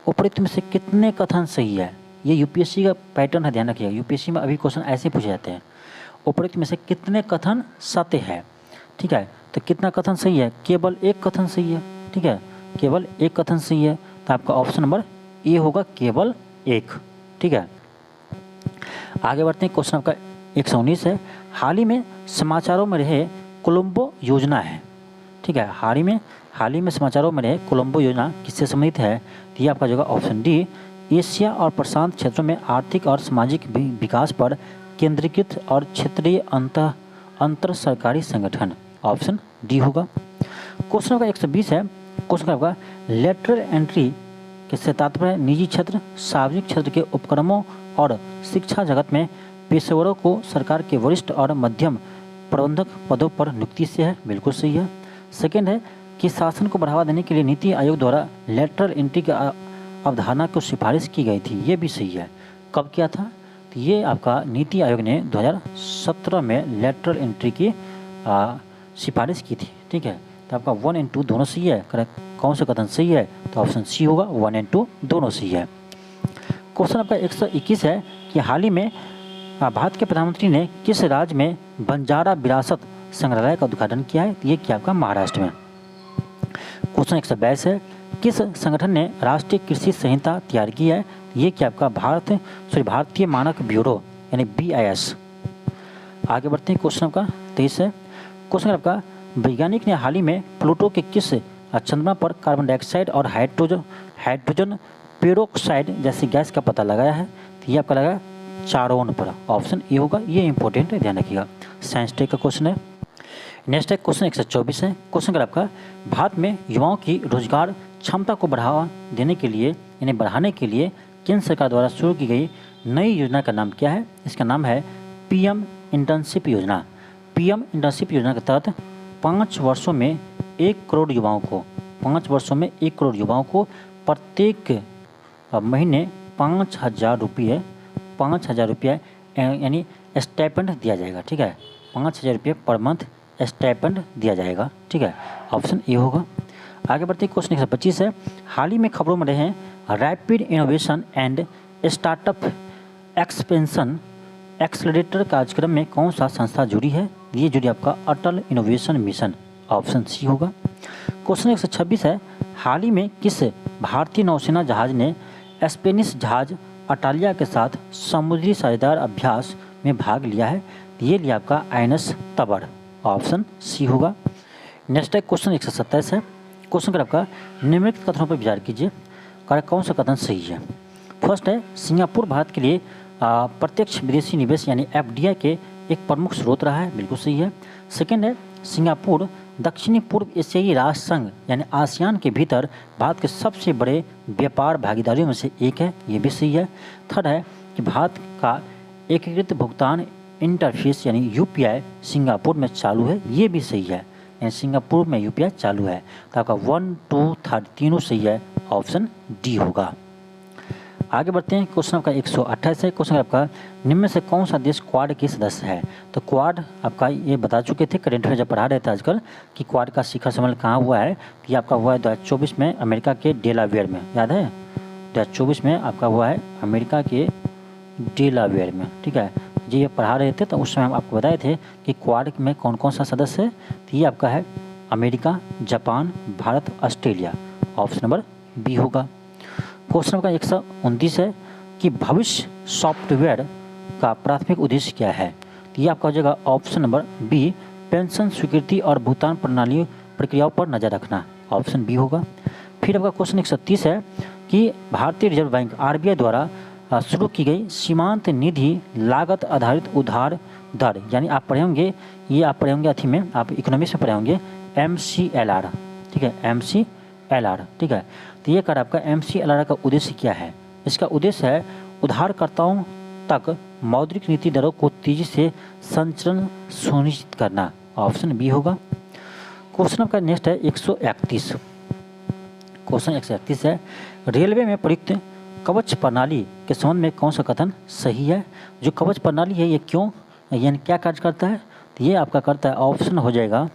उपरोक्त में से कितने कथन सही है? ये यूपीएससी का पैटर्न है, ध्यान रखिएगा, यूपीएससी में अभी क्वेश्चन ऐसे पूछे जाते हैं, उपरोक्त में से कितने कथन सत्य है। ठीक है, तो कितना कथन सही है? केवल एक कथन सही है। ठीक है, केवल एक कथन सही है, तो आपका ऑप्शन नंबर ए होगा, केवल एक। ठीक है, आगे बढ़ते हैं, क्वेश्चन आपका 119 है। हाल ही में समाचारों में रहे कोलंबो योजना है। ठीक है, हाल ही में समाचारों में रहे कोलंबो योजना किससे संबंधित है? तो ये आपका जगह ऑप्शन डी, एशिया और प्रशांत क्षेत्रों में आर्थिक और सामाजिक विकास पर केंद्रीकृत और क्षेत्रीय अंतर सरकारी संगठन, ऑप्शन डी होगा। क्वेश्चन का 120 है। क्वेश्चन का आपका लेटरल एंट्री किससे तात्पर्य? निजी क्षेत्र, सार्वजनिक क्षेत्र के उपक्रमों और शिक्षा जगत में पेशेवरों को सरकार के वरिष्ठ और मध्यम प्रबंधक पदों पर नियुक्ति से है, बिल्कुल सही है। सेकेंड है कि शासन को बढ़ावा देने के लिए नीति आयोग द्वारा लेटरल एंट्री की अवधारणा को सिफारिश की गई थी, ये भी सही है। कब किया था? तो ये आपका नीति आयोग ने 2017 में लेटरल एंट्री की सिफारिश की थी। ठीक है, तो आपका 1 और 2 दोनों सही है। करेक्ट कौन सा कथन सही है? तो ऑप्शन सी होगा, 1 और 2 दोनों सही है। क्वेश्चन आपका 121 है कि हाल ही में भारत के प्रधानमंत्री ने किस राज्य में बंजारा विरासत संग्रहालय का उद्घाटन किया है? ये किया आपका महाराष्ट्र में। क्वेश्चन 122 है, किस संगठन ने राष्ट्रीय कृषि संहिता तैयार की है? ये क्या आपका भारतीय मानक ब्यूरो यानी BIS। आगे बढ़ते हैं, क्वेश्चन आपका 23 है। क्वेश्चन आपका वैज्ञानिक ने हाल ही में प्लूटो के किस चंद्रमा पर कार्बन डाइऑक्साइड और हाइड्रोजन पेरोक्साइड जैसी गैस का पता लगाया है? तो ये आपका लगा चारोन पर, ऑप्शन ए होगा। ये इंपॉर्टेंट है, ध्यान रखिएगा, साइंस टेक का क्वेश्चन है। नेक्स्ट है क्वेश्चन 124 है। क्वेश्चन अगर आपका भारत में युवाओं की रोजगार क्षमता को बढ़ावा देने के लिए यानी बढ़ाने के लिए केंद्र सरकार द्वारा शुरू की गई नई योजना का नाम क्या है? इसका नाम है PM इंटर्नशिप योजना। PM इंटर्नशिप योजना के तहत 5 वर्षों में 1 करोड़ युवाओं को प्रत्येक महीने 5,000 रुपये यानी स्टाइपेंड दिया जाएगा। ठीक है, 5,000 रुपये पर मंथ स्टाइपेंड दिया जाएगा। ठीक है, ऑप्शन ए होगा। आगे बढ़ते हैं, क्वेश्चन 125 है। हाल ही में खबरों में रहे हैं rapid innovation and startup expansion accelerator कार्यक्रम में कौन सा संस्था जुड़ी है? ये जुड़ी आपका अटल इनोवेशन मिशन, ऑप्शन सी होगा। क्वेश्चन 126 है। हाल ही में किस भारतीय नौसेना जहाज ने स्पेनिश जहाज अटालिया के साथ समुद्री साझेदार अभ्यास में भाग लिया है? ये लिया आपका INS तबर, ऑप्शन सी होगा। नेक्स्ट है क्वेश्चन 127 है। क्वेश्चन का आपका निम्नलिखित कथनों पर विचार कीजिए, कार्य कौन सा कथन सही है? फर्स्ट है सिंगापुर भारत के लिए प्रत्यक्ष विदेशी निवेश यानी FDI के एक प्रमुख स्रोत रहा है, बिल्कुल सही है। सेकेंड है सिंगापुर दक्षिणी पूर्व एशियाई राष्ट्र संघ यानी आसियान के भीतर भारत के सबसे बड़े व्यापार भागीदारियों में से एक है, ये भी सही है। थर्ड है कि भारत का एकीकृत भुगतान इंटरफेस यानी UPI सिंगापुर में चालू है, ये भी सही है, यानी सिंगापुर में UPI चालू है। तो आपका 1, 2, 3 तीनों सही है, ऑप्शन डी होगा। आगे बढ़ते हैं, क्वेश्चन आपका 128 है। क्वेश्चन आपका निम्न में से कौन सा देश क्वाड के सदस्य है? तो क्वाड आपका ये बता चुके थे करेंट में जब पढ़ा रहे थे आजकल कि क्वाड का शिखर सम्मेलन कहाँ हुआ है। ये आपका हुआ है 2024 में अमेरिका के डेलावेयर में, याद है 2024 में आपका हुआ है अमेरिका के डेलावेयर में। ठीक है, ये पढ़ा रहे थे तो उस समय हम आपको बताए थे कि क्वाड में कौन कौन सा सदस्य है। तो ये आपका है America, Japan, Bharat, Australia, option number B होगा। क्वेश्चन नंबर 129 है कि भविष्य सॉफ्टवेयर का प्राथमिक उद्देश्य क्या है? तो ये आपका हो जाएगा ऑप्शन नंबर बी, पेंशन स्वीकृति और भुगतान प्रणाली प्रक्रियाओं पर नजर रखना, ऑप्शन बी होगा। फिर आपका क्वेश्चन 130 है कि भारतीय रिजर्व बैंक RBI द्वारा शुरू की गई सीमांत निधि लागत आधारित उधार दर यानी आप पढ़े होंगे, ये आप पढ़े होंगे अथी में, आप इकोनॉमिक्स में पढ़े होंगे MCLR। ठीक है, MCLR। ठीक है, तो ये कर आपका MCLR का उद्देश्य क्या है? इसका उद्देश्य है उधारकर्ताओं तक मौद्रिक नीति दरों को तेजी से संचरण सुनिश्चित करना, ऑप्शन बी होगा। क्वेश्चन आपका नेक्स्ट है 131। क्वेश्चन 131 है रेलवे में प्रयुक्त कवच प्रणाली के संबंध में कौन सा कथन सही है? जो कवच प्रणाली है ये क्यों यानी क्या कार्य करता है? तो ये आपका करता है, ऑप्शन हो जाएगा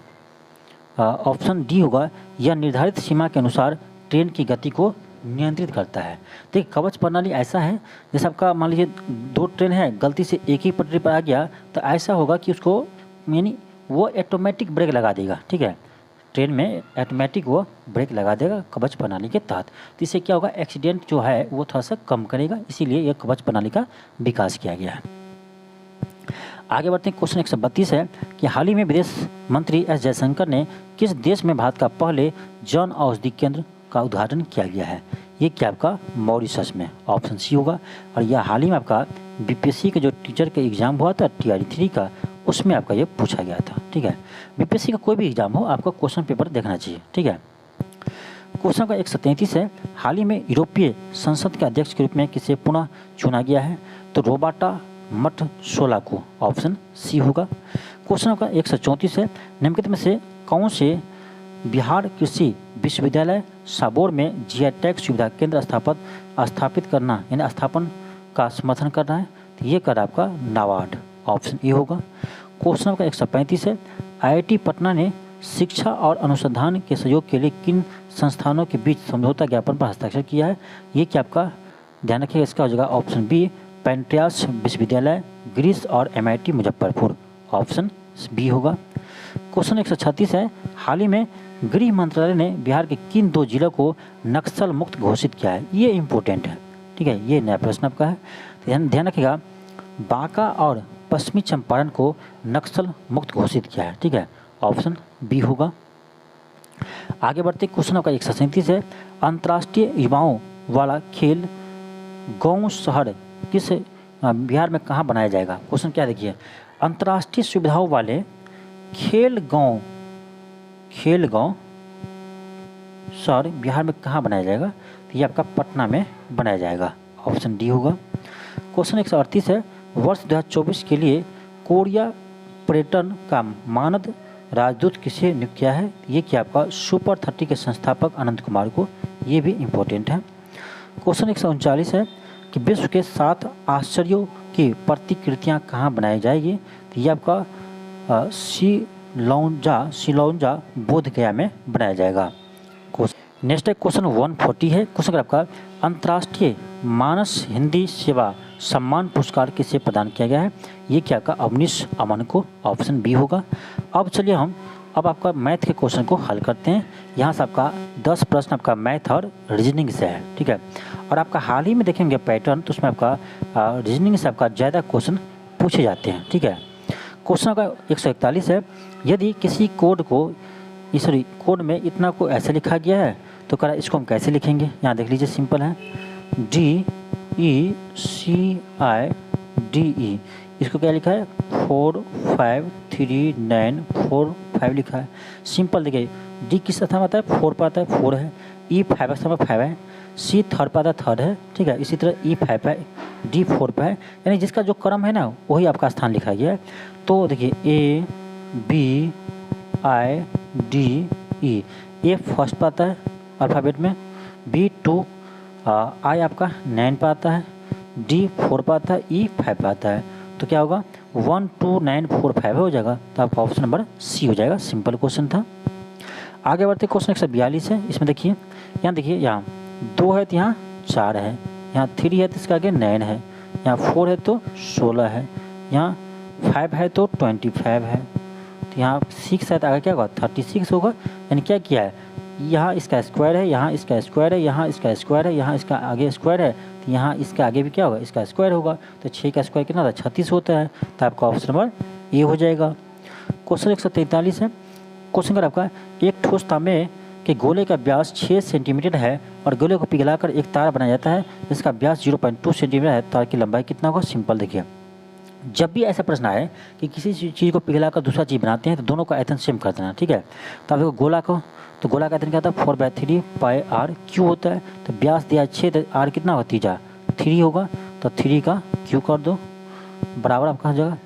ऑप्शन डी होगा, यह निर्धारित सीमा के अनुसार ट्रेन की गति को नियंत्रित करता है। देखिए कवच प्रणाली ऐसा है जैसे आपका मान लीजिए 2 ट्रेन है, गलती से एक ही पटरी पर आ गया तो ऐसा होगा कि उसको यानी वो ऑटोमेटिक ब्रेक लगा देगा। ठीक है, ट्रेन में ऑटोमेटिक वो ब्रेक लगा देगा कवच प्रणाली के तहत। तो इससे क्या होगा, एक्सीडेंट जो है वो थोड़ा सा कम करेगा, इसीलिए यह कवच प्रणाली का विकास किया गया है। आगे बढ़ते हैं, क्वेश्चन 132 है कि हाल ही में विदेश मंत्री S जयशंकर ने किस देश में भारत का पहले जन औषधि केंद्र का उद्घाटन किया गया है? ये क्या आपका मॉरिशस में, ऑप्शन सी होगा। और यह हाल ही में आपका BPSC का जो टीचर का एग्जाम हुआ था TRE3 का, उसमें आपका ये पूछा गया था। ठीक है, BPSC का कोई भी एग्जाम हो आपको क्वेश्चन पेपर देखना चाहिए। ठीक है, क्वेश्चन का 133 है हाल ही में यूरोपीय संसद के अध्यक्ष के रूप में किसे पुनः चुना गया है? तो रोबार्टा मट्सोला को, ऑप्शन सी होगा। क्वेश्चन का 134 है निम्नलिखित में से कौन से बिहार कृषि विश्वविद्यालय साबौर में GI टैग सुविधा केंद्र स्थापित करना यानी स्थापन का समर्थन कर रहा है? तो ये कर आपका नाबार्ड, ऑप्शन ए होगा। क्वेश्चन का 135 है IIT पटना ने शिक्षा और अनुसंधान के सहयोग के लिए किन संस्थानों के बीच समझौता ज्ञापन पर हस्ताक्षर किया है? ये क्या आपका ध्यान रखिएगा, इसका हो जाएगा ऑप्शन बी, पेंट्रियास विश्वविद्यालय ग्रीस और MIT मुजफ्फरपुर, ऑप्शन बी होगा। क्वेश्चन 136 है, हाल ही में गृह मंत्रालय ने बिहार के किन 2 जिलों को नक्सल मुक्त घोषित किया है? ये इम्पोर्टेंट है, ठीक है, ये नया प्रश्न आपका है। ध्यान रखिएगा, बांका और पश्चिमी चंपारण को नक्सल मुक्त घोषित किया है, ठीक है, ऑप्शन बी होगा। आगे बढ़ते क्वेश्चन आपका 137 है, अंतर्राष्ट्रीय युवाओं वाला खेल गांव शहर किस बिहार में कहाँ बनाया जाएगा? क्वेश्चन क्या देखिए, अंतर्राष्ट्रीय सुविधाओं वाले खेल गांव शहर बिहार में कहाँ बनाया जाएगा? तो ये आपका पटना में बनाया जाएगा, ऑप्शन डी होगा। क्वेश्चन 138 है, वर्ष 2024 के लिए कोरिया पर्यटन का मानद राजदूत किसे नियुक्त किया है? ये क्या आपका सुपर 30 के संस्थापक अनंत कुमार को, ये भी इम्पोर्टेंट है। क्वेश्चन 139 है कि विश्व के 7 आश्चर्यों की प्रतिकृतियाँ कहाँ बनाई जाएगी? तो ये आपका शिलौंजा बोध गया में बनाया जाएगा। नेक्स्ट है क्वेश्चन 140 है, क्वेश्चन आपका अंतर्राष्ट्रीय मानस हिंदी सेवा सम्मान पुरस्कार किसे प्रदान किया गया है? ये क्या आपका अवनीश अमन को, ऑप्शन बी होगा। अब चलिए हम आपका मैथ के क्वेश्चन को हल करते हैं। यहाँ से आपका 10 प्रश्न आपका मैथ और रीजनिंग से है, ठीक है, और आपका हाल ही में देखेंगे पैटर्न, तो उसमें आपका रीजनिंग से आपका ज़्यादा क्वेश्चन पूछे जाते हैं, ठीक है। क्वेश्चन का 141 है, यदि किसी कोड कोड में इतना को ऐसे लिखा गया है तो करा इसको हम कैसे लिखेंगे? यहाँ देख लीजिए, सिंपल है, DECIDE, इसको क्या लिखा है 453945 लिखा है। सिंपल देखिए, डी किस स्थान में आता है 4 पर आता है 4 है, E 5 स्थान पर 5 है, C थर्ड पर आता है 3 है, ठीक है, इसी तरह E 5 है, D 4 पर है, यानी जिसका जो क्रम है ना वही आपका स्थान लिखा गया है। तो देखिए ABIDE, A फर्स्ट पर आता है अल्फ़ाबेट में, B 2, I आपका 9 पर आता है, D 4 पर आता है, E 5 पर आता है, तो क्या होगा 12945 हो जाएगा। तो आपका ऑप्शन नंबर सी हो जाएगा। सिंपल क्वेश्चन था। आगे बढ़ते क्वेश्चन 142 है, इसमें देखिए, यहाँ देखिए, यहाँ 2 है तो यहाँ 4 है, यहाँ 3 है तो इसका आगे 9 है, यहाँ 4 है तो 16 है, यहाँ 5 है तो 25 है, तो यहाँ 6 है तो आगे क्या होगा 36 होगा। यानी क्या किया है, यहाँ इसका स्क्वायर है, यहाँ इसका स्क्वायर है, यहाँ इसका स्क्वायर है, यहाँ इसका आगे स्क्वायर है, तो यहाँ इसका आगे भी क्या होगा इसका स्क्वायर होगा। तो 6 का स्क्वायर कितना था 36 होता है, तो आपका ऑप्शन नंबर ए हो जाएगा। क्वेश्चन 143 है, क्वेश्चन का आपका एक ठोस तांबे के गोले का व्यास 6 सेंटीमीटर है और गोले को पिघलाकर एक तार बनाया जाता है जिसका व्यास 0.2 सेंटीमीटर है, तार की लंबाई कितना होगा? सिंपल देखिए, जब भी ऐसा प्रश्न आए कि किसी चीज़ को पिघलाकर दूसरा चीज़ बनाते हैं तो दोनों का आयतन सेम कर देना, ठीक है। तो आप देखो गोला को, तो गोला का आयतन क्या होता है 4/3 पाई r क्यू होता है, तो व्यास दिया 6, तो r कितना होगा तीजा 3 होगा, तो 3 का क्यू कर दो, बराबर आपका हो जाएगा,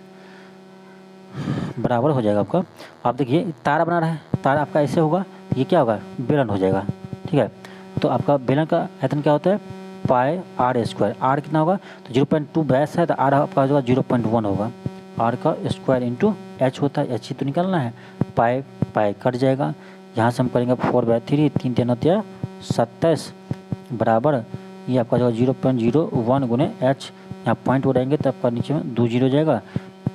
बराबर हो जाएगा आपका। आप देखिए तार बना रहा है, तार आपका ऐसे होगा, ये क्या होगा बेलन हो जाएगा, ठीक है। तो आपका बेलन का आयतन क्या होता है पाई r स्क्वायर, r कितना होगा तो 0.2 व्यास है, तो r आपका हो जाएगा 0.1 होगा, r का स्क्वायर इंटू h होता है, h तो निकालना है, पाई पाई कट जाएगा, यहाँ से हम करेंगे 4/3, 3 3 होता 27 बराबर, ये आपका जो 0.01 गुने h, यहाँ पॉइंट उड़ाएंगे तो आपका नीचे में 2 0 जाएगा,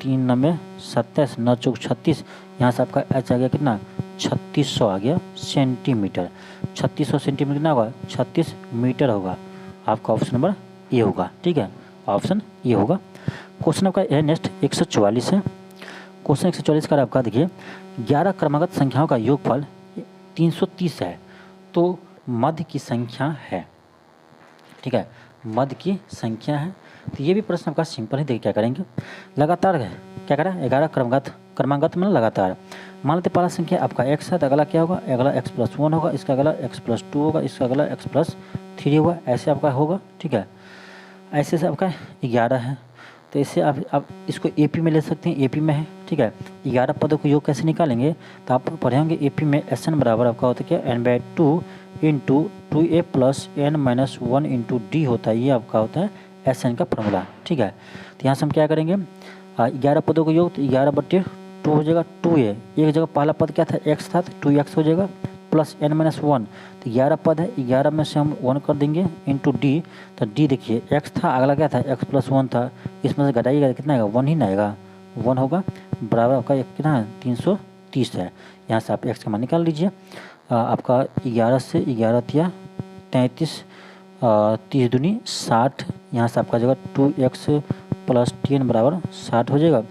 3 9 27 9 चौक 36, यहाँ से आपका h आ गया कितना 3600 आ गया सेंटीमीटर, 3600 सेंटीमीटर कितना होगा 36 मीटर होगा। आपका ऑप्शन नंबर ए होगा, ठीक है, ऑप्शन ए होगा। क्वेश्चन आपका है नेक्स्ट 144 है, क्वेश्चन 144 का आपका देखिए 11 क्रमागत संख्याओं का योगफल 330 है तो मध्य की संख्या है, ठीक है, मध्य की संख्या है। तो ये भी प्रश्न आपका सिंपल है, देखिए क्या करेंगे, लगातार है, क्या करें 11 क्रमागत में लगातार, मान लेते पहला संख्या आपका x है, तो अगला क्या होगा, अगला x+1 होगा, इसका अगला x+2 होगा, इसका अगला x+3 होगा, ऐसे आपका होगा, ठीक है। ऐसे से आपका 11 है, तो इससे आप इसको AP में ले सकते हैं, AP में है, ठीक है। 11 पदों को योग कैसे निकालेंगे, तो आप पढ़ेंगे AP में SN बराबर आपका होता है क्या n/2 into 2a + n-1 into d होता है, ये आपका होता है SN का फॉर्मूला, ठीक है। तो यहाँ से हम क्या करेंगे 11 पदों को योग, तो 11/2 हो जाएगा 2a, एक जगह पहला पद क्या था x था, तो 2x हो जाएगा प्लस n-1, तो 11 पद है, 11 में से हम 1 कर देंगे इंटू d, तो d देखिए x था, अगला क्या था x+1 था, इसमें से घटाइएगा कितना आएगा 1 ही ना आएगा, 1 होगा, बराबर आपका एक कितना है 330 है। यहाँ से आप x का मान निकाल लीजिए। आपका 11 से 11 तिया 33, 30 दूनी 60। यहाँ से आपका जगह 2x प्लस 10 बराबर 60 हो जाएगा।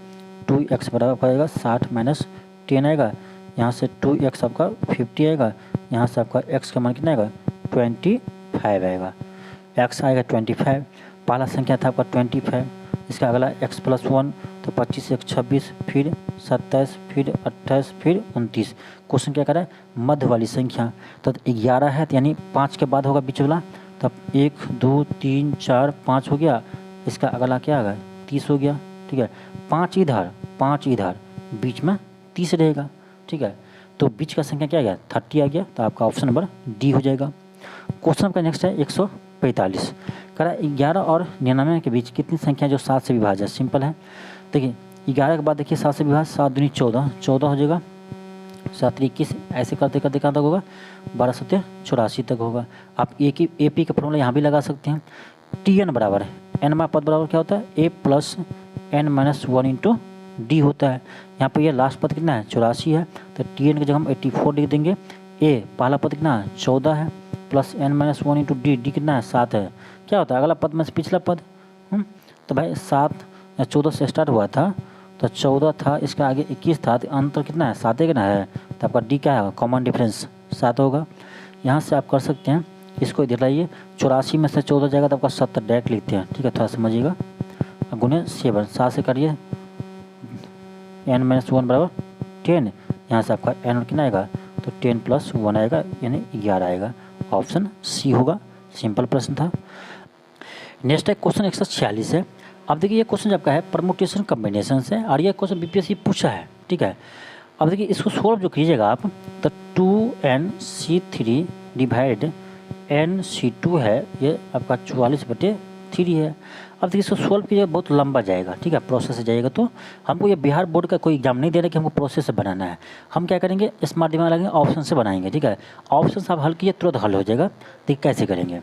2x बराबर आएगा 60 माइनस 10 आएगा। यहाँ से 2x आपका 50 आएगा। यहाँ से आपका x का मान कितना आएगा 25 आएगा। x आएगा 25। पहला संख्या था आपका 25, इसका अगला x प्लस 1 तो 25 एक 26, फिर 27, फिर 28, फिर 29। क्वेश्चन क्या कर रहा है मध्य वाली संख्या। तो 11 है तो यानी 5 के बाद होगा बीच वाला, तब 1 2 3 4 5 हो गया। इसका अगला क्या आ गया 30 हो गया। ठीक है, 5 इधर बीच में 30 रहेगा। ठीक है, तो बीच का संख्या क्या आ गया 30 आ गया। तो आपका ऑप्शन नंबर डी हो जाएगा। क्वेश्चन आपका नेक्स्ट है 145। कह रहा है 11 और 99 के बीच कितनी संख्या जो 7 से विभाज्य है। सिंपल है, देखिए 11 के बाद देखिए 7 से विभाज्य 7 दूनी 14, 14 हो जाएगा। 7 21 ऐसे करते करते कहाँ तक होगा 12 सत्य 84 तक होगा। आप ए पी का फॉर्मूला यहाँ भी लगा सकते हैं। टी एन बराबर है एन में पद बराबर क्या होता है a plus n minus 1 into d होता है। यहाँ पर ये लास्ट पद कितना है 84 है, तो टी एन की जगह हम 84 लिख देंगे। ए पहला पद कितना है 14 है, plus n minus 1 into d, d कितना है 7 है। क्या होता है अगला पद में से पिछला पद। तो भाई 7 या 14 से स्टार्ट हुआ था, तो 14 था, इसका आगे 21 था, तो अंतर कितना है 7 है कि ना है। तो आपका डी क्या है कॉमन डिफरेंस 7 होगा। यहाँ से आप कर सकते हैं, इसको इधर लाइए, 84 में से 14 जाएगा तो आपका 70 डायरेक्ट लिखते हैं। ठीक है, थोड़ा समझिएगा। गुने 7, 7 से करिए एन माइनस 1 बराबर 10। यहाँ से आपका एन कितना आएगा तो 10 प्लस 1 आएगा यानी 11 आएगा। ऑप्शन सी होगा। सिंपल प्रश्न था। नेक्स्ट है क्वेश्चन 146 है। अब देखिए ये क्वेश्चन आपका है परमुटेशन कम्बिनेशन से, और ये क्वेश्चन बीपीएससी पूछा है। ठीक है, अब देखिए इसको सोल्व जो कीजिएगा आप, तो 2nc3 डिवाइड nc2 है, ये आपका 44/3 है। अब देखिए इसको सोल्व कीजिएगा, बहुत लंबा जाएगा। ठीक है, प्रोसेस से जाएगा। तो हमको ये बिहार बोर्ड का कोई एग्जाम नहीं दे रहा कि हमको प्रोसेस से बनाना है। हम क्या करेंगे स्मार्ट दिमाग लगेंगे, ऑप्शन से बनाएंगे। ठीक है, ऑप्शन से आप हल कीजिए तुरंत हल हो जाएगा। देखिए कैसे करेंगे।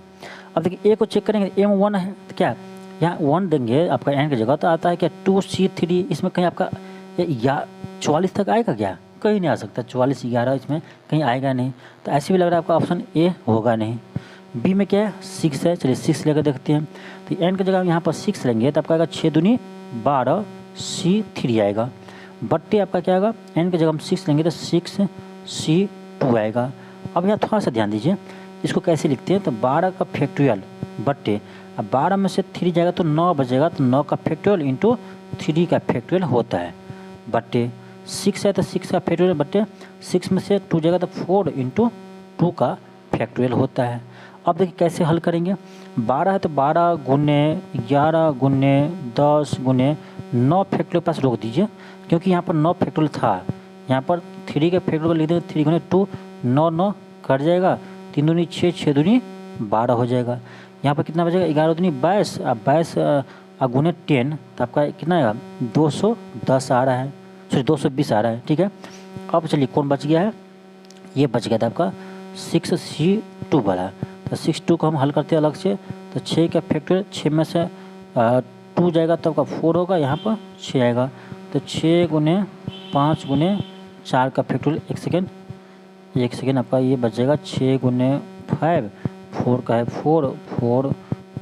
अब देखिए ए को चेक करेंगे, एम 1 है तो क्या यहाँ 1 देंगे आपका एन की जगह, तो आता है क्या 2c3। इसमें कहीं आपका या 44 तक आएगा क्या, कहीं नहीं आ सकता। 44 11 इसमें कहीं आएगा नहीं, तो ऐसे भी लग रहा है आपका ऑप्शन ए होगा नहीं। बी में क्या है 6 है, चलिए 6 लेकर देखते हैं। तो एन की जगह यहाँ पर 6 लेंगे तो आपका आएगा 6 दूनी 12 c3 आएगा। बट्टे आपका क्या आएगा एन की जगह हम 6 लेंगे तो 6 c2 आएगा। अब यहाँ थोड़ा सा ध्यान दीजिए, इसको कैसे लिखते हैं, तो 12 का फैक्टोरियल बट्टे, अब 12 में से 3 जाएगा तो 9 बचेगा, तो 9 का फैक्टोरियल इंटू 3 का फैक्टोरियल होता है बट्टे 6 है तो 6 का फैक्टोरियल बट्टे 6 में से 2 जाएगा तो 4 इंटू 2 का फैक्टोरियल होता है। अब देखिए कैसे हल करेंगे। 12 है तो 12 गुने 11 गुने 10 गुने 9 फैक्टोरियल पास रोक दीजिए, क्योंकि यहाँ पर 9 फैक्टोरियल था। यहाँ पर 3 का फैक्टोरियल लिख देंगे, 3 गुने 2 9 9 कट जाएगा, 3 दूनी 6 6 दूनी 12 हो जाएगा। यहाँ पर कितना बचेगा 11 दूनी 22, अब 22 गुने 10 तो आपका कितना आएगा 210 आ रहा है, सॉरी 220 आ रहा है। ठीक है, अब चलिए कौन बच गया है, ये बच गया था आपका 6c2 वाला। तो 6 को हम हल करते हैं अलग से, तो 6 का फैक्टोरियल 6 में से 2 जाएगा तो आपका 4 होगा, यहाँ पर 6 आएगा, तो 6 गुने 5 गुने 4 का फैक्टोरियल, एक सेकेंड आपका ये बच जाएगा 6 गुने 5 4 का है 4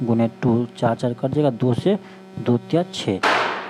गुने 2 4 4 कट जाएगा, 2 से 2 तिया 6,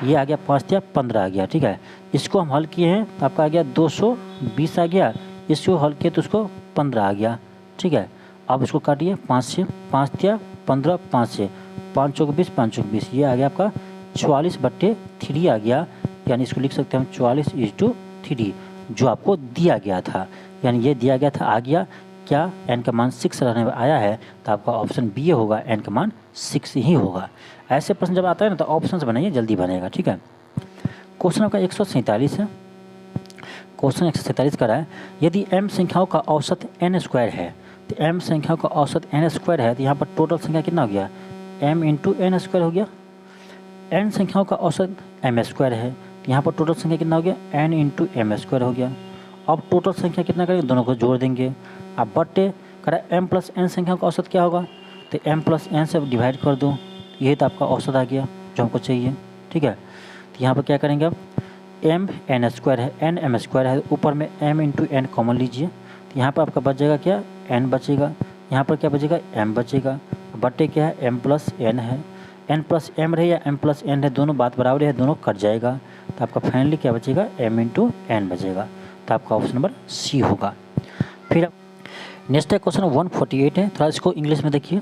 ये आ गया 5 तिया 15 आ गया। ठीक है, इसको हम हल किए हैं तो आपका आ गया 220 आ गया, इसको हल किए तो उसको 15 आ गया। ठीक है, अब इसको काटिए 5 से, 5 तिया 15, 5 से 5 चौक 20, 5 चौक 20, ये आ गया आपका 44/3 आ गया। यानी इसको लिख सकते हैं हम 44:3 जो आपको दिया गया था, यानी ये दिया गया था आ गया क्या एन का मान 6 रहने में आया है, तो आपका ऑप्शन बी होगा, एन का मान 6 ही होगा। ऐसे प्रश्न जब आता है ना तो ऑप्शन से बनाइए, जल्दी बनेगा। ठीक है, क्वेश्चन आपका 147 है। क्वेश्चन 147 का है यदि m संख्याओं का औसत n² है, तो m संख्याओं का औसत n² है, तो यहाँ पर टोटल संख्या कितना हो गया m इंटू n² हो गया। n संख्याओं का औसत m² है, तो यहाँ पर टोटल संख्या कितना हो गया n इंटू m² हो गया। अब टोटल संख्या कितना करेंगे, दोनों को जोड़ देंगे। अब बट्टे करा m प्लस n संख्या का औसत क्या होगा, तो m प्लस n से डिवाइड कर दो, यही तो आपका औसत आ गया जो हमको चाहिए। ठीक है, तो यहाँ पर क्या करेंगे अब एम एन स्क्वायर है, एन एम स्क्वायर है, ऊपर में एम इंटू एन कॉमन लीजिए, तो यहाँ पर आपका बच जाएगा क्या, एन बचेगा, यहाँ पर क्या बचेगा, एम बचेगा, बटे क्या है, एम प्लस एन है, एन प्लस एम रहे या एम प्लस एन है, दोनों बात बराबर है, दोनों कट जाएगा, तो आपका फाइनली क्या बचेगा, एम इंटू एन बचेगा, तो आपका ऑप्शन नंबर सी होगा। फिर नेक्स्ट है क्वेश्चन 148 है, थोड़ा इसको इंग्लिश में देखिए।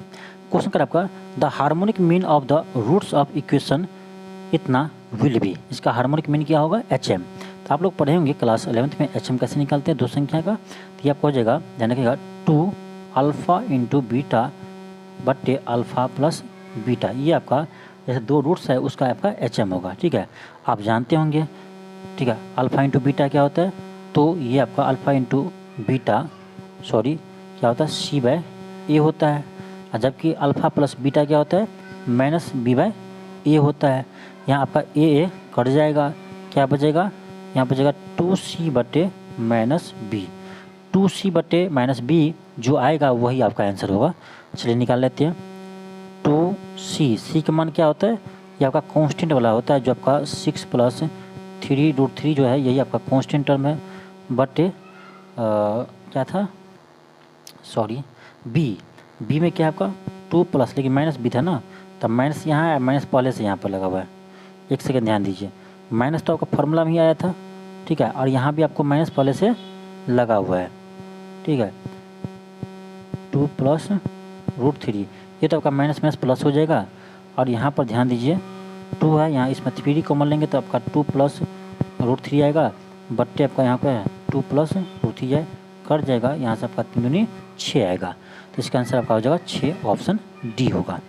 क्वेश्चन कर आपका the harmonic mean of the roots of equation इतना विल बी, इसका हार्मोनिक मीन क्या होगा, एच एम। तो आप लोग पढ़े होंगे क्लास 11th में एच एम कैसे निकालते हैं दो संख्या का, तो ये आपको हो जाएगा, ध्यान रखिएगा 2 अल्फ़ा इंटू बीटा बट्टे अल्फ़ा प्लस बीटा, ये आपका जैसे दो रूट्स है उसका आपका एच एम होगा, ठीक है, आप जानते होंगे, ठीक है। अल्फ़ा इंटू बीटा क्या होता है, तो ये आपका अल्फ़ा इंटू बीटा क्या होता है, सी बाय ए होता है, और जबकि अल्फ़ा प्लस बीटा क्या होता है, माइनस बी बाय ए होता है। यहाँ आपका ए कट जाएगा, क्या बचेगा, यहाँ बचेगा 2c बटे माइनस बी, 2c बटे माइनस बी जो आएगा वही आपका आंसर होगा। चलिए निकाल लेते हैं, 2c का मान क्या होता है, ये आपका कांस्टेंट वाला होता है, जो आपका 6 प्लस 3√3 जो है यही आपका कांस्टेंट टर्म है, बटे क्या था, बी में क्या है आपका 2 प्लस, लेकिन माइनस बी था ना, तब माइनस यहाँ है, माइनस पहले से यहाँ पर लगा हुआ है, एक सेकेंड ध्यान दीजिए, माइनस तो आपका फॉर्मूला में ही आया था, ठीक है, और यहाँ भी आपको माइनस पहले से लगा हुआ है, ठीक है, 2 प्लस √3, ये तो आपका माइनस माइनस प्लस हो जाएगा, और यहाँ पर ध्यान दीजिए 2 है, यहाँ इसमें 3 कॉमन लेंगे तो आपका 2 प्लस √3 आएगा, बट्टे आपका यहाँ पर 2 प्लस √3 है, कट जाएगा, यहाँ से आपका 3 दूनी 6 आएगा, तो इसका आंसर आपका हो जाएगा 6, ऑप्शन डी होगा।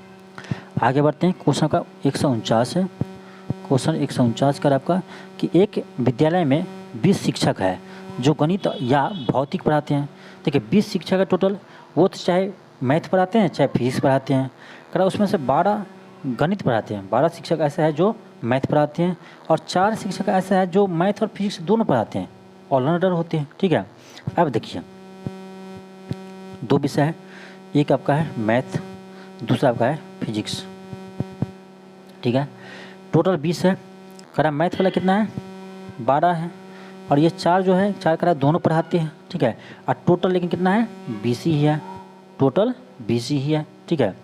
आगे बढ़ते हैं, क्वेश्चन का 149 है, क्वेश्चन 149 कर आपका कि एक विद्यालय में 20 शिक्षक है जो गणित या भौतिक पढ़ाते हैं। देखिए 20 शिक्षक है टोटल, वो तो चाहे मैथ पढ़ाते हैं चाहे फिजिक्स पढ़ाते हैं, करा उसमें से 12 गणित पढ़ाते हैं, 12 शिक्षक ऐसे है जो मैथ पढ़ाते हैं, और 4 शिक्षक ऐसे है जो मैथ और फिजिक्स दोनों पढ़ाते हैं, ऑलराउंडर होते हैं, ठीक है। अब देखिए 2 विषय है, एक आपका है मैथ, दूसरा आपका है फिजिक्स, ठीक है, टोटल 20 है, करा मैथ वाला कितना है 12 है, और ये 4 जो है 4 करा दोनों पढ़ाते हैं, ठीक है, और टोटल लेकिन कितना है 20 ही है, टोटल 20 ही है, ठीक है।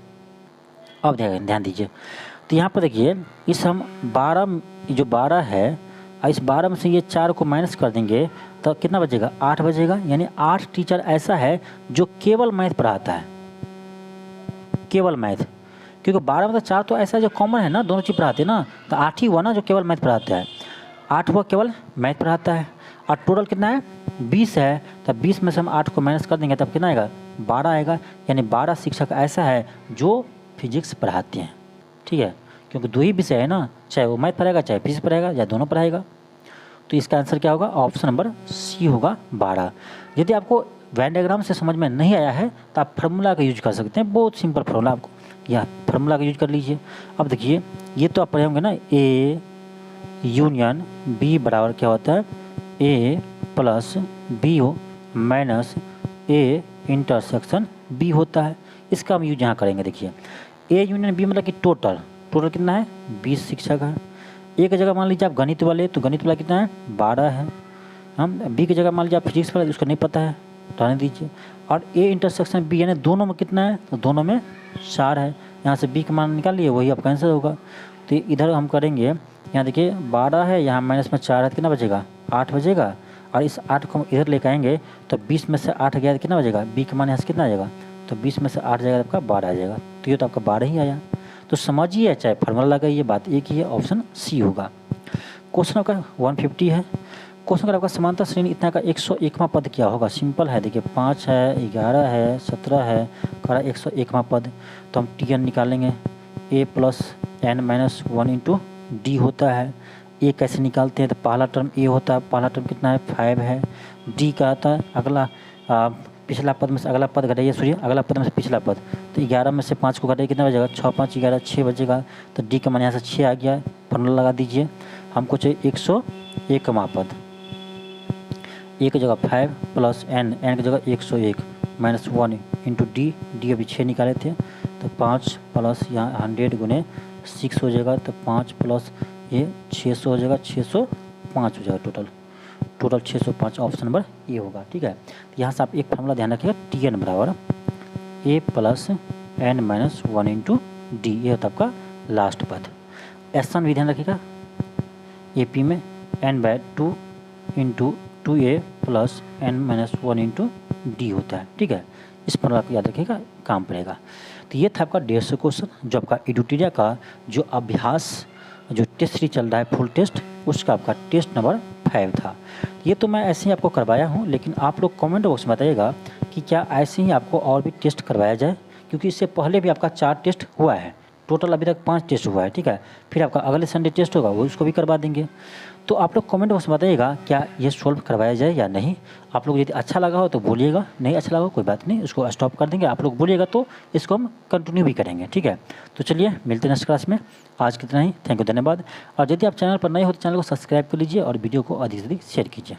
अब ध्यान दीजिए, तो यहाँ पर देखिए इस हम 12 जो 12 है, और इस 12 में से ये 4 को माइनस कर देंगे तो कितना बचेगा, 8 बचेगा, यानी 8 टीचर ऐसा है जो केवल मैथ पढ़ाता है, केवल मैथ, क्योंकि 12 में तो 4 तो ऐसा है जो कॉमन है ना, दोनों चीज़ पढ़ाते हैं ना, तो 8 ही हुआ ना जो केवल मैथ पढ़ाता है, 8 हुआ केवल मैथ पढ़ाता है, और टोटल कितना है 20 है, तब 20 में से हम 8 को माइनस कर देंगे तब कितना आएगा 12 आएगा, यानी 12 शिक्षक ऐसा है जो फिजिक्स पढ़ाते हैं, ठीक है, क्योंकि 2 ही विषय है ना, चाहे वो मैथ पढ़ाएगा चाहे फिजिक्स पढ़ाएगा या दोनों पढ़ाएगा, तो इसका आंसर क्या होगा, ऑप्शन नंबर सी होगा 12। यदि आपको वेन डायग्राम से समझ में नहीं आया है तो आप फार्मूला का यूज कर सकते हैं, बहुत सिंपल फार्मूला, आपको या फार्मूला का यूज कर लीजिए। अब देखिए ये तो आप पढ़े होंगे ना, ए यूनियन बी बराबर क्या होता है, ए प्लस बी हो माइनस ए इंटरसेक्शन बी होता है, इसका हम यूज यहाँ करेंगे। देखिए ए यूनियन बी मतलब कि टोटल कितना है 20 शिक्षक है, ए की जगह मान लीजिए आप गणित वाले, तो गणित वाला कितना है 12 है, हम बी की जगह मान लीजिए आप फिजिक्स वाले, उसको नहीं पता है रहने दीजिए, और ए इंटरसेक्शन बी यानी दोनों में कितना है, तो दोनों में 4 है, यहाँ से बी का मान निकाल लिए वही आपका आंसर होगा। तो इधर हम करेंगे, यहाँ देखिए 12 है, यहाँ माइनस में 4 है, कितना बचेगा 8 बचेगा, और इस 8 को हम इधर लेकर आएंगे तो 20 में से 8 गया तो कितना बचेगा, बी का मान यहाँ से कितना आ जाएगा, तो 20 में से 8 जाएगा आपका 12 आ जाएगा, तो ये तो आपका 12 ही आया। तो समझिए चाहे फार्मूला लगाइए, बात एक ही है, ऑप्शन सी होगा। क्वेश्चन आपका 150 है, क्वेश्चन आपका समांतर श्रेणी इतना का 101वां पद क्या होगा। सिंपल है, देखिए 5 है, 11 है, 17 है, करा 101वां पद, तो हम टी एन निकालेंगे, a plus n minus 1 into d होता है। ए कैसे निकालते हैं, तो पहला टर्म ए होता है, पहला टर्म कितना है 5 है, डी का आता है अगला पिछला पद में से अगला पद घटाइए, सुनिए अगला पद में से पिछला पद, तो 11 में से 5 को घटाइए कितना बचेगा, 6 5 11 6 बचेगा, तो डी का मान यहाँ से 6 आ गया, फॉर्मूला लगा दीजिए, हमको चाहिए 101वां पद, ए की जगह 5 प्लस एन की जगह 101 माइनस 1 इंटू डी अभी 6 निकाले थे, तो 5 प्लस यहाँ 100 गुने 6 हो जाएगा, तो 5 प्लस ये 600 हो जाएगा, 605 हो जाएगा टोटल 605 ऑप्शन नंबर ए होगा। ठीक है, तो यहाँ से आप एक फार्मूला ध्यान रखिएगा, Tn बराबर a plus n minus 1 into D, ये होता है आपका लास्ट पद। S1 भी ध्यान रखिएगा, AP में n/2 into 2a plus n minus 1 into d होता है। ठीक है, इस पर आप याद रखिएगा, काम पड़ेगा। तो ये था आपका 150 क्वेश्चन, जो आपका एडुटेरिया का जो अभ्यास जो टेस्ट 3 चल रहा है फुल टेस्ट, उसका आपका टेस्ट नंबर 5 था। ये तो मैं ऐसे ही आपको करवाया हूँ, लेकिन आप लोग कमेंट बॉक्स में बताइएगा कि क्या ऐसे ही आपको और भी टेस्ट करवाया जाए, क्योंकि इससे पहले भी आपका 4 टेस्ट हुआ है, टोटल अभी तक 5 टेस्ट हुआ है। ठीक है, फिर आपका अगले संडे टेस्ट होगा, वो उसको भी करवा देंगे। तो आप लोग कमेंट बॉक्स में बताइएगा क्या ये सॉल्व करवाया जाए या नहीं। आप लोग यदि अच्छा लगा हो तो बोलिएगा, नहीं अच्छा लगा हो कोई बात नहीं, उसको स्टॉप कर देंगे। आप लोग बोलिएगा तो इसको हम कंटिन्यू भी करेंगे। ठीक है, तो चलिए मिलते हैं नेक्स्ट क्लास में। आज कितना ही, थैंक यू, धन्यवाद। और यदि आप चैनल पर नए हो तो चैनल को सब्सक्राइब कर लीजिए और वीडियो को अधिक से अधिक शेयर कीजिए।